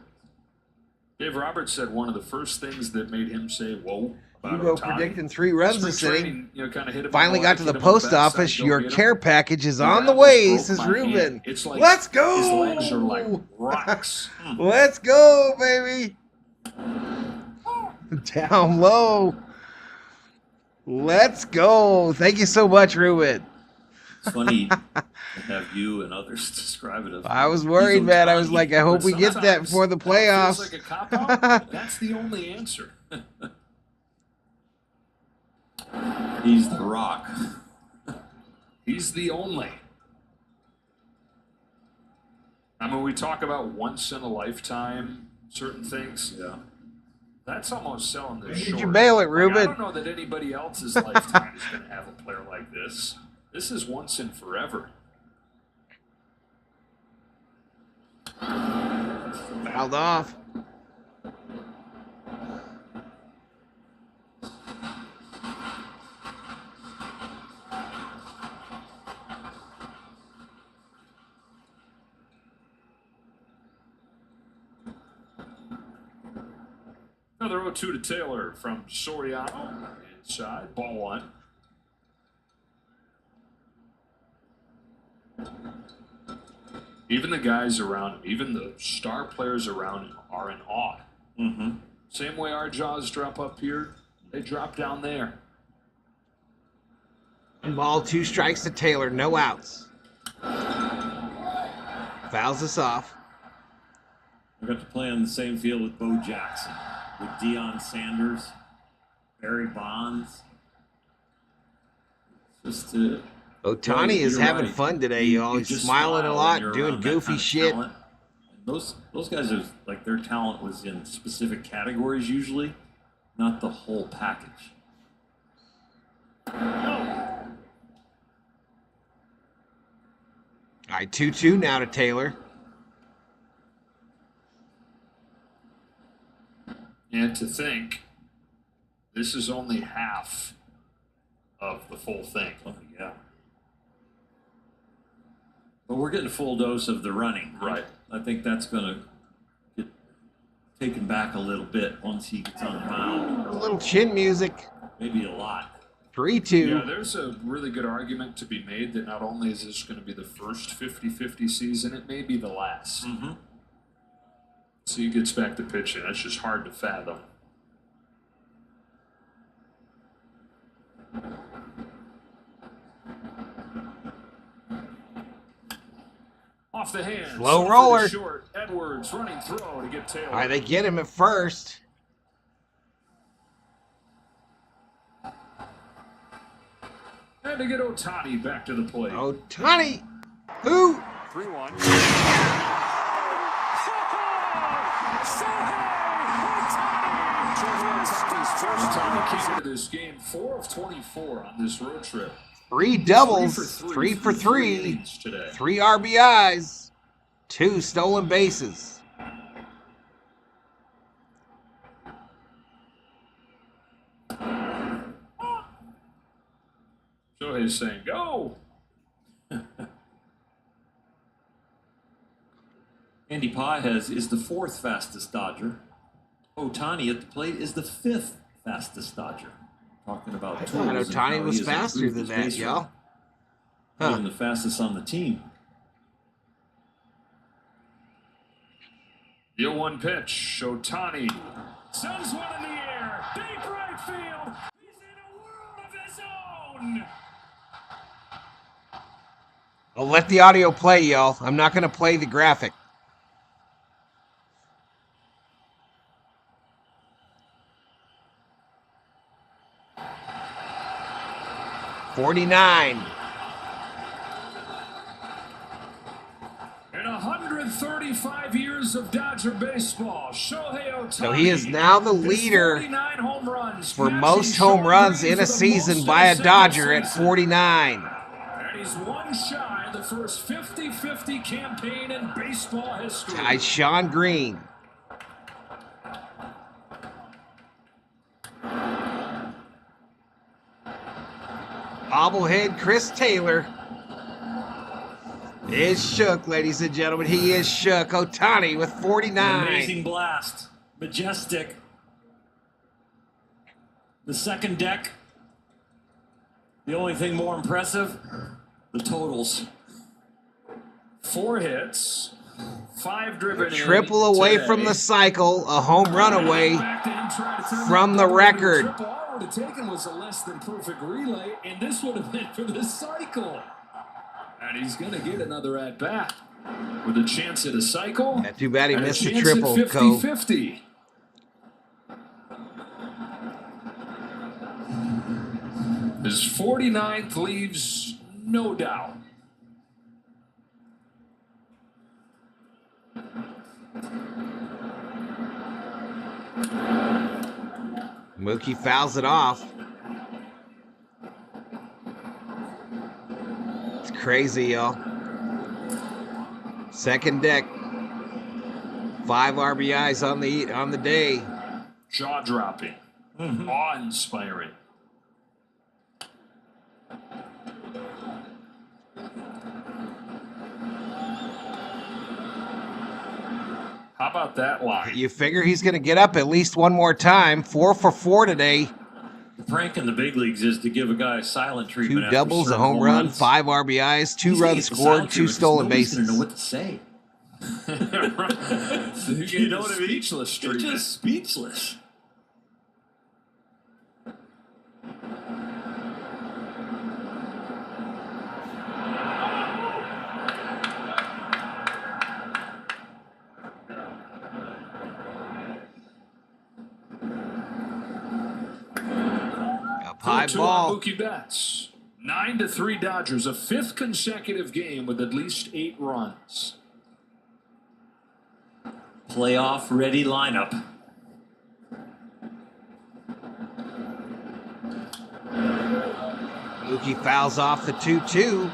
H: Dave Roberts said one of the first things that made him say, whoa, about
C: Hugo
H: Ohtani.
C: predicting 3 runs
H: Spring
C: this inning.
H: training, you know, kinda hit him
C: Finally
H: in
C: got
H: the
C: to
H: leg,
C: the
H: hit him on
C: post
H: the backside,
C: office.
H: go
C: Your
H: get him.
C: care package is
H: The
C: on the
H: Ravens
C: way,
H: broke
C: says
H: my
C: Ruben.
H: hand. It's like
C: Let's go.
H: his legs are like rocks.
C: Let's go, baby. Down low. Let's go. Thank you so much, Ruben.
F: It's funny to have you and others describe it as.
C: I was worried, man. I was like, I hope we get that
H: Sometimes
C: before the
H: that feels
C: playoffs.
H: like a cop-out. That's the only answer.
F: He's the Rock.
H: He's the only. I mean, we talk about once in a lifetime certain things.
F: Yeah.
H: That's almost selling this
C: Did
H: short.
C: you bail it,
H: Like,
C: Ruben?
H: I don't know that anybody else's lifetime is going to have a player like this. This is once and forever.
C: Fouled off.
H: Another 0-2 to Taylor from Soriano. Inside, ball one. Even the guys around him, even the star players around him are in awe.
F: Mm-hmm.
H: Same way our jaws drop up here, they drop down there.
C: And ball, 2 strikes to Taylor, no outs. Fouls us off.
F: I got to play on the same field with Bo Jackson, with Deion Sanders, Barry Bonds. Just to
C: Ohtani is having fun today, y'all. He's smiling a lot, doing goofy shit.
F: Those guys are like, their talent was in specific categories usually, not the whole package.
C: All right, 2-2 now to Taylor.
H: And to think, this is only half of the full thing.
F: Oh, yeah. But we're getting a full dose of the running.
H: Right.
F: I think that's going to get taken back a little bit once he gets on the mound.
C: A little chin music.
F: Maybe a lot.
C: 3-2.
H: Yeah, there's a really good argument to be made that not only is this going to be the first 50-50 season, it may be the last.
F: Mm-hmm.
H: So he gets back to pitching. That's just hard to fathom. Off the hands.
C: Slow roller.
H: Short. Edwards running throw to get Taylor.
C: All right, they get him at first.
H: And to get Ohtani back to the plate.
C: Ohtani. Who?
H: 3-1. First time he came into this game, 4 of 24 on this road trip.
C: 3 doubles, 3 for 3, 3 RBIs, 2 stolen bases.
H: Shohei's saying, go!
F: Andy Pye is the 4th fastest Dodger. Ohtani at the plate is the 5th fastest Dodger. Talking about
C: I thought Ohtani was faster than that, y'all.
F: Even the fastest on the team.
H: The 0-1 pitch. Ohtani sends one in the air. Deep right field. He's in a world of his own.
C: I'll let the audio play, y'all. I'm not going to play the graphic. .49.
H: In 135 years of Dodger baseball, Shohei Ohtani.
C: So he is now the leader
H: home runs,
C: for most home runs in a season by a Dodger at 49.
H: And he's one shy of the first 50-50 campaign in baseball history.
C: Tyshawn Green. Bobblehead Chris Taylor is shook, ladies and gentlemen. He is shook. Ohtani with 49.
F: Amazing blast. Majestic. The second deck. The only thing more impressive, the totals.
H: 4 hits, 5 driven in.
C: Triple away
H: today.
C: from the cycle, a home run away from the record.
H: Triple I would have taken was a less than perfect relay, and this would have been for the cycle. And he's going to get another at bat with a chance at a cycle.
C: Yeah, too bad he
H: and
C: missed the
H: chance
C: triple,
H: at 50-50. His 49th leaves no doubt.
C: Mookie fouls it off. It's crazy, y'all. Second deck. 5 RBIs on the day.
H: Jaw-dropping. Awe-inspiring. How about that line?
C: You figure he's going to get up at least one more time. 4 for 4 today.
F: The prank in the big leagues is to give a guy a silent treatment.
C: 2 doubles, a home run, 5 RBIs, 2 runs scored, 2 stolen bases.
F: Nobody's going to know what to say.
H: You know what I mean? Speechless treatment.
F: You're just speechless.
C: High ball.
H: Mookie bats. 9-3 Dodgers. A 5th consecutive game with at least 8 runs.
F: Playoff ready lineup.
C: Mookie fouls off the 2-2.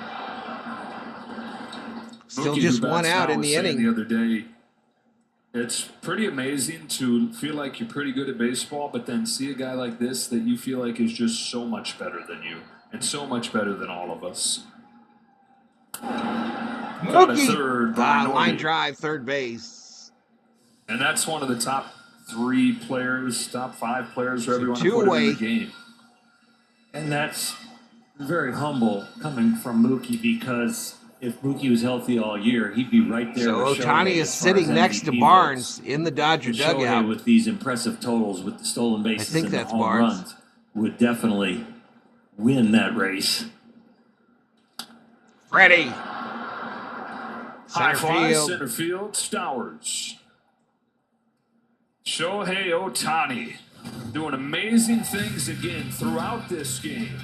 C: Still
H: Mookie,
C: just
H: who
C: one
H: bats
C: out
H: now,
C: in
H: was
C: the
H: saying
C: inning.
H: The other day, it's pretty amazing to feel like you're pretty good at baseball, but then see a guy like this that you feel like is just so much better than you and so much better than all of us. Got a third by
C: line drive, third base.
H: And that's one of the top 3 players, top 5 players, wherever you want to
C: Two
H: put
C: away.
H: it in the game.
F: And that's very humble coming from Mookie, because if Mookie was healthy all year, he'd be right there.
C: So
F: with
C: Ohtani
F: Shohei
C: is
F: as far as
C: sitting next to
F: MVP
C: Barnes
F: votes.
C: in the Dodger
F: And Shohei,
C: dugout.
F: with these impressive totals, with the stolen bases
C: think
F: and the
C: that's
F: home
C: Barnes.
F: runs, would definitely win that race.
C: Freddy.
H: High
C: Center
H: fly,
C: field.
H: center field, Stowers. Shohei Ohtani doing amazing things again throughout this game.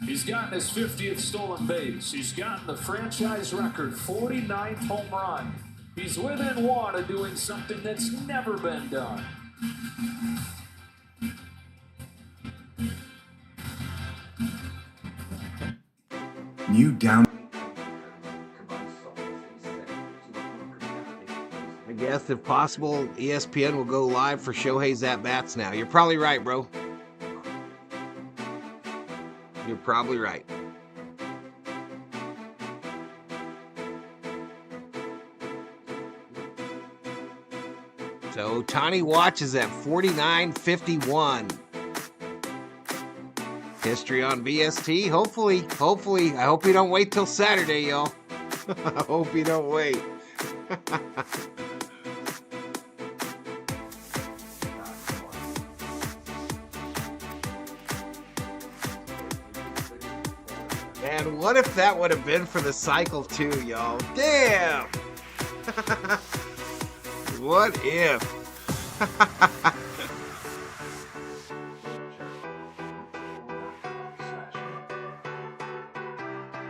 H: He's gotten his 50th stolen base. He's gotten the franchise record 49th home run. He's within 1 of doing something that's never been done.
J: New down.
C: I guess if possible, ESPN will go live for Shohei's at-bats now. You're probably right, bro. You're probably right. So Ohtani watches at 49.51. History on VST. Hopefully, I hope you don't wait till Saturday, y'all. I hope you don't wait. Man, what if that would have been for the cycle too, y'all? Damn! What if?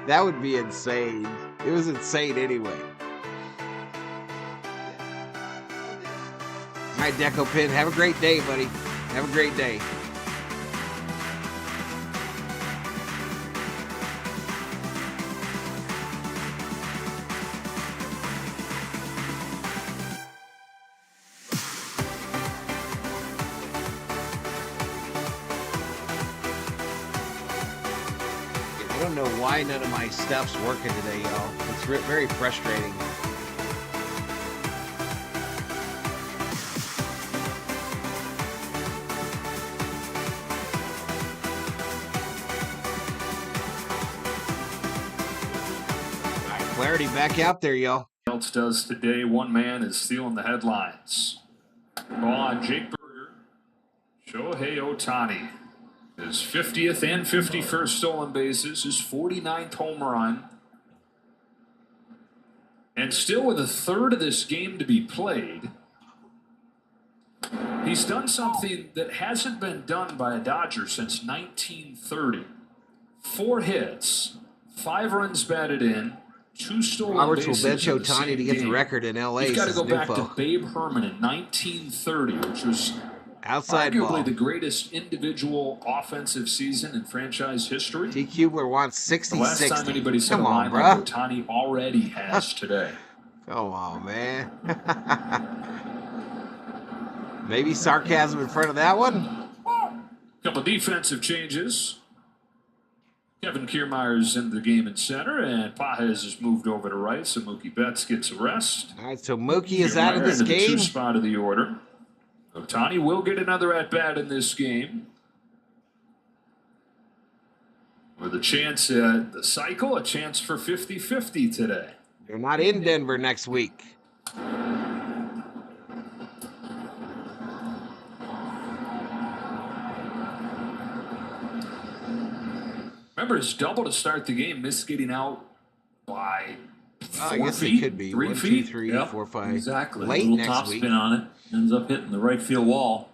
C: That would be insane. It was insane anyway. All right, Deco Pin, have a great day, buddy. Have a great day. I don't know why none of my stuff's working today, y'all. It's very frustrating. All right, Clarity back out there, y'all.
H: Else does today. One man is stealing the headlines. Ball on Jake Berger. Shohei Ohtani. His 50th and 51st stolen bases, his 49th home run. And still with a third of this game to be played, he's done something that hasn't been done by a Dodger since 1930. 4 hits, 5 runs batted in, 2 stolen
C: Roberts will
H: bases.
C: bench
H: in the
C: Ohtani
H: same
C: to get the
H: game.
C: record in LA.
H: He's got to
C: says
H: go back to
C: Newfo.
H: Babe Herman in 1930, which was
C: Outside
H: Arguably
C: ball.
H: the greatest individual offensive season in franchise history.
C: D. Kubler wants 60-60.
H: The last time anybody said
C: Come
H: a
C: on,
H: line like
C: bruh.
H: Ohtani already has today.
C: Come on, man. Maybe sarcasm in front of that one?
H: Couple defensive changes. Kevin Kiermaier's in the game in center, and Pages has moved over to right, so Mookie Betts gets a rest.
C: All right, so Mookie is out of this
H: into the
C: game.
H: 2 spot of the order. Ohtani will get another at-bat in this game. With a chance at the cycle, a chance for 50-50 today.
C: They're not in Denver next week.
H: Remember, his double to start the game, missed getting out by 4
C: I guess
H: feet,
C: it could be
H: 3
C: 1,
H: feet.
C: 2, 3,
F: Yep,
C: 4, 5.
F: Exactly.
C: Late
F: A little
C: next
F: top
C: week.
F: spin on it. Ends up hitting the right field wall.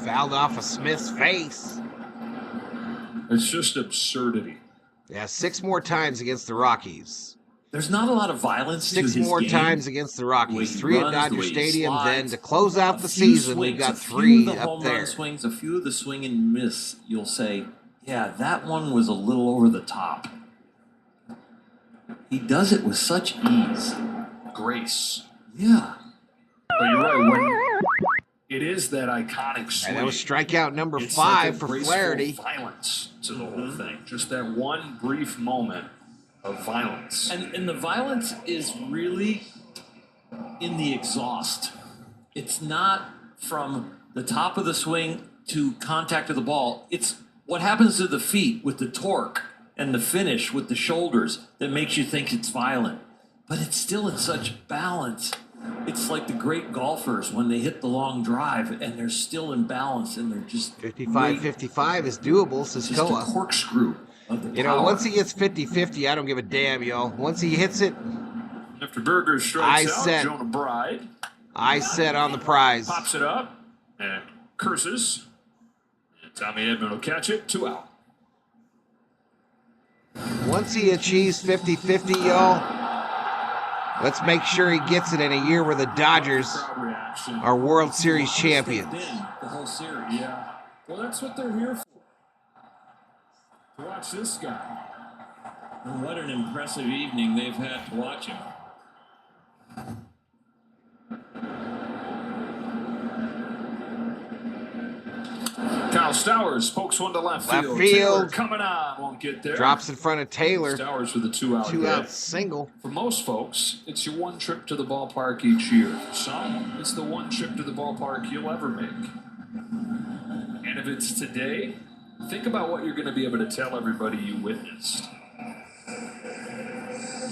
C: Fouled off of Smith's face.
H: It's just absurdity.
C: Yeah, 6 more times against the Rockies.
F: There's not a lot of violence to
C: 6
F: his
C: more
F: game.
C: times against the
F: The way
C: Rockies.
F: he
C: 3 at
F: runs,
C: Dodger
F: the way he
C: Stadium. Then
F: slides.
C: to close out
F: A
C: the
F: few
C: season, we've
F: swings,
C: got
F: a few
C: 3
F: of the
C: up
F: home
C: there.
F: run swings, a few of the swing and miss. You'll say, yeah, that one was a little over the top. He does it with such ease.
H: Grace.
F: Yeah.
H: But you're right, when it is that iconic swing.
C: And that was strikeout number
H: it's
C: 5
H: like a
C: for
H: graceful
C: Flaherty.
H: violence to the whole thing. Just that one brief moment of violence.
F: And the violence is really in the exhaust. It's not from the top of the swing to contact of the ball. It's what happens to the feet with the torque and the finish with the shoulders that makes you think it's violent. But it's still in such balance. It's like the great golfers when they hit the long drive and they're still in balance and they're just
C: 55-55 is doable, says
F: just a
C: Koa.
F: corkscrew of the
C: You know,
F: power.
C: once he gets 50-50, I don't give a damn, y'all. Once he hits it,
H: After Berger strikes
C: I
H: out,
C: said-
H: Jonah Bride
C: I set on the prize.
H: pops it up and curses. And Tommy Edman will catch it, 2 out.
C: Once he achieves 50-50, y'all, let's make sure he gets it in a year where the Dodgers
H: Crowd reaction.
C: are World Series champions.
F: The whole series.
H: Yeah. Well, that's what they're here for. To watch this guy.
F: And what an impressive evening they've had to watch him.
H: Kyle Stowers pokes one to left
C: Left
H: field.
C: field.
H: Taylor coming on, won't get there.
C: Drops in front of Taylor.
H: Stowers with a 2-out
C: 2-out
H: hit.
C: single.
H: For most folks, it's your one trip to the ballpark each year. For some, it's the one trip to the ballpark you'll ever make. And if it's today, think about what you're going to be able to tell everybody you witnessed.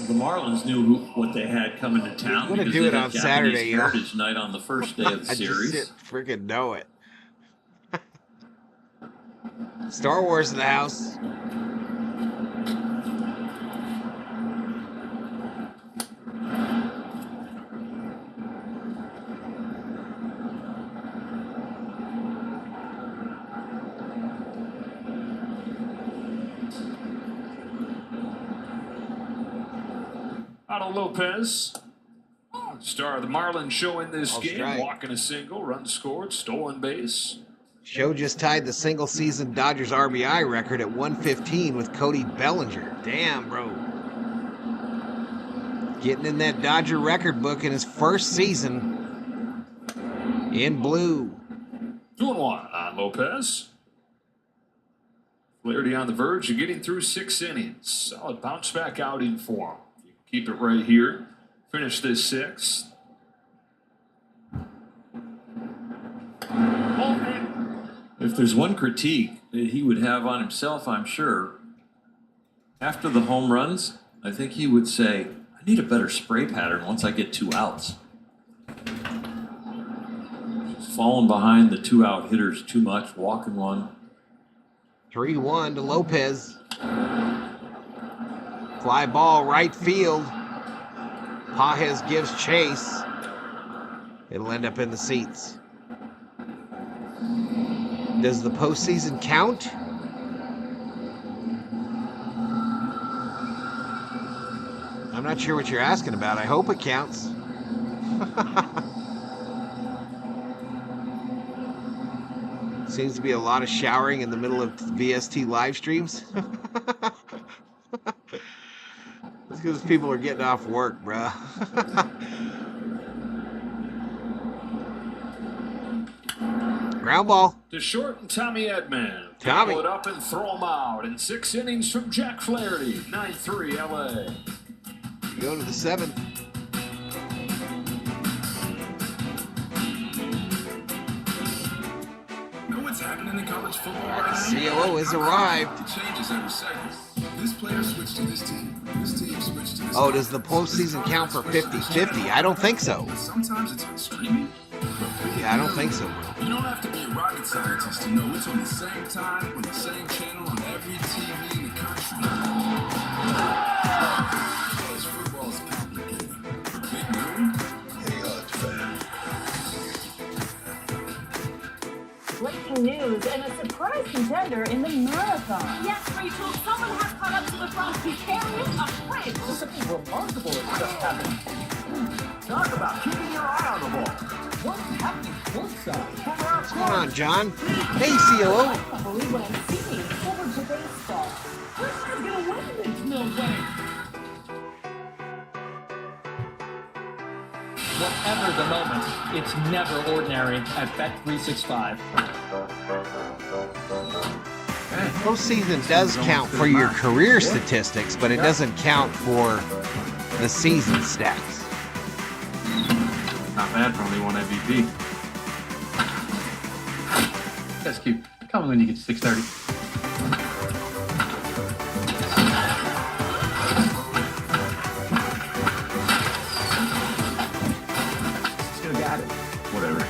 F: The Marlins knew what they had coming to town.
C: We're gonna
F: because
C: do
F: they
C: it
F: had
C: on
F: Japanese
C: Saturday, y'all.
F: Heritage Night on the first day of the
C: I
F: series.
C: just freaking know it. Star Wars in the house.
H: Otto Lopez, star of the Marlins show in this
C: All
H: game,
C: strike.
H: walking a single, run scored, stolen base.
C: Show just tied the single season Dodgers RBI record at 115 with Cody Bellinger. Damn, bro. Getting in that Dodger record book in his first season in blue.
H: 2-1 on Lopez. Flaherty on the verge of getting through 6 innings. Solid bounce back outing for him. You can keep it right here. Finish this 6th.
F: If there's one critique that he would have on himself, I'm sure, after the home runs, I think he would say, I need a better spray pattern once I get 2 outs. Just falling behind the 2-out hitters too much, walking one.
C: 3-1 to Lopez. Fly ball right field. Pages gives chase. It'll end up in the seats. Does the postseason count? I'm not sure what you're asking about. I hope it counts. Seems to be a lot of showering in the middle of VST live streams. It's because people are getting off work, bruh. Ground ball.
H: To short and Tommy Edman.
C: Tommy.
H: Pull it up and throw him out. In 6 innings from Jack Flaherty. 9-3 LA.
C: Go to the 7th.
J: Know what's happening in college football right now?
C: COO has arrived.
J: It changes every second. This player switched to this team. This team switched to this
C: Oh, does the postseason count for 50-50? I don't think so.
J: Sometimes it's on streaming.
C: Yeah, I don't think so, bro.
J: You don't have to be a rocket scientist to know it's on the same time, on the same channel, on every TV in the country. College football is complicated. Big moon, hey, fan.
I: Breaking news and a surprise contender in the marathon.
K: Yes, Rachel, someone has caught up to the front carrying a bridge.
D: Something remarkable has just happened. Talk about keeping your eye on the ball. What's happening courtside?
C: What's going on, John? Hey, COO.
I: I can't believe what I'm seeing. Over to baseball. Who's gonna win this? No way.
L: Whatever the moment, it's never ordinary at Bet365.
C: Postseason does count for your career statistics, but it doesn't count for the season stats.
M: Not bad for only one MVP.
L: That's cute. Call me when you get to 6:30.
D: Still got it.
M: Whatever.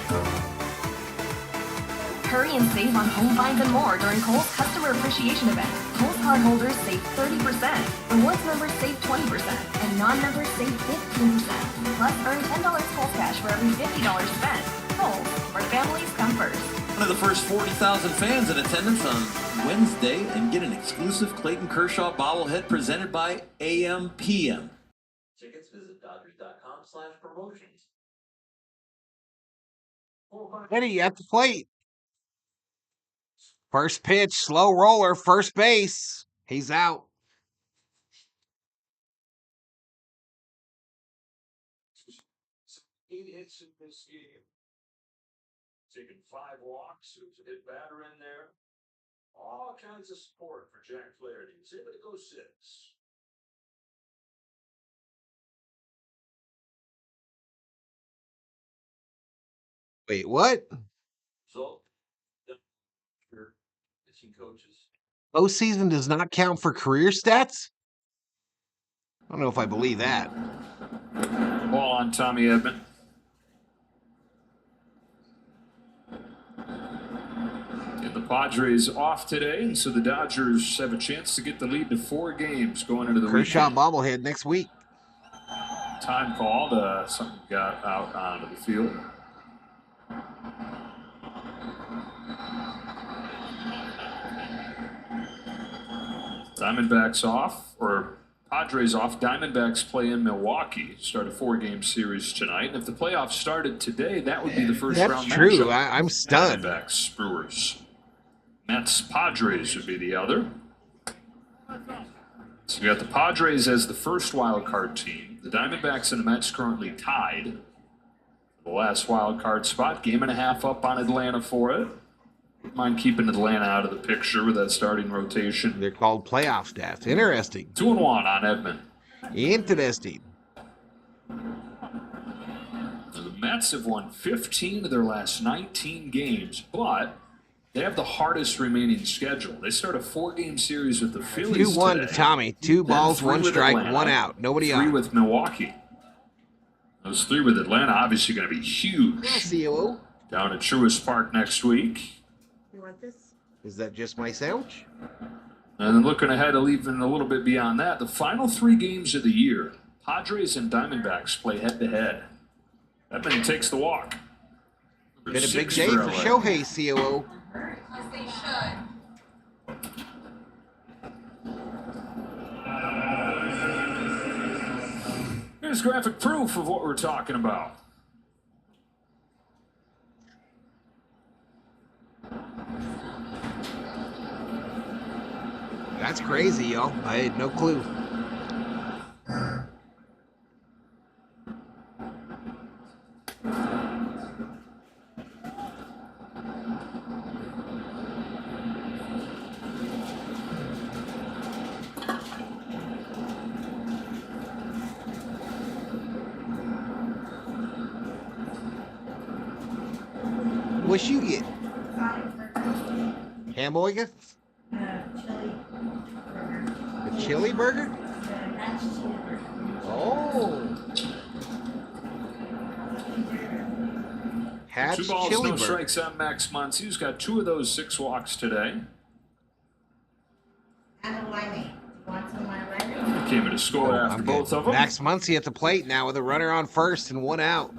K: Hurry and save on home finds and more during Kohl's Customer Appreciation Event. Kohl's card holders save 30%, rewards members save 20%, and non-members save 15%. Plus, earn $10 Kohl's cash for every $50 spent. Kohl's, where families come first.
F: One of the first 40,000 fans in attendance on Wednesday and get an exclusive Clayton Kershaw bobblehead presented by AM/PM. Tickets, visit Dodgers.com/promotions.
C: Eddie at the plate. First pitch, slow roller, first base. He's out.
H: Eight hits in this game. Taking 5 walks. There's a hit batter in there. All kinds of support for Jack Flaherty. He's able to go 6.
C: Wait, what?
F: So, your pitching coaches.
C: Postseason does not count for career stats? I don't know if I believe that.
H: Ball on Tommy Edman. And the Padres off today, and so the Dodgers have a chance to get the lead to 4 games going into the
C: Kershaw
H: weekend.
C: bobblehead next week.
H: Time called. Something got out onto the field. Diamondbacks off, or Padres off. Diamondbacks play in Milwaukee. Start a 4-game series tonight. And if the playoffs started today, that would be the first
C: That's
H: round
C: true.
H: matchup.
C: I'm stunned.
H: Diamondbacks, Brewers. Mets, Padres would be the other. So we got the Padres as the first wild card team. The Diamondbacks and the Mets currently tied for the last wild card spot. 1.5 up on Atlanta for it. Wouldn't mind keeping Atlanta out of the picture with that starting rotation.
C: They're called playoff stats. Interesting.
H: 2-1 on Edman.
C: Interesting.
H: Now, the Mets have won 15 of their last 19 games, but they have the hardest remaining schedule. They start a 4-game series with the Phillies
C: 2-1
H: today.
C: to Tommy. 2 balls, 1 strike, 1 out. Nobody
H: 3
C: on.
H: with Milwaukee. Those 3 with Atlanta obviously going to be huge.
C: COO.
H: Down at Truist Park next week.
I: You want this?
C: Is that just my sandwich?
H: And then looking ahead, even a little bit beyond that, the final 3 games of the year, Padres and Diamondbacks play head-to-head. Edman takes the walk.
C: Been a big
H: 6
C: day for
H: LA.
C: Shohei, COO.
E: As they should.
H: Here's graphic proof of what we're talking about.
C: That's crazy, yo. I had no clue. What you get? Hamburger? A chili burger? Oh. Hatch
H: 2 balls,
C: chili
H: no
C: burger.
H: strikes on Max Muncy, who's got 2 of those 6 walks today. Came in a score after both of them.
C: Max Muncy at the plate now with a runner on first and 1 out.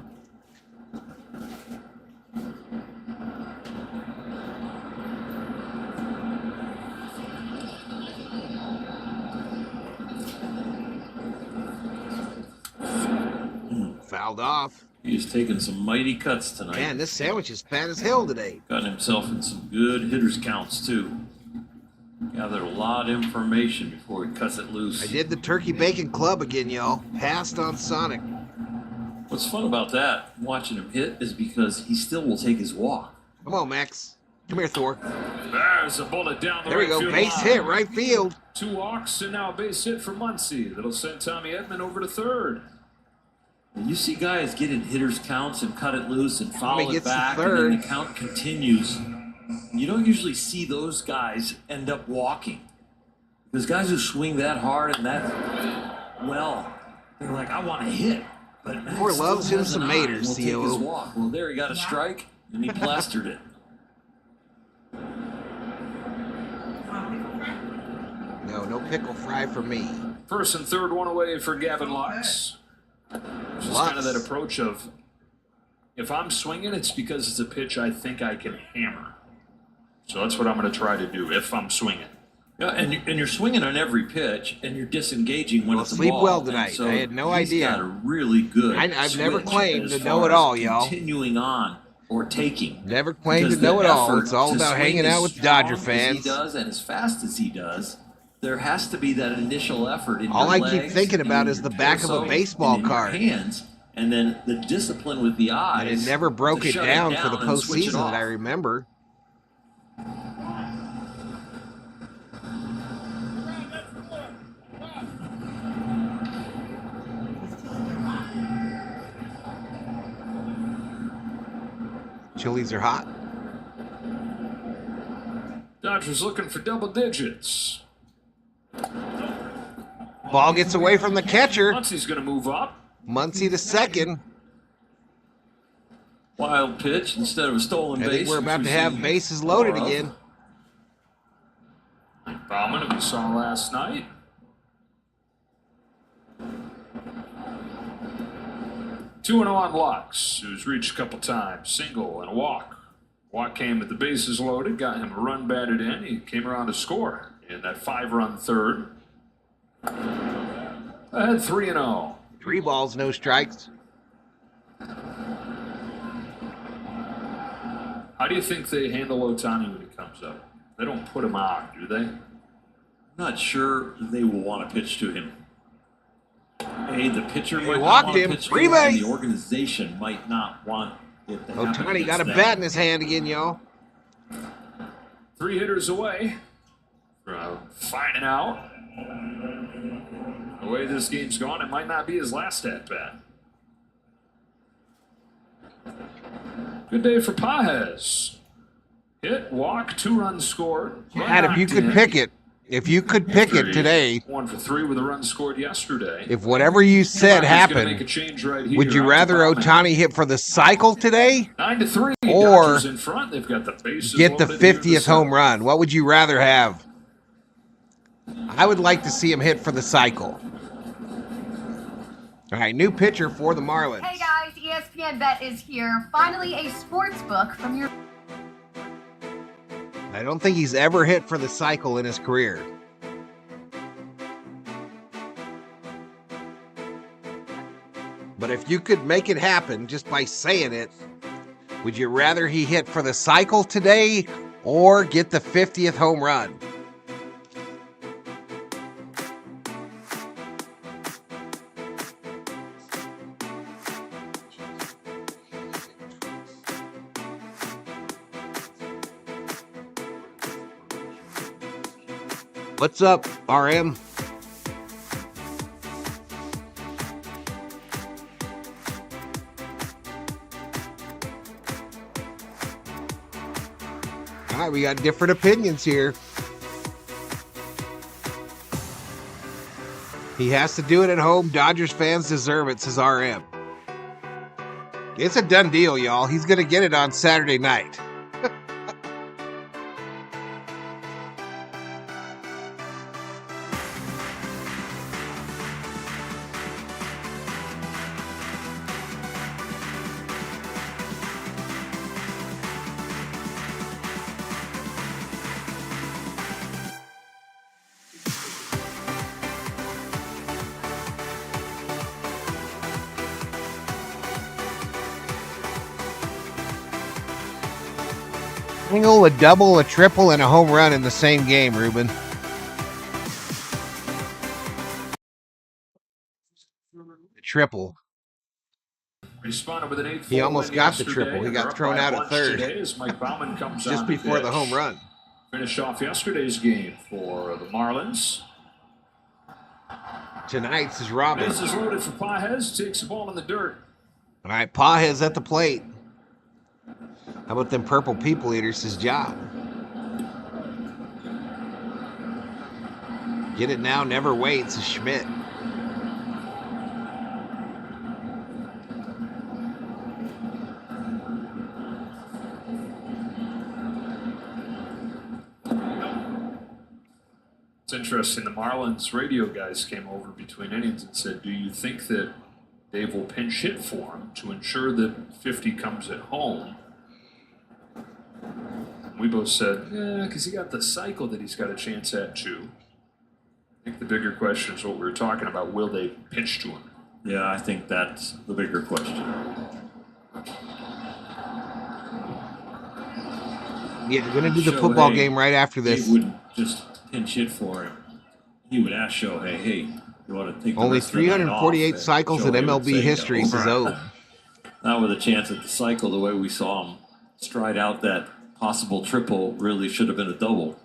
C: Fouled off.
F: He's taken some mighty cuts tonight.
C: Man, this sandwich is fat as hell today.
F: Got himself in some good hitters counts, too. Gathered a lot of information before he cuts it loose.
C: I did the Turkey Bacon Club again, y'all. Passed on Sonic.
F: What's fun about that, watching him hit, is because he still will take his walk.
C: Come on, Max. Come here, Thor.
H: There's a bullet down the
C: There we
H: right
C: go.
H: field
C: Base
H: line.
C: hit, right field.
H: 2 walks and now a base hit for Muncy. That'll send Tommy Edman over to third.
F: You see guys get in hitters counts and cut it loose and foul it
C: gets to
F: back, and
C: third.
F: then the count continues. You don't usually see those guys end up walking. Because guys who swing that hard and that well, they're like, I want to hit. But Max
C: Thor loves
F: still
C: him
F: has
C: some
F: an eye and
C: Maters,
F: will take his
C: COO.
F: walk. Well, there he got a strike, and he plastered it.
C: No pickle fry for me.
H: First and third, 1 away for Gavin Lux. It's just kind of that approach of, if I'm swinging, it's because it's a pitch I think I can hammer. So that's what I'm going to try to do if I'm swinging.
F: Yeah, and you're swinging on every pitch, and you're disengaging when it's a
C: sleep
F: ball.
C: well
F: And
C: tonight.
F: so
C: I had no
F: he's
C: idea.
F: Got a really good.
C: I've never
F: switch
C: claimed
F: as
C: to
F: far
C: know it
F: as
C: all, y'all.
F: Continuing on or taking.
C: Never claimed to
F: Because
C: know
F: the
C: it all.
F: effort
C: It's all
F: to
C: about
F: swing
C: hanging
F: as
C: out with Dodger
F: strong as
C: fans.
F: he does and as fast as he does. There has to be that initial effort in
C: All
F: your
C: I
F: legs,
C: keep thinking about
F: in
C: is
F: your
C: the back of a
F: torso,
C: baseball
F: and in your
C: card.
F: hands, and then the discipline with the eyes.
C: And it never broke
F: to
C: it
F: shut
C: down for the
F: and switch it
C: postseason that I
F: off.
C: remember. Chilies are hot.
H: Dodgers looking for double digits.
C: Ball gets away from the catcher.
H: Muncy's going to move up.
C: Muncy to second.
F: Wild pitch instead of a stolen
C: I
F: base.
C: think we're
F: which
C: about
F: we've
C: to have
F: seen
C: bases loaded
F: more of.
C: again.
H: Bauman, who we saw last night. Two and on Lux, who's reached a couple times. Single and a walk. Walk came with the bases loaded, got him a run batted in. He came around to score in that 5-run third. Ahead 3-0.
C: 3 balls, no strikes.
H: How do you think they handle Ohtani when he comes up? They don't put him on, do they?
F: I'm not sure they will want to pitch to him. The pitcher might not
C: walked
F: want to
C: him.
F: pitch to
C: Freeman.
F: him, and the organization might not want it to happen.
C: Ohtani got a
F: against
C: bat
F: them.
C: in his hand again, y'all.
H: 3 hitters away from finding out. The way this game's gone, it might not be his last at-bat. Good day for Pajes. Hit, walk, 2 runs scored.
C: And if you could pick it, today,
H: 1 for 3 with a run scored yesterday.
C: if whatever you said
H: Padres gonna
C: happened,
H: make a change right here.
C: would you
H: Out to
C: rather
H: Bauman.
C: Ohtani hit for the cycle today
H: 9-3.
C: or
H: Dodgers in front. They've got the bases
C: get the
H: loaded here in the
C: 50th home
H: seventh.
C: run? What would you rather have? I would like to see him hit for the cycle. All right, new pitcher for the Marlins.
K: Hey guys, ESPN Bet is here. Finally, a sports book from your.
C: I don't think he's ever hit for the cycle in his career. But if you could make it happen just by saying it, would you rather he hit for the cycle today or get the 50th home run? What's up, RM? All right, we got different opinions here. He has to do it at home. Dodgers fans deserve it, says RM. It's a done deal, y'all. He's going to get it on Saturday night. Single, a double, a triple, and a home run in the same game, Ruben. Triple.
H: Responded with an
C: He almost got the triple. He got thrown out at third
H: as Mike Baumann comes
C: just
H: on
C: before the home run.
H: Finished off yesterday's game for the Marlins.
C: Tonight's is Robin.
H: This is loaded for Pajes. Takes the ball in the dirt.
C: All right, Pajes at the plate. How about them purple people eaters? His job. Get it now, never wait, says Schmidt.
H: It's interesting. The Marlins radio guys came over between innings and said, do you think that Dave will pinch hit for him to ensure that 50 comes at home? We both said, yeah, because he got the cycle that he's got a chance at too. I think the bigger question is what we were talking about. Will they pitch to him?
F: Yeah, I think that's the bigger question.
C: Yeah, they're going to do the football game right after this.
F: He wouldn't just pinch hit for him. He would ask Shohei, hey, you want to take the
C: Only
F: rest of the night
C: 348
F: off?
C: cycles in
F: Shohei would
C: MLB
F: say,
C: history, says O.
F: Not with a chance at the cycle, the way we saw him stride out that possible triple really should have been a double.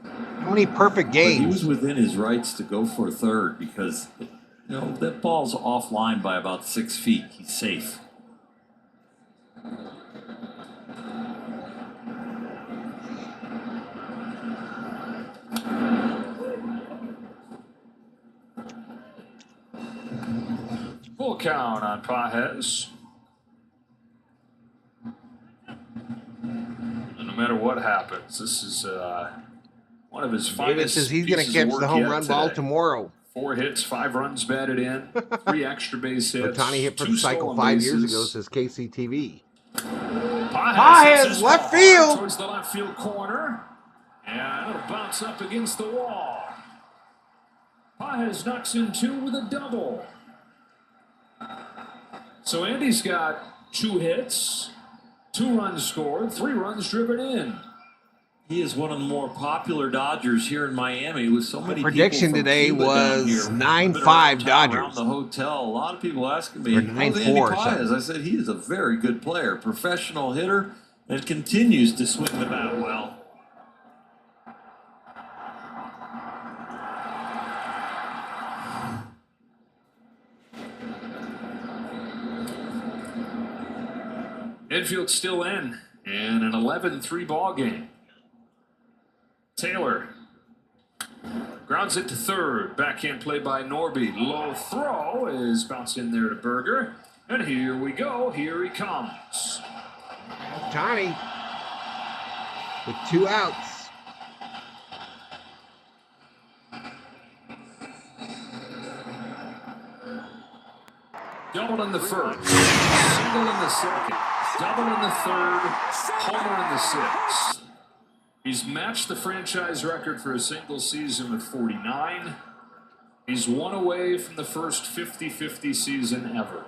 C: How many perfect games?
F: But he was within his rights to go for a third because, that ball's offline by about 6 feet. He's safe.
H: Full count on Pajes. No matter what happens, this is one of his finest.
C: David says he's going to catch the home run ball tomorrow.
H: 4 hits, 5 runs batted in, 3 extra base hits.
C: Ohtani hit for the
H: 2
C: cycle
H: stolen
C: 5 years
H: bases.
C: ago, says KCTV.
H: Pajes
C: left field.
H: Towards the left field corner. And it'll bounce up against the wall. Pajes knocks in 2 with a double. So Andy's got 2 hits, 2 runs scored, 3 runs driven in.
F: He is one of the more popular Dodgers here in Miami with so many
C: prediction
F: people from
C: today
F: Cuba
C: was
F: down here.
C: 9-5 Dodgers.
F: Around the hotel, a lot of people asking me,
C: Or
F: how's
C: 9-4
F: Andy
C: or
F: Pajes?
C: something.
F: I said he is a very good player, professional hitter, and continues to swing the bat well.
H: Infield still in an 11-3 ball game. Taylor grounds it to third. Backhand play by Norby. Low throw is bounced in there to Berger. And here we go. Here he comes.
C: Ohtani with 2 outs.
H: Double in the first. Single in the second. Double in the third. Homer in the sixth. He's matched the franchise record for a single season with 49. He's 1 away from the first 50-50 season ever.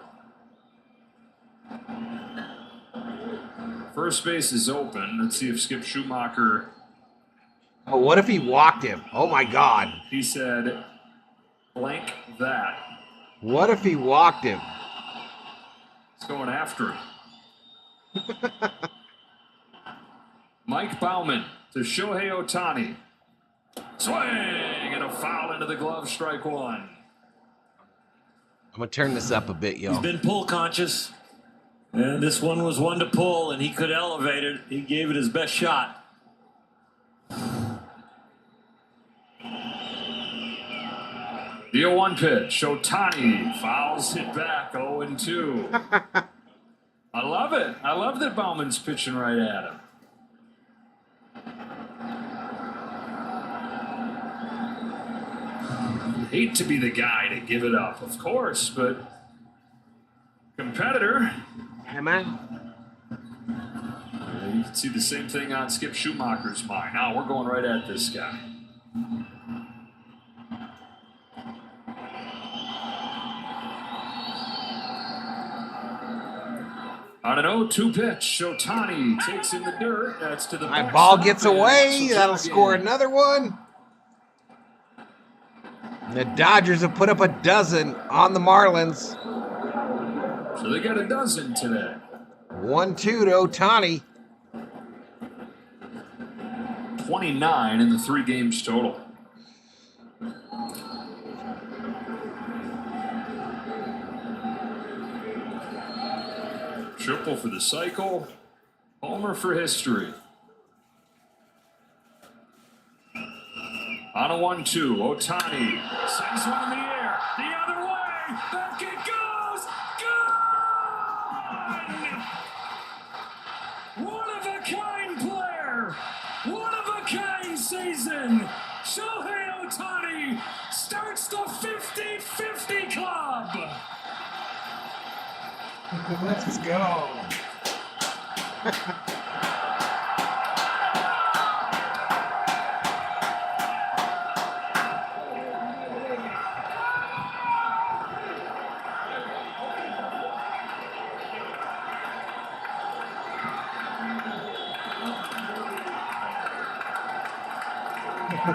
H: First base is open. Let's see if Skip Schumacher.
C: Oh, what if he walked him? Oh, my God.
H: He said, blank that.
C: What if he walked him?
H: He's going after him. Mike Baumann to Shohei Ohtani. Swing and a foul into the glove, strike one.
C: I'm going to turn this up a bit, y'all.
F: He's been pull conscious. And this one was one to pull, and he could elevate it. He gave it his best shot.
H: The 0-1 pitch. Ohtani fouls it back, 0-2. I love it. I love that Bauman's pitching right at him. Hate to be the guy to give it up, of course, but competitor.
C: Am I?
H: You can see the same thing on Skip Schumacher's mind. Now we're going right at this guy. On an 0-2 pitch, Ohtani takes in the dirt. That's to the
C: My
H: back
C: ball
H: side.
C: gets away.
H: So
C: That'll score another one. The Dodgers have put up a dozen on the Marlins.
H: So they got a dozen today.
C: 1-2 to Ohtani.
H: 29 in the 3 games total. Triple for the cycle. Homer for history. On a 1-2, Ohtani sends one in the air. The other way. Back it goes. Gone! One of a kind player. One of a kind season. Shohei Ohtani starts the 50-50 club.
C: Let's go.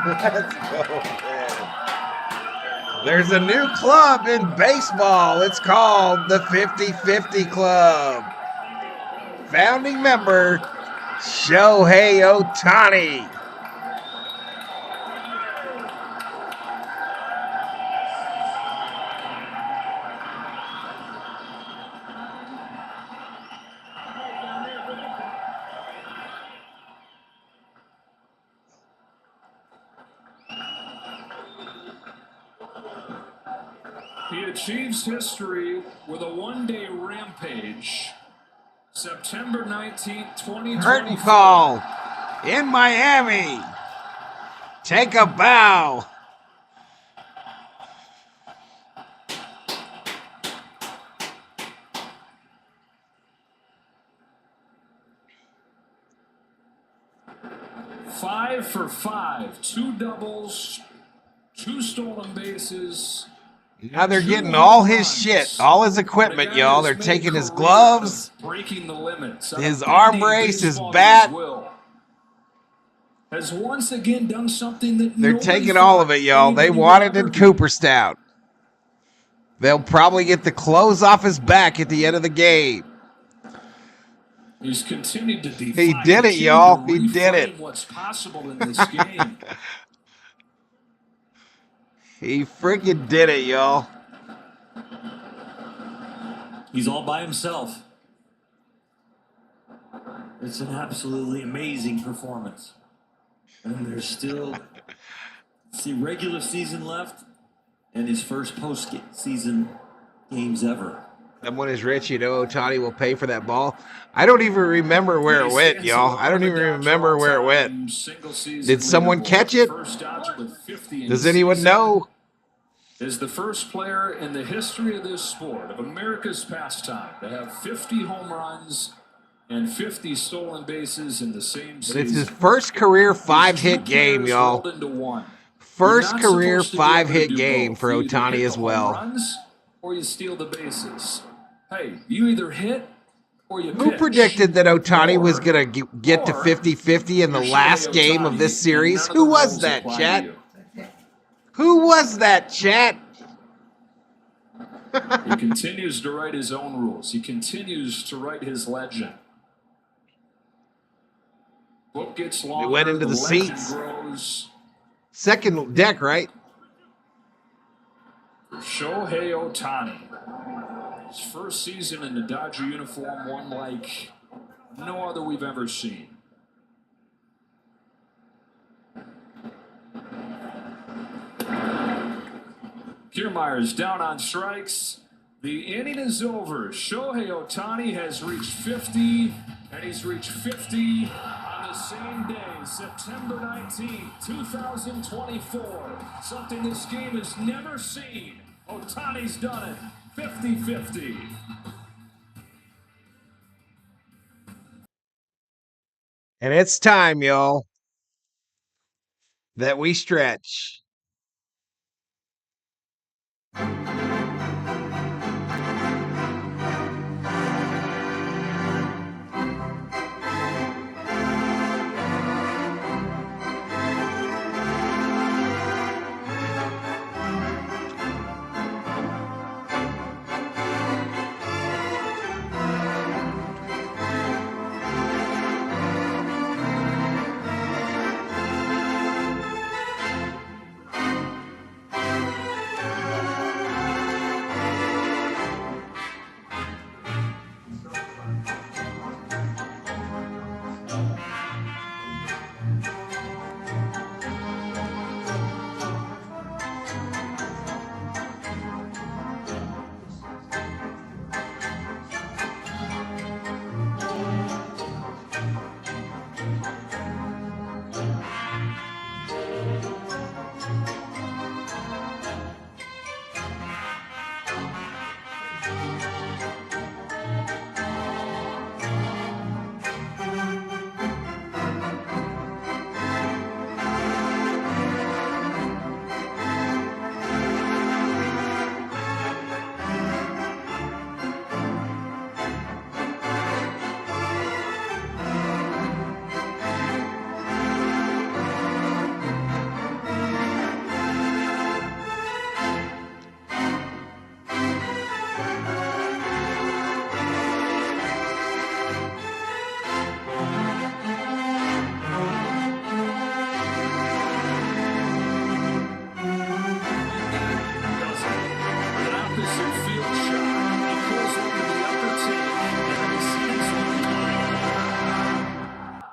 C: Let's go, man. There's a new club in baseball. It's called the 50-50 Club. Founding member, Shohei Ohtani.
H: He achieves history with a one-day rampage. September 19th, 2020.
C: Curtain call in Miami. Take a bow.
H: Five for 5, 2 doubles, 2 stolen bases.
C: Now they're getting all his shit, all his equipment, y'all. They're taking his gloves,
H: breaking the limits,
C: his arm brace, his bat.
H: Has once again done something that
C: they're taking all of it, y'all. They want it in Cooperstown. They'll probably get the clothes off his back at the end of the game.
H: He's continued to defy.
C: He did it, y'all. He did it.
H: What's possible in this game?
C: He freaking did it, y'all.
F: He's all by himself. It's an absolutely amazing performance. And there's still the regular season left and his first postseason games ever.
C: Someone is rich, you know, Ohtani will pay for that ball. I don't even remember where it went, y'all. I don't even remember where it went. Did someone catch it? Does anyone know?
H: Is the first player in the history of this sport, of America's pastime, to have 50 home runs and 50 stolen bases in the same season.
C: It's his first career 5-hit game, y'all. First career 5-hit game for Ohtani as well.
H: Runs or you steal the bases. Hey, you either hit or you
C: Who
H: pitch.
C: predicted that Ohtani was going to get to 50-50 in the last game of this series? Who was that, chat? Who was that, chat?
H: He continues to write his own rules. He continues to write his legend. Book gets longer,
C: We went into the
H: legend
C: seats.
H: grows.
C: second deck, right?
H: Shohei Ohtani. His first season in the Dodger uniform, one like no other we've ever seen. Kiermaier's down on strikes. The inning is over. Shohei Ohtani has reached 50, and he's reached 50 on the same day, September 19th, 2024. Something this game has never seen. Ohtani's done it. 50-50.
C: And it's time, y'all, that we stretch.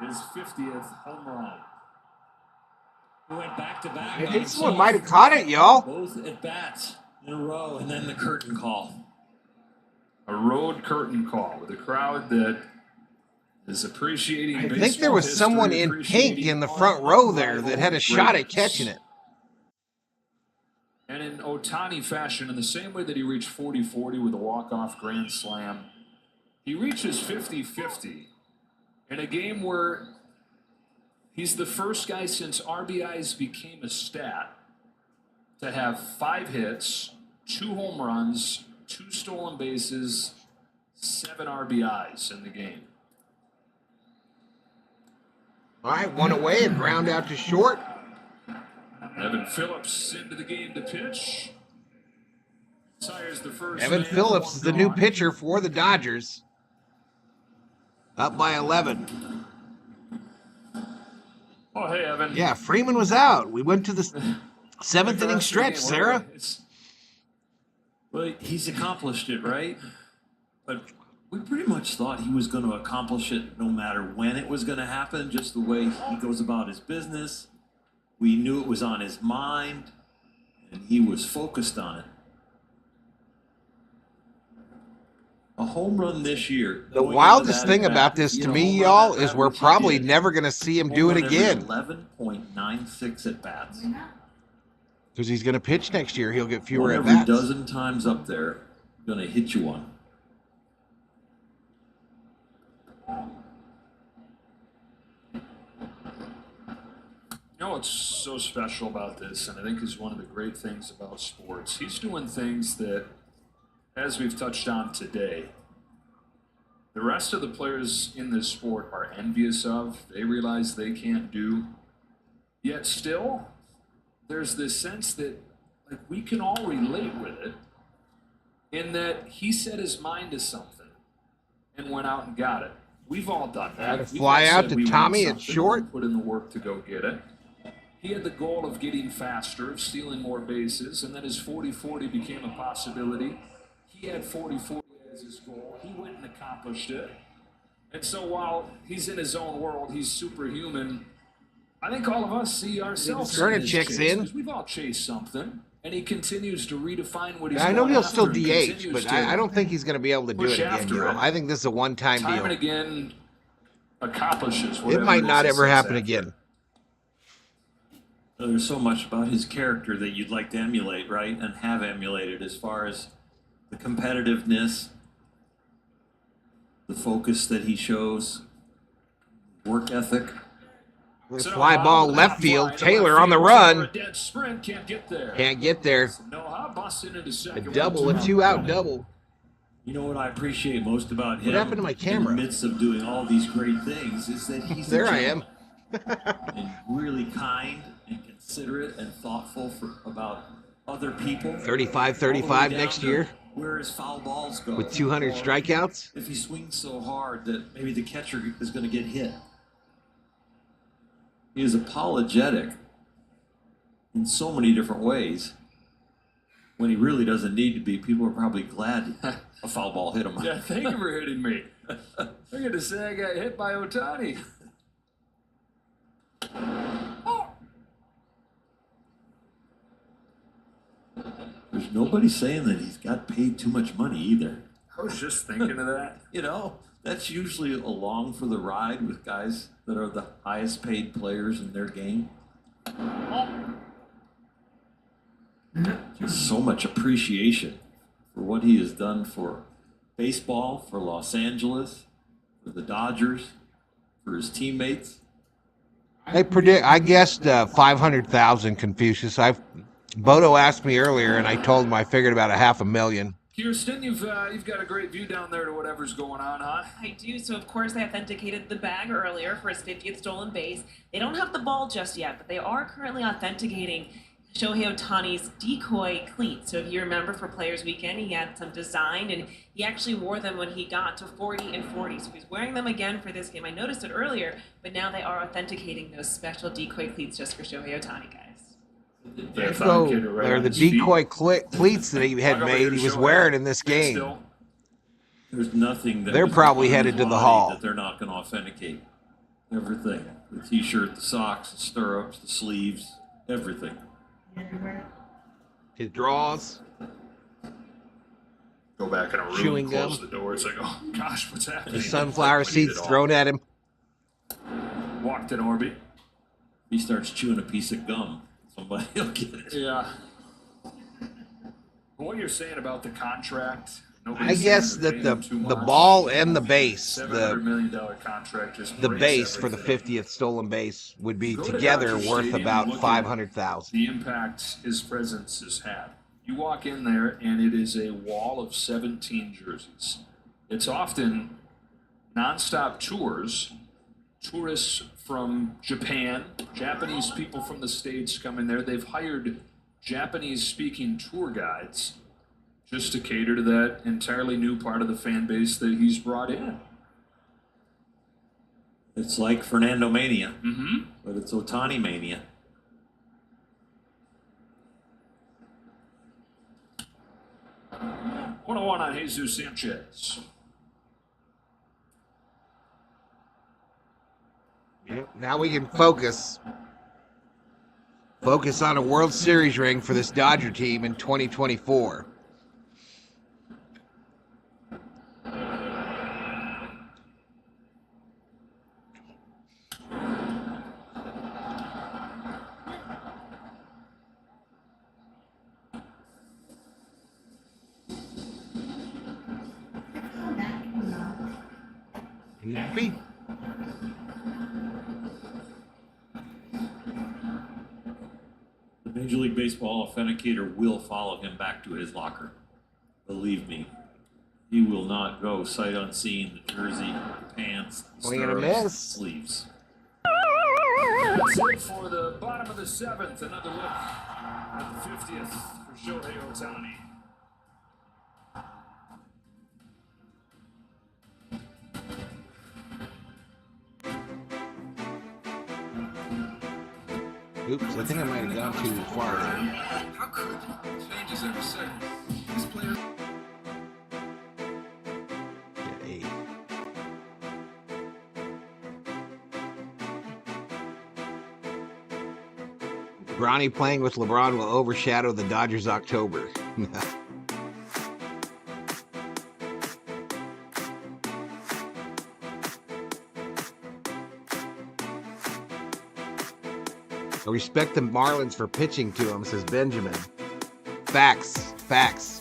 H: His 50th home run.
F: We went back-to-back.
C: I think someone might have caught it, y'all.
F: Both at-bats in a row, and then the curtain call.
H: A road curtain call with a crowd that is appreciating
C: I
H: baseball
C: think there was
H: history,
C: someone in pink in the front row there that had a shot at catching it.
H: And in Ohtani fashion, in the same way that he reached 40-40 with a walk-off grand slam, he reaches 50-50 in a game where he's the first guy since RBIs became a stat to have 5 hits, 2 home runs, 2 stolen bases, 7 RBIs in the game.
C: All right, one away, a ground out to short.
H: Evan Phillips into the game to pitch. Sires the first.
C: Evan
H: man,
C: Phillips is the
H: one
C: new
H: gone.
C: pitcher for the Dodgers. Up by 11.
H: Oh, hey, Evan.
C: Yeah, Freeman was out. We went to the 7th inning stretch, Sarah.
F: Well, he's accomplished it, right? But we pretty much thought he was going to accomplish it no matter when it was going to happen, just the way he goes about his business. We knew it was on his mind, and he was focused on it. A home run this year.
C: The wildest thing about this to me, y'all, is we're probably never going to see him do it again.
F: 11.96 at bats.
C: Because he's going to pitch next year. He'll get fewer at
F: Every
C: bats.
F: dozen times up there, going to hit you one.
H: You know what's so special about this, and I think is one of the great things about sports? He's doing things that, as we've touched on today, the rest of the players in this sport are envious of. They realize they can't do. Yet still, there's this sense that like we can all relate with it, in that he set his mind to something and went out and got it. We've all done that.
C: Fly out to Tommy at short.
H: Put in the work to go get it. he had the goal of getting faster, of stealing more bases, and then his 40-40 became a possibility. He had 40-40 as his goal. He went and accomplished it. And so while he's in his own world, he's superhuman, I think all of us see ourselves in his chase, because we've all chased something, and he continues to redefine what he's
C: I know
H: going
C: he'll
H: after
C: still
H: and
C: DH,
H: continues
C: but
H: to
C: I don't think he's going to be able to do
H: push
C: it again.
H: after
C: You know?
H: it.
C: I think this is a one-time
H: Time
C: deal.
H: and again accomplishes
C: It
H: whatever
C: might not
H: is
C: ever
H: he sets
C: happen
H: after.
C: again.
F: There's so much about his character that you'd like to emulate, right? And have emulated, as far as the competitiveness, the focus that he shows, work ethic.
C: Fly ball left field. Taylor on the run.
H: Dead sprint, can't get there.
C: Can't get there.
H: Noah busting into
C: A
H: second.
C: double, a two-out double.
F: You know what I appreciate most about him?
C: What happened to my camera?
F: In the midst of doing all these great things is that he's
C: There I am.
F: and really kind and considerate and thoughtful about other people.
C: 35-35 next year.
F: Where his foul balls go.
C: With 200 strikeouts.
F: If he swings so hard that maybe the catcher is going to get hit. He is apologetic in so many different ways. When he really doesn't need to be, people are probably glad a foul ball hit him.
H: Yeah, thank you for hitting me. I'm going to say I got hit by Ohtani.
F: There's nobody saying that he's got paid too much money either.
H: I was just thinking of that.
F: You know, that's usually along for the ride with guys that are the highest paid players in their game. Just so much appreciation for what he has done for baseball, for Los Angeles, for the Dodgers, for his teammates.
C: I guessed 500,000, Confucius. Bodo asked me earlier, and I told him I figured about $500,000.
H: Kirsten, you've got a great view down there to whatever's going on, huh?
G: I do. So, of course, they authenticated the bag earlier for his 50th stolen base. They don't have the ball just yet, but they are currently authenticating Shohei Ohtani's decoy cleats. So, if you remember, for Players Weekend, he had some designed, and he actually wore them when he got to 40 and 40. So, he's wearing them again for this game. I noticed it earlier, but now they are authenticating those special decoy cleats just for Shohei Ohtani, guys.
C: They're the decoy cleats that he had made. He was wearing in this game.
F: There's nothing that
C: they're probably headed to the hall.
F: That they're not going to authenticate. Everything. The t-shirt, the socks, the stirrups, the sleeves, everything.
C: His draws.
H: Go back in a room,
C: chewing
H: close
C: gum.
H: the door. It's like, oh gosh, what's happening?
C: The sunflower seeds thrown at him.
H: Walked in Orby.
F: He starts chewing a piece of gum. Somebody will get it.
H: Yeah. What you're saying about the contract?
C: I guess that the ball and the base,
H: $700 million contract, just
C: the
H: breaks
C: base for the
H: everything.
C: 50th stolen base would be
H: Go to
C: together
H: Dodger
C: worth
H: Stadium
C: about
H: and look at
C: $500,000.
H: The impact his presence has had. You walk in there and it is a wall of 17 jerseys. It's often nonstop tours. Tourists from Japan, Japanese people from the States come in there. They've hired Japanese-speaking tour guides just to cater to that entirely new part of the fan base that he's brought in.
F: It's like Fernando Mania,
H: Mm-hmm.
F: but it's Ohtani Mania.
H: One on Jesus Sanchez.
C: Now we can focus on a World Series ring for this Dodger team in 2024. Be.
F: The Major League Baseball authenticator will follow him back to his locker. Believe me, he will not go sight unseen. The jersey, the pants, the
C: Swing and a
F: stirrups,
C: miss.
F: sleeves.
H: That's it for the bottom of the seventh. Another look at the 50th for Shohei Ohtani.
C: Oops, I think I might have gone too far there.
J: How could you? Changes every second. This player.
C: Get 8. Bronny playing with LeBron will overshadow the Dodgers' October. I respect the Marlins for pitching to him, says Benjamin. Facts. Facts.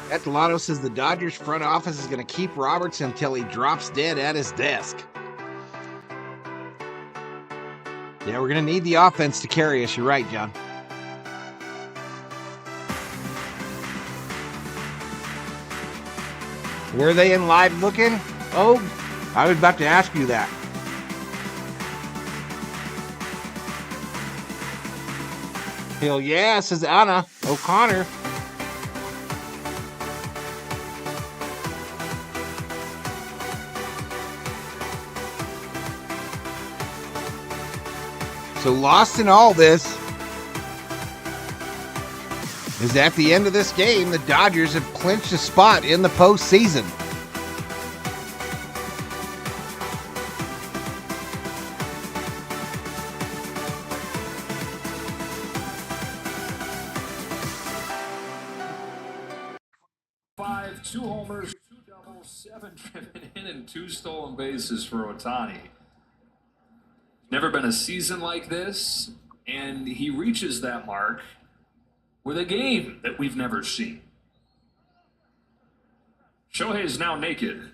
C: Atalano says the Dodgers front office is going to keep Roberts until he drops dead at his desk. Yeah, we're going to need the offense to carry us. You're right, John. Were they in live looking? Oh, I was about to ask you that. Hell yeah, says Anna O'Connor. So lost in all this is at the end of this game, the Dodgers have clinched a spot in the postseason.
H: Two homers, 2 doubles, 7 driven in, and 2 stolen bases for Ohtani. Never been a season like this, and he reaches that mark with a game that we've never seen. Shohei is now naked.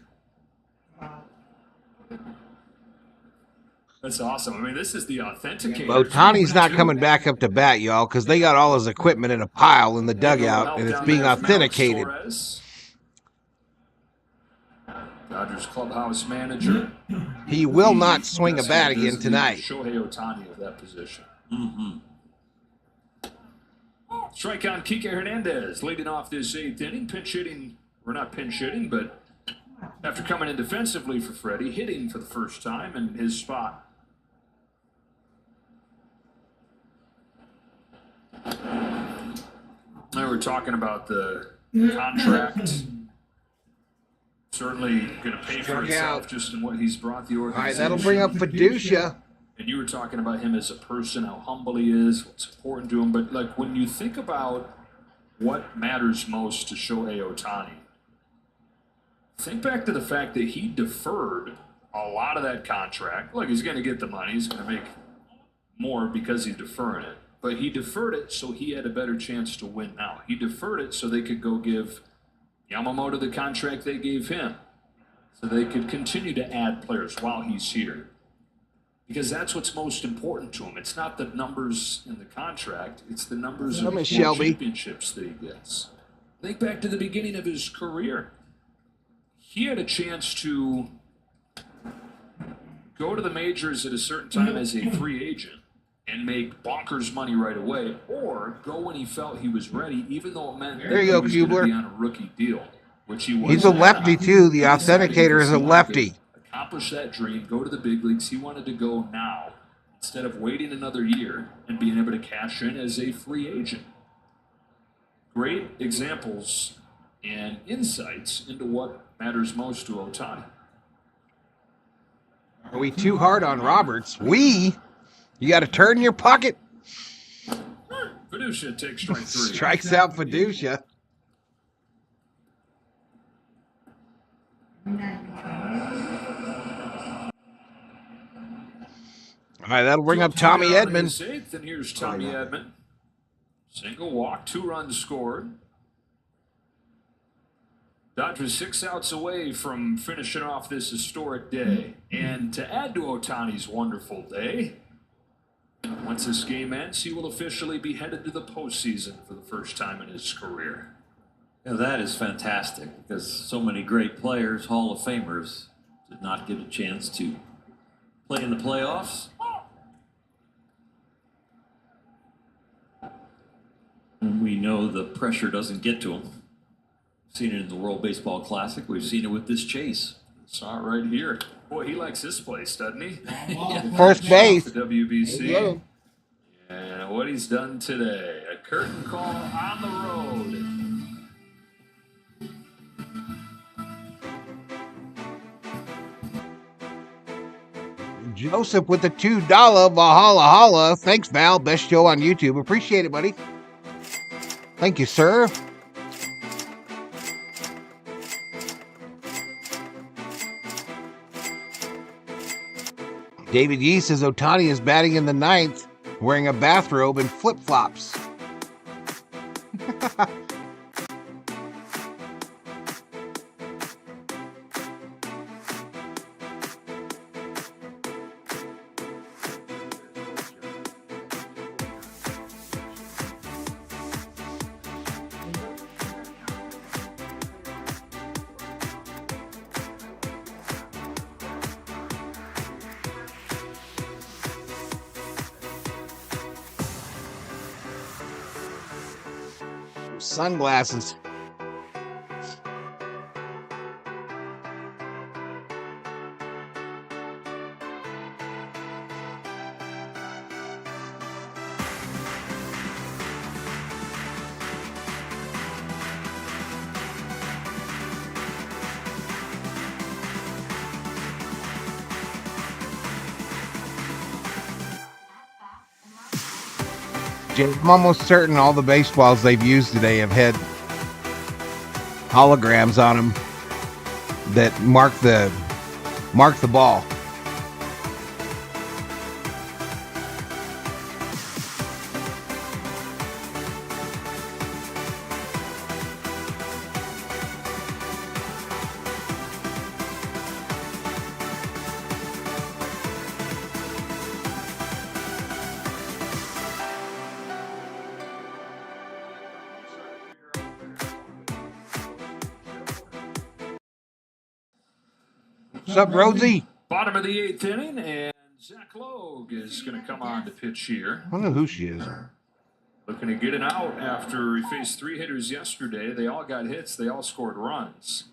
H: That's awesome. I mean, this is the authenticator.
C: Ohtani's not coming back up to bat, y'all, because they got all his equipment in a pile in the dugout, and it's being authenticated.
H: Dodgers clubhouse manager.
C: He will not swing a bat again tonight.
H: Shohei Ohtani of that position. Strike on Kike Hernandez, leading off this 8th inning. Pinch hitting, or not pinch hitting, but after coming in defensively for Freddy, hitting for the first time in his spot. Now we're talking about the contract. Certainly going to pay for himself just in what he's brought the organization.
C: All right, that'll bring up Fiducia.
H: And you were talking about him as a person, how humble he is, what's important to him. But like when you think about what matters most to Shohei Ohtani, think back to the fact that he deferred a lot of that contract. Look, he's going to get the money. He's going to make more because he's deferring it. But he deferred it so he had a better chance to win now. He deferred it so they could go give Yamamoto the contract they gave him, so they could continue to add players while he's here. Because that's what's most important to him. It's not the numbers in the contract, it's the numbers of championships that he gets. Think back to the beginning of his career. He had a chance to go to the majors at a certain time as a free agent and make bonkers money right away, or go when he felt he was ready, even though it meant that he was going to be on a rookie deal, which he was.
C: He's a lefty too. The authenticator is a lefty.
H: Accomplish that dream, go to the big leagues. He wanted to go now instead of waiting another year and being able to cash in as a free agent. Great examples and insights into what matters most to Ohtani.
C: Are we too hard on Roberts? You got to turn your pocket.
H: Fiducia takes strike 3.
C: Strikes out Fiducia. All right, that'll bring up Tommy Edman.
H: And here's Tommy Edman. Single walk, 2 runs scored. Dodgers 6 outs away from finishing off this historic day. And to add to Ohtani's wonderful day, once this game ends, he will officially be headed to the postseason for the first time in his career.
F: Yeah, that is fantastic because so many great players, Hall of Famers, did not get a chance to play in the playoffs. We know the pressure doesn't get to him. We've seen it in the World Baseball Classic. We've seen it with this chase.
H: Saw it right here. Boy, he likes this place, doesn't he?
C: First base.
H: The WBC. And what he's done today. A curtain call on the road.
C: Joseph with the $2 Valhalla holla. Thanks, Val. Best show on YouTube. Appreciate it, buddy. Thank you, sir. David Yee says Ohtani is batting in the ninth, wearing a bathrobe and flip-flops. Sunglasses. I'm almost certain all the baseballs they've used today have had holograms on them that mark the ball. What's up, Rosie?
H: Bottom of the 8th inning, and Zach Logue is going to come on to pitch here.
C: I don't know who she is.
H: Looking to get an out after he faced 3 hitters yesterday. They all got hits. They all scored runs.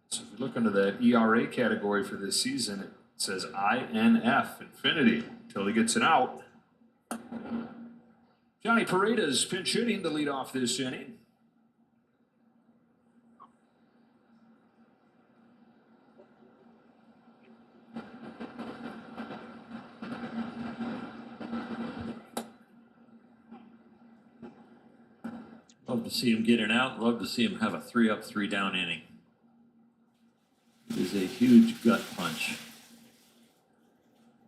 H: So if you look into that ERA category for this season, it says INF, infinity, until he gets an out. Johnny Paredes pinch hitting to lead off this inning.
F: Love to see him get an out. Love to see him have a 3-up, 3-down inning. It is a huge gut punch.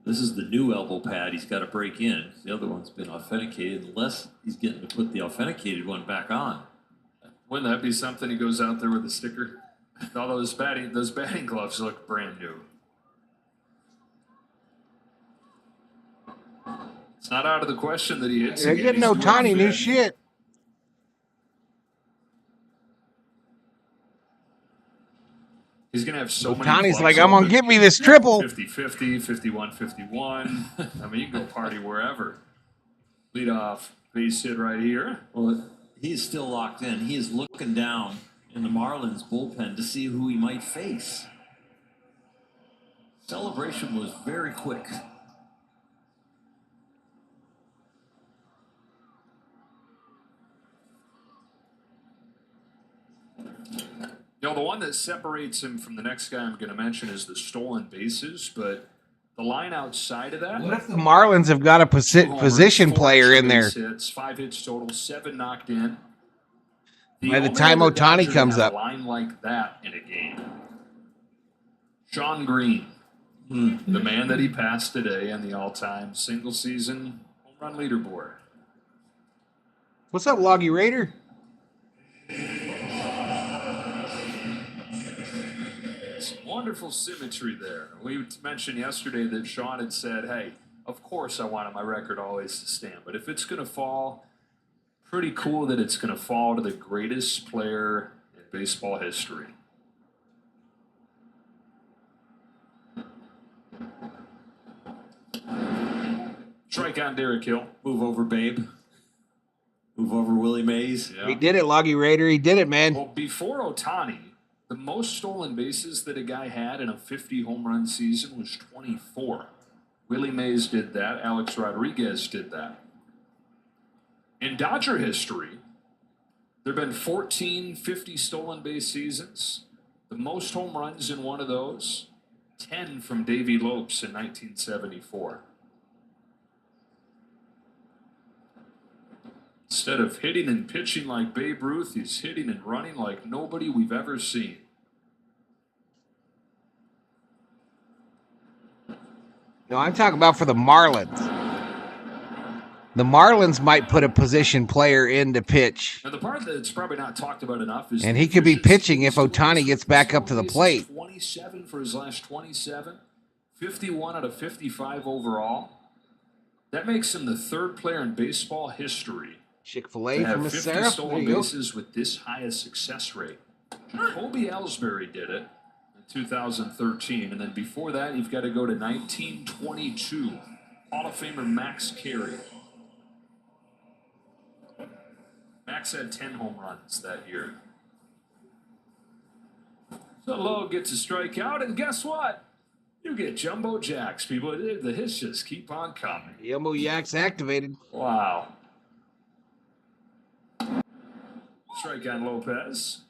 F: This is the new elbow pad he's got to break in. The other one's been authenticated, unless he's getting to put the authenticated one back on.
H: Wouldn't that be something? He goes out there with a sticker. All those batting gloves look brand new. It's not out of the question that he hits.
C: They're getting Ohtani new shit.
H: He's going to have so many.
C: Ohtani's like, I'm going to give me this triple.
H: 50-50, 51-51. I mean, you can go party wherever. Lead off base hit right here.
F: Well, he's still locked in. He is looking down in the Marlins bullpen to see who he might face. Celebration was very quick.
H: You know, the one that separates him from the next guy I'm going to mention is the stolen bases, but the line outside of that.
C: What if the Marlins have got a position player in there?
H: Hits, 5 hits total, 7 knocked in.
C: By the time Ohtani comes up.
H: A line like that in a game. Sean Green, the man that he passed today on the all-time single-season home run leaderboard.
C: What's up, Loggy Raider?
H: Wonderful symmetry there. We mentioned yesterday that Sean had said, hey, of course I wanted my record always to stand, but if it's going to fall, pretty cool that it's going to fall to the greatest player in baseball history. Strike on Derek Hill.
F: Move over, babe. Move over Willie Mays.
C: He did it, Loggy Raider. He did it, man.
H: Well, before Ohtani, the most stolen bases that a guy had in a 50 home run season was 24. Willie Mays did that. Alex Rodriguez did that. In Dodger history, there have been 14 50 stolen base seasons. The most home runs in one of those, 10 from Davey Lopes in 1974. Instead of hitting and pitching like Babe Ruth, he's hitting and running like nobody we've ever seen.
C: No, I'm talking about for the Marlins. The Marlins might put a position player in to pitch.
H: Now, the part that's probably not talked about enough is...
C: And he could be pitching if Ohtani gets back up to the plate.
H: 27 for his last 27. 51 out of 55 overall. That makes him the third player in baseball history
C: Chick-fil-A from Miss Sarah.
H: 50 stolen bases with this high a success rate. Kobe Ellsbury did it in 2013. And then before that, you've got to go to 1922. Hall of Famer Max Carey. Max had 10 home runs that year. So Lowe gets a strikeout, and guess what? You get jumbo jacks, people. The hits just keep on coming.
C: Jumbo Jacks activated.
H: Wow. Strike on Lopez.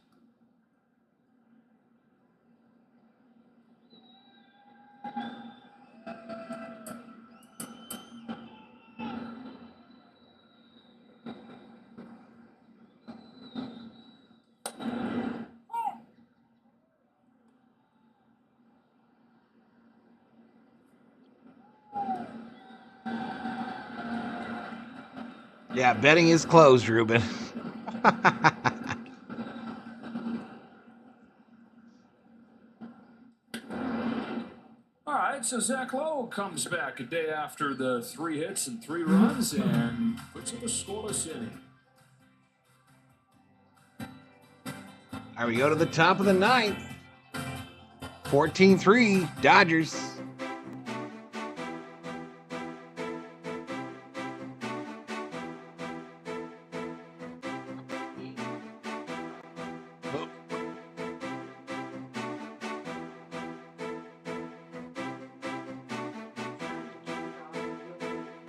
C: Yeah, betting is closed, Ruben.
H: All right, so Zach Lowe comes back a day after the 3 hits and 3 runs and puts up a scoreless inning.
C: All right, we go to the top of the 9th. 14-3, Dodgers.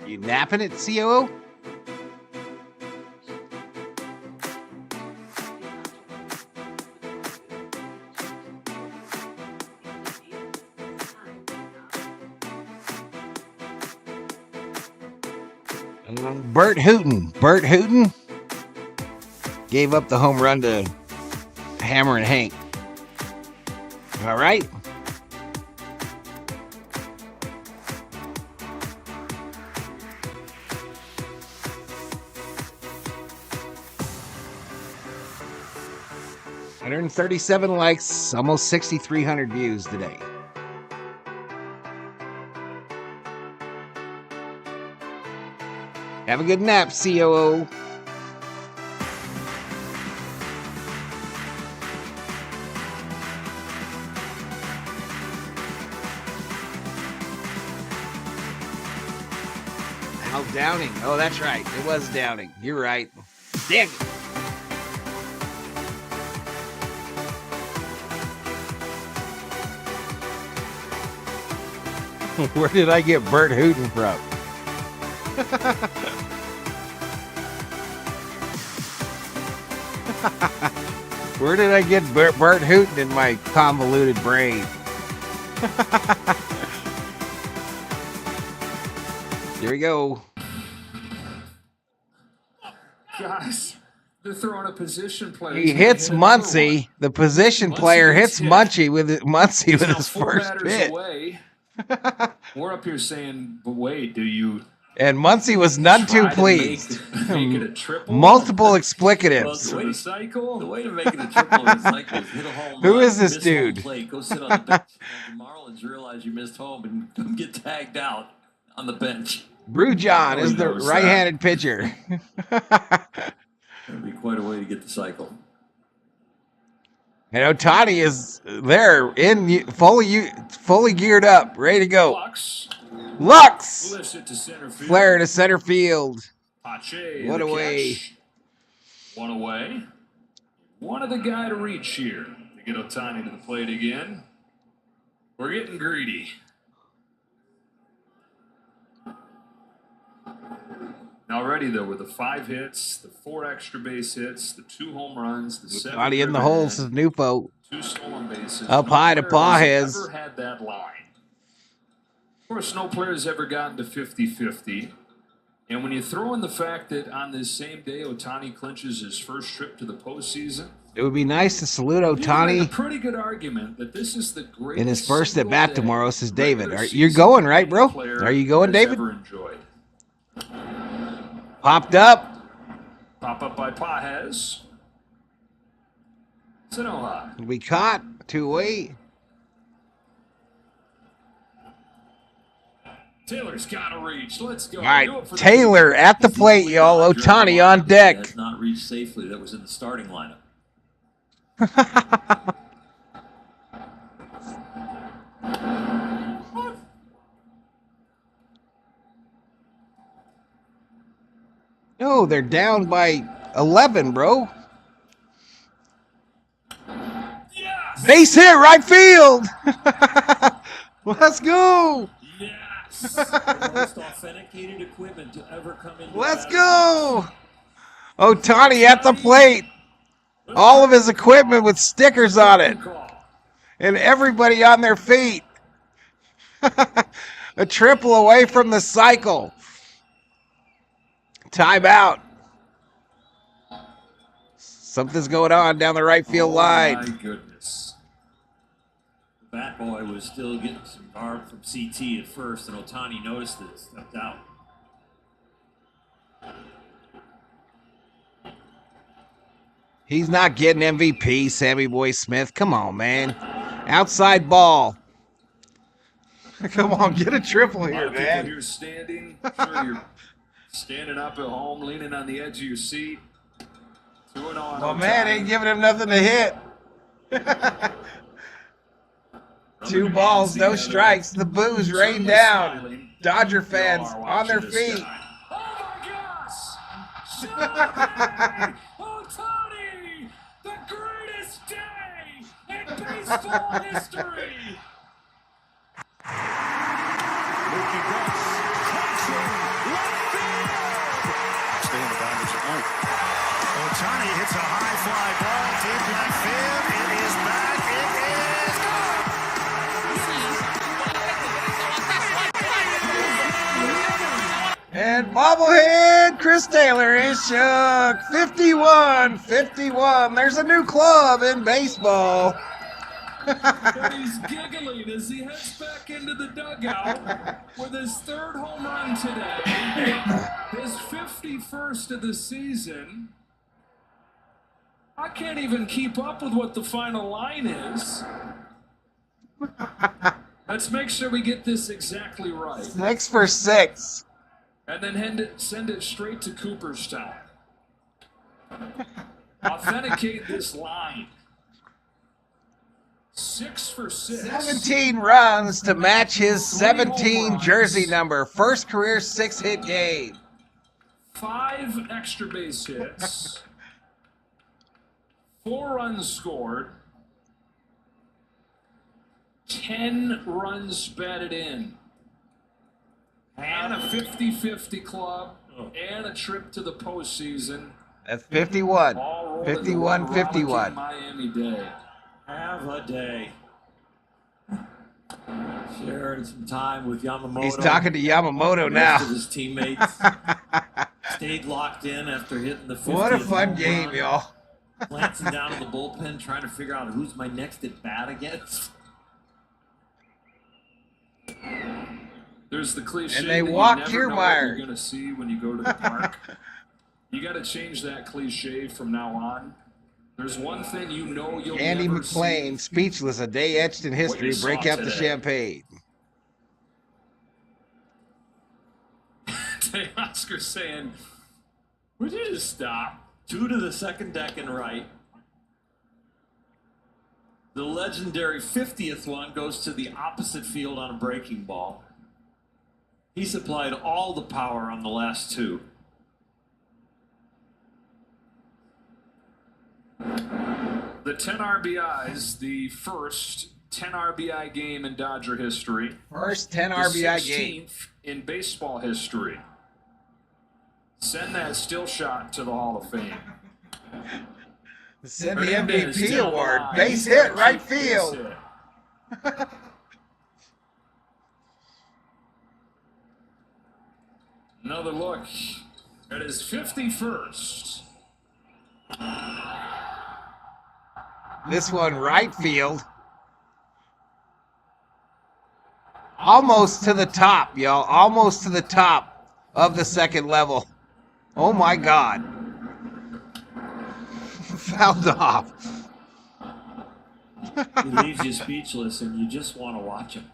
C: You napping it, COO? Bert Hooten gave up the home run to Hammer and Hank. All right. $137 likes, almost 6,300 views today. Have a good nap, COO. Al Downing. Oh, that's right. It was Downing. You're right. Damn it. Where did I get Bert Hooten from? Where did I get Bert Hooten in my convoluted brain? Here we go.
H: Guys, they're throwing a position player.
C: He hits Muncy. The position player hits Muncy with his first pitch.
H: Away. We're up here saying, but wait, do you...
C: And Muncy was none too pleased.
H: Make it a triple?
C: Multiple explicatives.
F: The way to make it a triple is like hit a home
C: Who
F: run,
C: is this
F: miss
C: dude?
F: home plate, go sit on the bench. And the Marlins realize you missed home and get tagged out on the bench.
C: Brew John is the right-handed pitcher.
F: That'd be quite a way to get the cycle.
C: And Ohtani is there in fully geared up, ready to go. Lux! Flare to center field.
H: Pache,
C: What a way.
H: catch. One away. Wanted the guy to reach here to get Ohtani to the plate again. We're getting greedy. Already, though, with the 5 hits, the 4 extra base hits, the 2 home runs, the 7
C: Body in the hole, says Newpo.
H: 2 stolen bases.
C: Up high to Pajes.
H: Never had that line. Of course, no player has ever gotten to 50-50. And when you throw in the fact that on this same day, Ohtani clinches his first trip to the postseason,
C: it would be nice to salute
H: a
C: Ohtani
H: pretty good argument that this is the greatest
C: in his first at bat tomorrow, says David. You're
H: season
C: going, right, bro? Are you going, David?
H: ever enjoyed.
C: Popped up.
H: Pop up by Pajes. Sanoha.
C: We caught 2-8.
H: Taylor's got to reach. Let's go.
C: All right, Taylor at the plate, y'all. Ohtani on deck.
F: Has not reached safely. That was in the starting lineup.
C: No, they're down by 11, bro. Yes. Base hit, right field. Let's go.
F: Yes. The most authenticated equipment to ever come into.
C: Let's go. Ohtani at the plate. All of his equipment with stickers on it. And everybody on their feet. A triple away from the cycle. Timeout. Something's going on down the right field line.
F: My goodness. The bat boy was still getting some garb from CT at first, and Ohtani noticed it, stepped out.
C: He's not getting MVP, Sammy Boy Smith. Come on, man. Outside ball. Come on, get a triple here, man.
H: You're standing. Sure, you're standing up at home, leaning on the edge of your seat. 2-0 on
C: Well, man, ain't giving him nothing to hit. 2 balls, no strikes. The boos rain down. Dodger fans on their feet.
H: Ohtani, the greatest day in baseball history. Mookie Betts catching left field. Stay in the Dodgers at night. Ohtani hits a high fly ball deep left field. It is back. It is gone.
C: And bobblehead Chris Taylor is shook. 51-51. There's a new club in baseball.
H: And he's giggling as he heads back into the dugout with his 3rd home run today. His 51st of the season. I can't even keep up with what the final line is. Let's make sure we get this exactly right.
C: 6 for 6.
H: And then send it straight to Cooperstown. Authenticate this line. 6 for 6.
C: 17 runs to match his 17 jersey number. First career 6-hit game.
H: 5 extra base hits. 4 runs scored. 10 runs batted in. And a 50-50 club. And a trip to the postseason.
C: That's 51. 51-51.
H: Miami day.
F: Have a day. Sharing some time with Yamamoto.
C: He's talking to Yamamoto now.
F: Of his teammates. Stayed locked in after hitting the 50th.
C: What a fun game, y'all.
F: Glancing down at the bullpen, trying to figure out who's my next at bat against.
H: There's the cliche.
C: And they
H: that
C: walked
H: you never know what
C: Kiermaier.
H: you're going to see when you go to the park. You got to change that cliche from now on. There's one thing you know you'll
C: Andy
H: never
C: McClain,
H: see.
C: speechless, a day etched in history.
H: What you
C: Break
H: saw
C: out the
H: today.
C: champagne.
H: Oscar saying, would you just stop?
F: 2 to the second deck and right. The legendary 50th one goes to the opposite field on a breaking ball. He supplied all the power on the last 2.
H: The 10 RBIs, the first 10 RBI game in Dodger history.
C: First 10 RBI game.
H: 16th in baseball history. Send that still shot to the Hall of Fame.
C: Send the MVP award. Base hit, right field.
H: Another look at his 51st.
C: This one right field. Almost to the top, y'all. Almost to the top of the second level. Oh my God. Fouled off.
F: He leaves you speechless and you just want to watch him.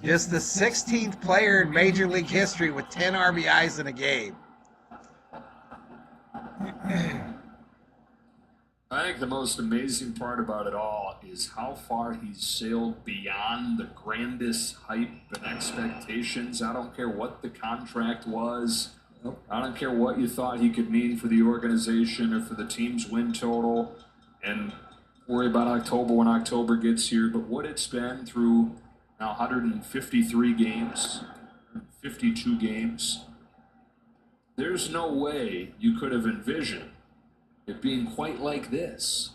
C: Just the 16th player in Major League history with 10 RBIs in a game.
H: I think the most amazing part about it all is how far he's sailed beyond the grandest hype and expectations. I don't care what the contract was. I don't care what you thought he could mean for the organization or for the team's win total. And worry about October when October gets here. But what it's been through now 153 games, 52 games, there's no way you could have envisioned it being quite like this.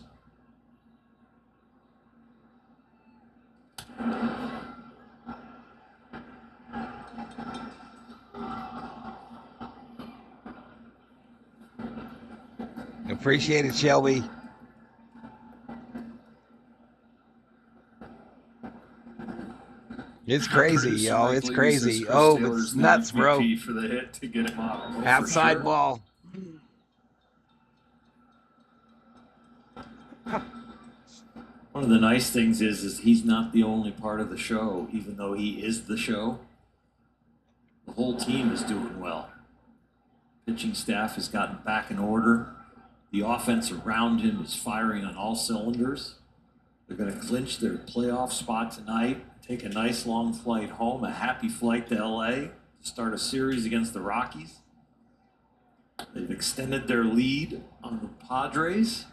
C: Appreciate it, Shelby. It's crazy, y'all. It's crazy. Oh, it's nuts, bro.
H: For the hit to get him out.
C: Outside
H: sure.
C: ball.
F: One of the nice things is he's not the only part of the show, even though he is the show. The whole team is doing well. Pitching staff has gotten back in order. The offense around him is firing on all cylinders. They're going to clinch their playoff spot tonight, take a nice long flight home, a happy flight to LA, to start a series against the Rockies. They've extended their lead on the Padres.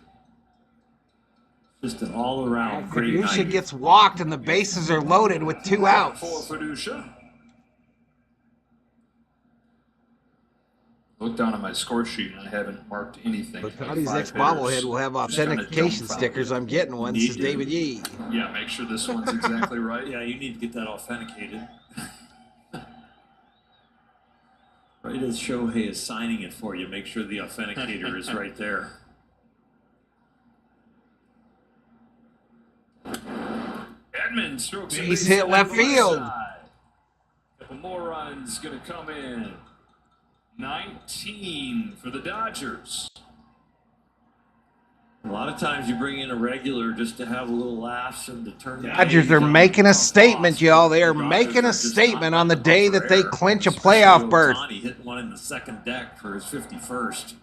F: Just an all-around great night.
C: Fiducia gets walked and the bases are loaded with 2 outs.
H: For Fiducia. Look down at my score sheet and I haven't marked anything.
C: Ohtani's next bobblehead will have authentication stickers. I'm getting one. This is David Yee.
H: Yeah, make sure this one's exactly right.
F: Yeah, you need to get that authenticated. Right as Shohei is signing it for you, make sure the authenticator is right there.
H: Edmonds strokes
C: Base hit left field.
H: Couple more runs going to come in. 19 for the Dodgers.
F: A lot of times you bring in a regular just to have a little laughs and to turn the
C: Dodgers are making a statement, y'all. They are making a statement on the day that they clinch a playoff berth.
F: Ohtani hitting one in the second deck for his 51st.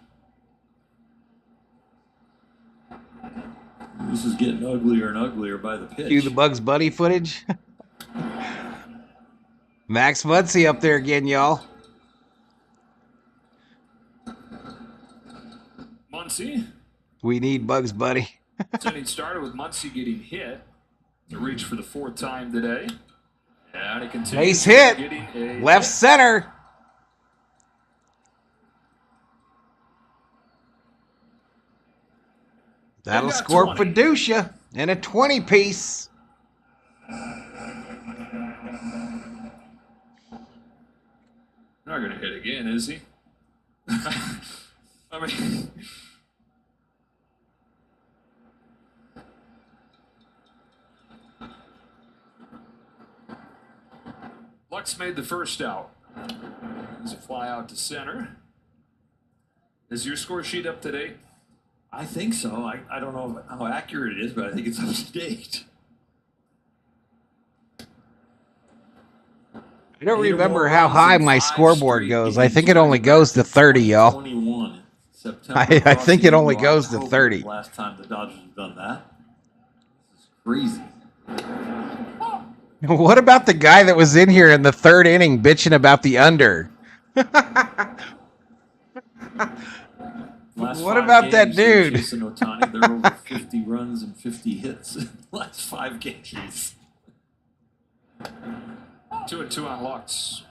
F: This is getting uglier and uglier by the pitch.
C: Cue the Bugs Bunny footage. Max Muncy up there again, y'all.
H: Muncy.
C: We need Bugs Bunny.
H: Inning started with Muncy getting hit to reach for the 4th time today. And he continues
C: Base hit. Left center. That'll score
H: 20.
C: Fiducia and a 20-piece.
H: Not going to hit again, is he? I mean, Lux made the first out. There's a fly out to center. Is your score sheet up to date?
F: I think so. I don't know how accurate it is, but I think it's up to date.
C: I don't remember how high my scoreboard goes. I think it only goes to 30, y'all.
F: 21 September.
C: I think it only goes to 30.
F: Last time the Dodgers have done that. This is crazy.
C: What about the guy that was in here in the third inning bitching about the under? What about that dude?
F: Jason Ohtani, they're over 50 runs and 50 hits in the last 5 games.
H: 2-2 on Lux.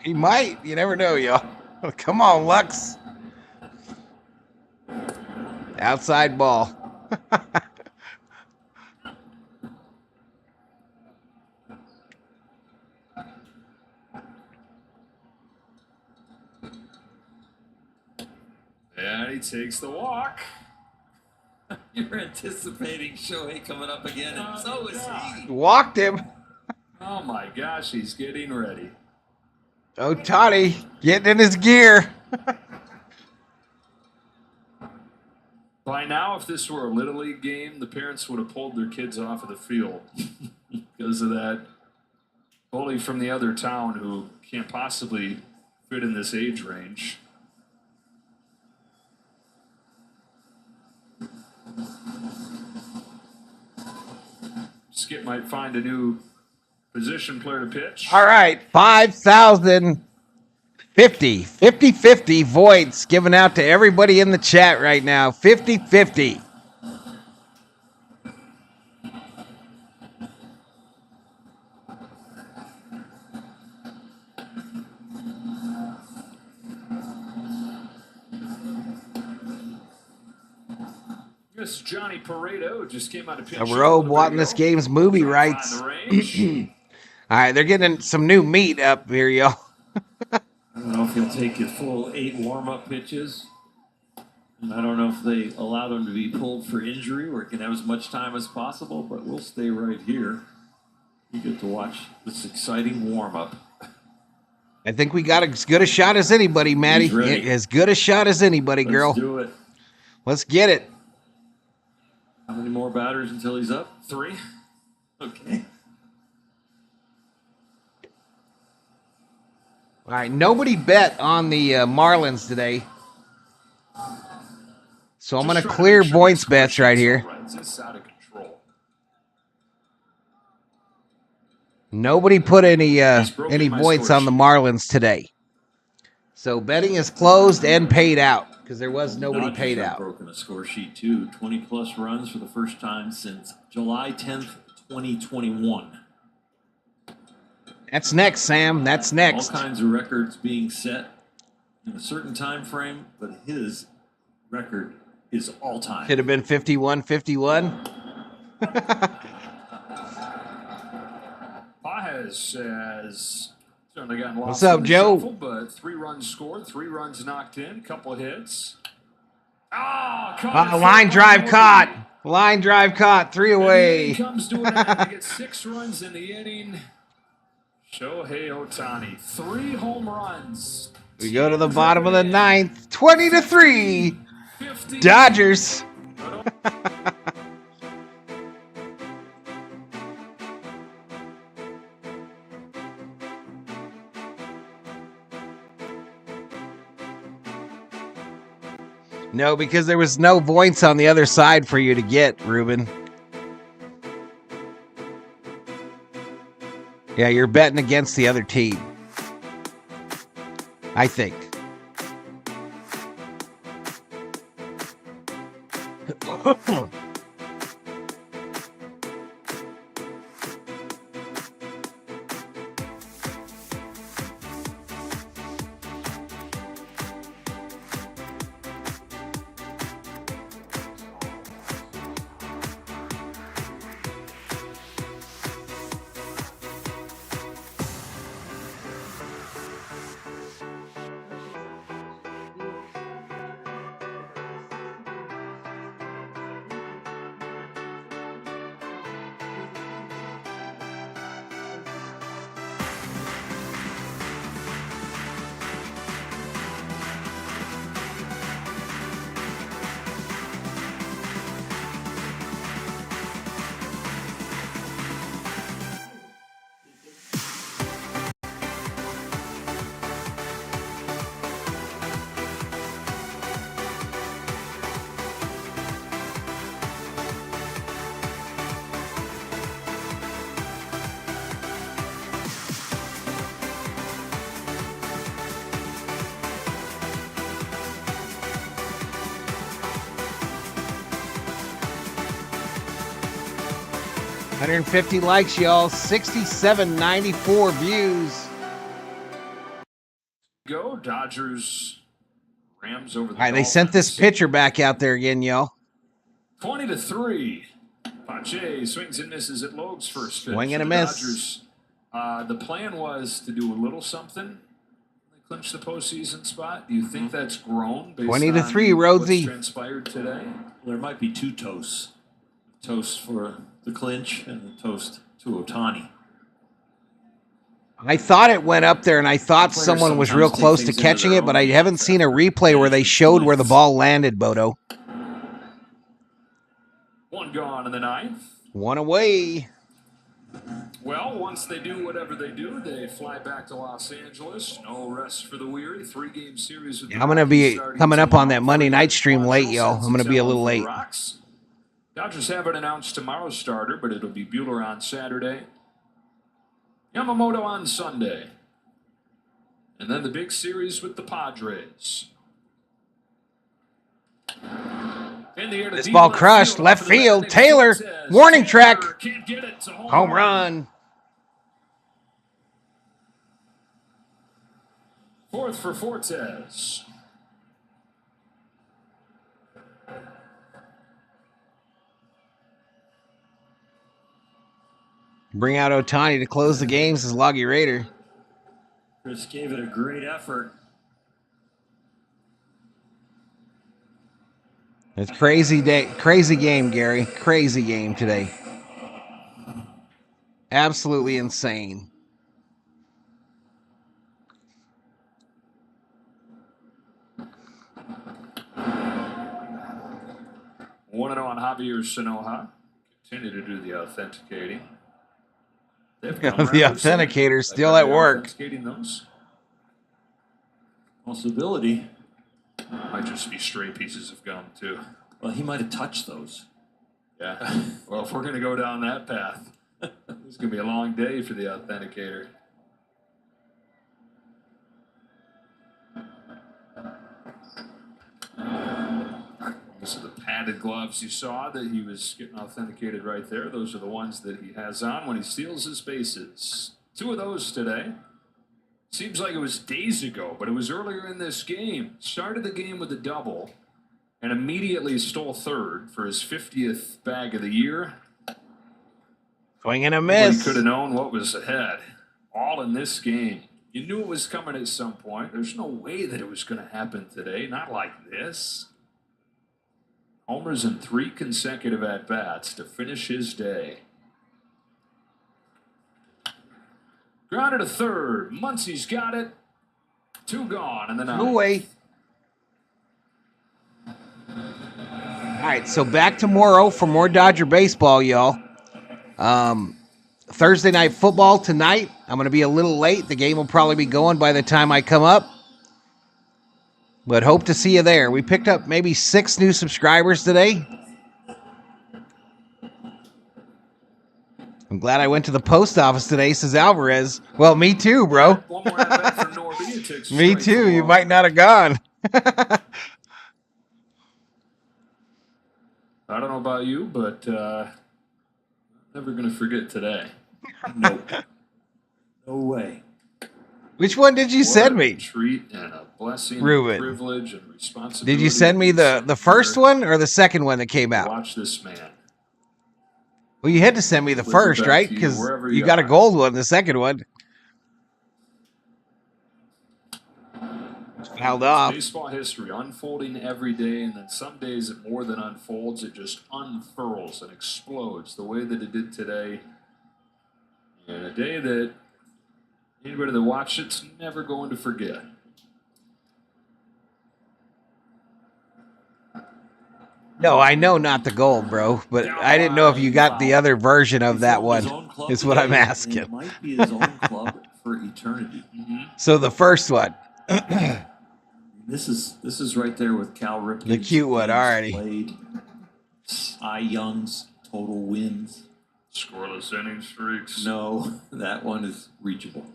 C: He might. You never know, y'all. Come on, Lux. Outside ball.
H: And he takes the walk.
F: You're anticipating Shohei coming up again, and so is he.
C: Walked him.
H: Oh my gosh, he's getting ready.
C: Ohtani getting in his gear.
H: By now, if this were a Little League game, the parents would have pulled their kids off of the field because of that bully from the other town who can't possibly fit in this age range. Skip might find a new position player to pitch.
C: All right, 5,050. 50-50 voids given out to everybody in the chat right now. 50-50.
H: This Johnny Pareto just came out of pitch.
C: A robe wanting this game's movie rights. All right, they're getting some new meat up here, y'all.
F: I don't know if he'll take his full 8 warm-up pitches. And I don't know if they allow them to be pulled for injury or can have as much time as possible, but we'll stay right here. You get to watch this exciting warm-up.
C: I think we got as good a shot as anybody, Maddie. As good a shot as anybody, girl.
F: Let's do it.
C: Let's get it.
F: How many more batters until he's up? 3? Okay.
C: All right, nobody bet on the Marlins today. So I'm going to clear points bets right here. Nobody put any points on the Marlins today. So betting is closed and paid out because there was nobody paid out.
F: Broken a score sheet too. 20+ runs for the first time since July 10th, 2021.
C: That's next, Sam. That's next.
F: All kinds of records being set in a certain time frame, but his record is all time.
C: Could have been 51-51.
H: Pages has certainly gotten lost.
C: What's up, Joe?
H: Shuffle, but 3 runs scored, 3 runs knocked in, a couple of hits.
C: Line drive caught. Line drive caught. 3 away.
H: He comes to an end to get 6 runs in the inning. Shohei Ohtani, 3 home runs.
C: We go to the bottom of the 9th. 20-3. Dodgers. No, because there was no points on the other side for you to get, Ruben. Yeah, you're betting against the other team. I think. 150 likes, y'all. 6794 views.
H: Go Dodgers. Rams over the
C: All right, they sent this pitcher back out there again, y'all.
H: 20-3. Pache swings and misses at Logue's first pitch.
C: Swing and a miss.
H: Dodgers, the plan was to do a little something. They clinched the postseason spot. Do you think that's grown based
C: 20-3,
H: on
C: Rhodesy.
H: what's transpired today?
F: There might be two toasts. Toast for the clinch and the toast to Ohtani.
C: I thought it went up there, and I thought someone was real close to catching it, but I haven't seen a replay where they showed where the ball landed, Bodo.
H: One gone in the ninth.
C: One away.
H: Well, once they do whatever they do, they fly back to Los Angeles. No rest for the weary. 3-game series. With
C: I'm going to be coming up on that Monday night stream late, y'all. I'm going to be a little late.
H: Dodgers haven't announced tomorrow's starter, but it'll be Buehler on Saturday. Yamamoto on Sunday. And then the big series with the Padres. In the air to
C: This ball crushed. Left field. Taylor. Warning track. Home run.
H: Fourth for Fortes.
C: Bring out Ohtani to close the games as Loggy Raider.
F: Chris gave it a great effort.
C: It's crazy day, crazy game, Gary. Crazy game today. Absolutely insane.
H: Want to know on Javier Sonoja? Continue to do the authenticating.
C: The authenticator's still at work.
H: Authenticating those.
F: Possibility.
H: Might just be stray pieces of gum, too.
F: Well, he might have touched those.
H: Yeah. Well, if we're going to go down that path, it's going to be a long day for the authenticator. Those are the padded gloves you saw that he was getting authenticated right there. Those are the ones that he has on when he steals his bases. 2 of those today. Seems like it was days ago, but it was earlier in this game. Started the game with a double and immediately stole third for his 50th bag of the year.
C: Swing and a miss.
H: He could have known what was ahead. All in this game. You knew it was coming at some point. There's no way that it was going to happen today. Not like this. Homers in 3 consecutive at-bats to finish his day. Grounded to third. Muncie's got it. 2 gone in the ninth.
C: No way. All right, so back tomorrow for more Dodger baseball, y'all. Thursday night football tonight. I'm going to be a little late. The game will probably be going by the time I come up. But hope to see you there. We picked up maybe 6 new subscribers today. I'm glad I went to the post office today, says Alvarez. Well, me too, bro.
H: One more at-bat for Norby.
C: Me too. You might not have gone.
H: I don't know about you, but never going to forget today.
F: Nope. No way.
C: Which one did you send me?
H: Treat and a blessing,
C: Ruben.
H: privilege, and responsibility.
C: Did you send me the first one or the second one that came out?
H: Watch this man.
C: Well, you had to send me the first, right? Because you got a gold one, the second one. Held off.
H: Baseball history unfolding every day, and then some days it more than unfolds, it just unfurls and explodes the way that it did today. And a day that anybody that watched it's never going to forget.
C: No, I know not the gold, bro, but I didn't know if you got the other version of that one. Is what I'm asking.
F: It might be his own club for eternity.
C: So the first one.
F: This is right there with Cal Ripken.
C: The cute one already.
F: Played. Cy Young's total wins.
H: Scoreless inning streaks.
F: No, that one is reachable.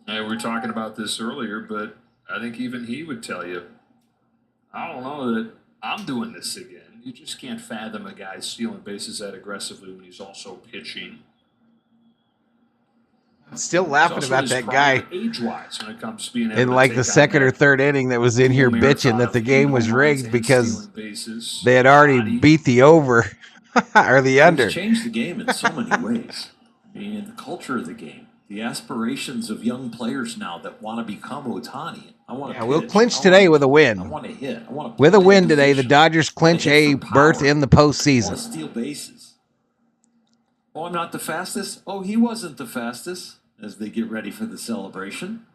H: Hey, we were talking about this earlier, but I think even he would tell you, I don't know that I'm doing this again. You just can't fathom a guy stealing bases that aggressively when he's also pitching.
C: Still laughing about that guy
H: age-wise when it comes to being able
C: in
H: to
C: like
H: take
C: the
H: on
C: second or
H: that
C: third inning that was in here bitching that the game was rigged because
H: bases.
C: they had already beat the over or the under.
F: He's changed the game in so many ways. I mean, the culture of the game, the aspirations of young players now that want to become Ohtani. I want to.
C: Yeah, we'll clinch today with a win.
F: I want to hit. I want to.
C: With a win today, the Dodgers clinch a berth in the
F: I want
C: postseason.
F: to steal bases. Oh, I'm not the fastest. Oh, he wasn't the fastest. As they get ready for the celebration.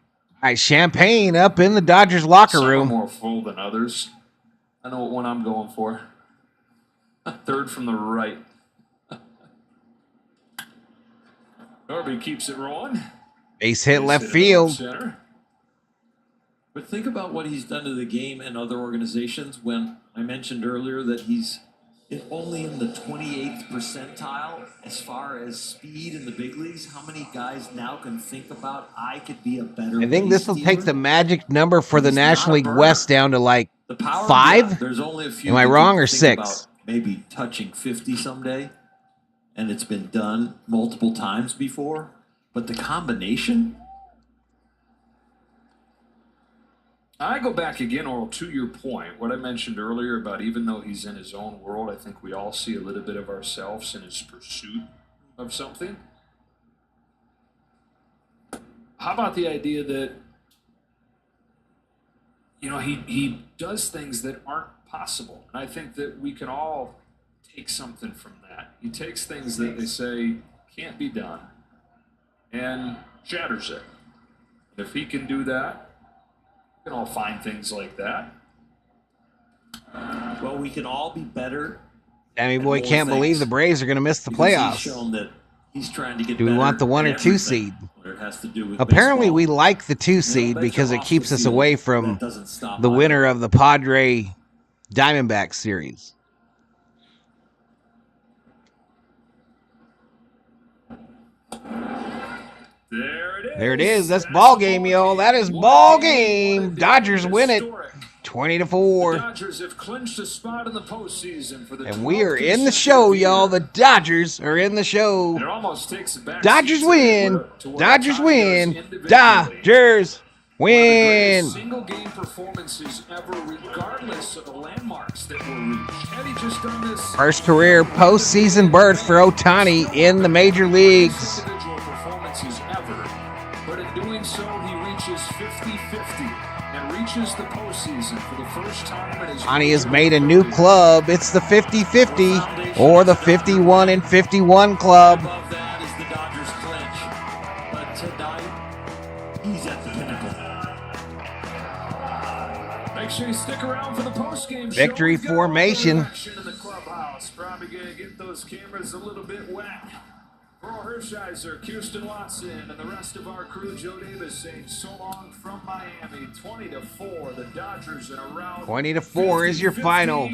C: All right, champagne up in the Dodgers locker
H: Some are
C: room.
H: more full than others. I know what one I'm going for. Third from the right. Darby keeps it rolling.
C: Base hit left
H: Hit it
C: field.
H: up center.
F: But think about what he's done to the game and other organizations when I mentioned earlier that he's only in the 28th percentile as far as speed in the big leagues. How many guys now can think about, I could be a better
C: I think this will
F: base
C: take the
F: stealer?
C: magic number for the
F: He's
C: National
F: not a
C: League
F: burner.
C: West down to like
F: The power,
C: 5?
F: yeah, there's only a few.
C: Am I
F: that
C: wrong
F: can
C: or
F: think
C: 6?
F: about maybe touching 50 someday, and it's been done multiple times before. But the combination,
H: I go back again, Oral, to your point, what I mentioned earlier about even though he's in his own world, I think we all see a little bit of ourselves in his pursuit of something. How about the idea that, you know, he does things that aren't possible? And I think that we can all take something from that. He takes things that they say can't be done and shatters it. If he can do that, we can all find things like that.
F: well, we can all be better.
C: Sammy
F: and
C: Boy
F: more
C: can't believe
F: things
C: the Braves are going to miss the
F: because
C: playoffs.
F: He's shown that he's trying to get
C: Do we
F: better
C: want the 1
F: at
C: or 2
F: everything,
C: seed?
F: whether it has to do with
C: Apparently,
F: baseball.
C: we like the 2
F: You know,
C: seed
F: bet
C: because
F: you're
C: it
F: off
C: keeps
F: the
C: us
F: field.
C: away from
F: That doesn't stop
C: the
F: either.
C: winner of the Padre Diamondback series. There it is. That's ball game, y'all. That is ball game. Dodgers win it 20-4.
H: Dodgers have clinched a spot in the postseason for the
C: And we are in the show, y'all. The Dodgers are in the show.
H: It almost takes it back.
C: Dodgers win. Dodgers win. Dodgers win.
H: Single game performances ever, regardless of the landmarks that were reached. Had he just done this
C: First career postseason berth for Ohtani in the major leagues.
H: individual performances ever, but in doing so, he reaches 50-50 and reaches the postseason for the first time in his
C: Ohtani has made a new club. It's the 50-50 or the 51-51 club.
F: Above that is the Dodgers clinch. But tonight, he's at the pinnacle.
H: Make sure you stick around for the post-game show.
C: Victory
H: We've got all the
C: formation.
H: action in the clubhouse. Probably going to get those cameras a little bit wet. Earl Hershiser, Kirsten Watson, and the rest of our crew, Joe Davis saying so long from Miami. 20-4, the Dodgers in a round.
C: 20-4 is your final.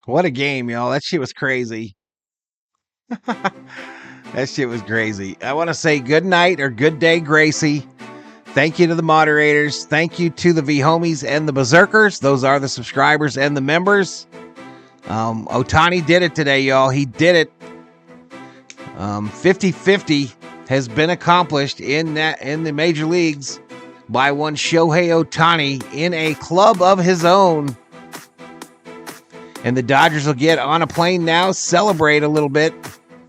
C: What a game, y'all. That shit was crazy. That shit was crazy. I want to say good night or good day, Gracie. Thank you to the moderators. Thank you to the V-Homies and the Berserkers. Those are the subscribers and the members. Ohtani did it today, y'all. He did it. 50-50 has been accomplished in the major leagues by one Shohei Ohtani in a club of his own. And the Dodgers will get on a plane now, celebrate a little bit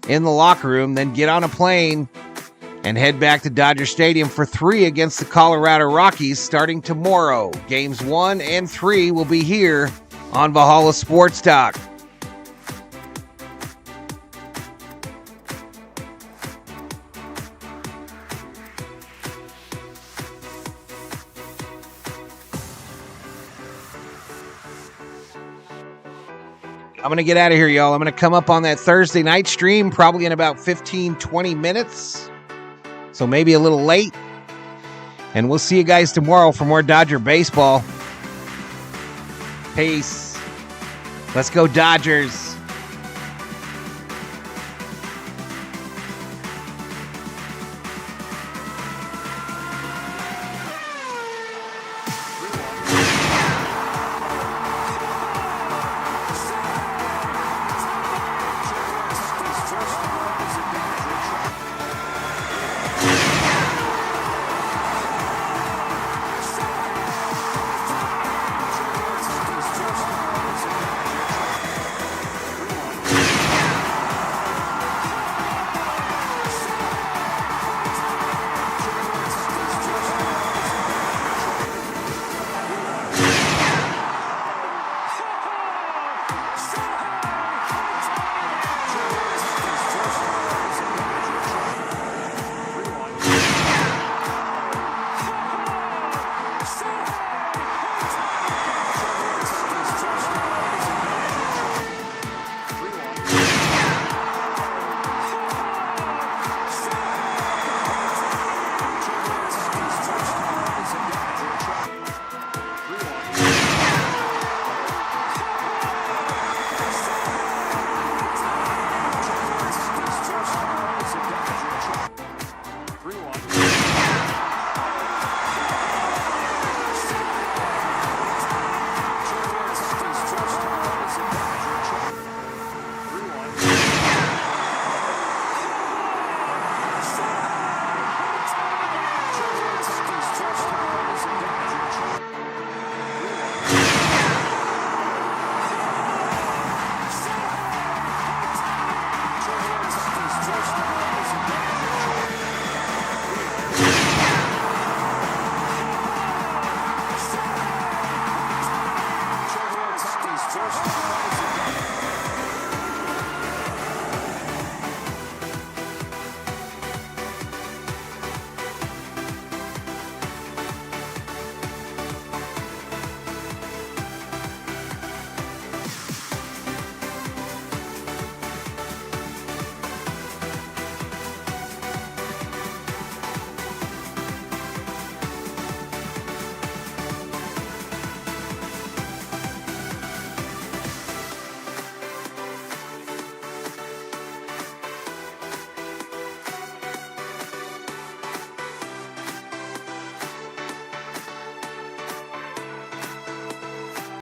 C: in the locker room, then get on a plane and head back to Dodger Stadium for 3 against the Colorado Rockies starting tomorrow. Games 1 and 3 will be here on Valhalla Sports Talk. I'm going to get out of here, y'all. I'm going to come up on that Thursday night stream probably in about 15-20 minutes. So maybe a little late. And we'll see you guys tomorrow for more Dodger baseball. Peace. Let's go Dodgers.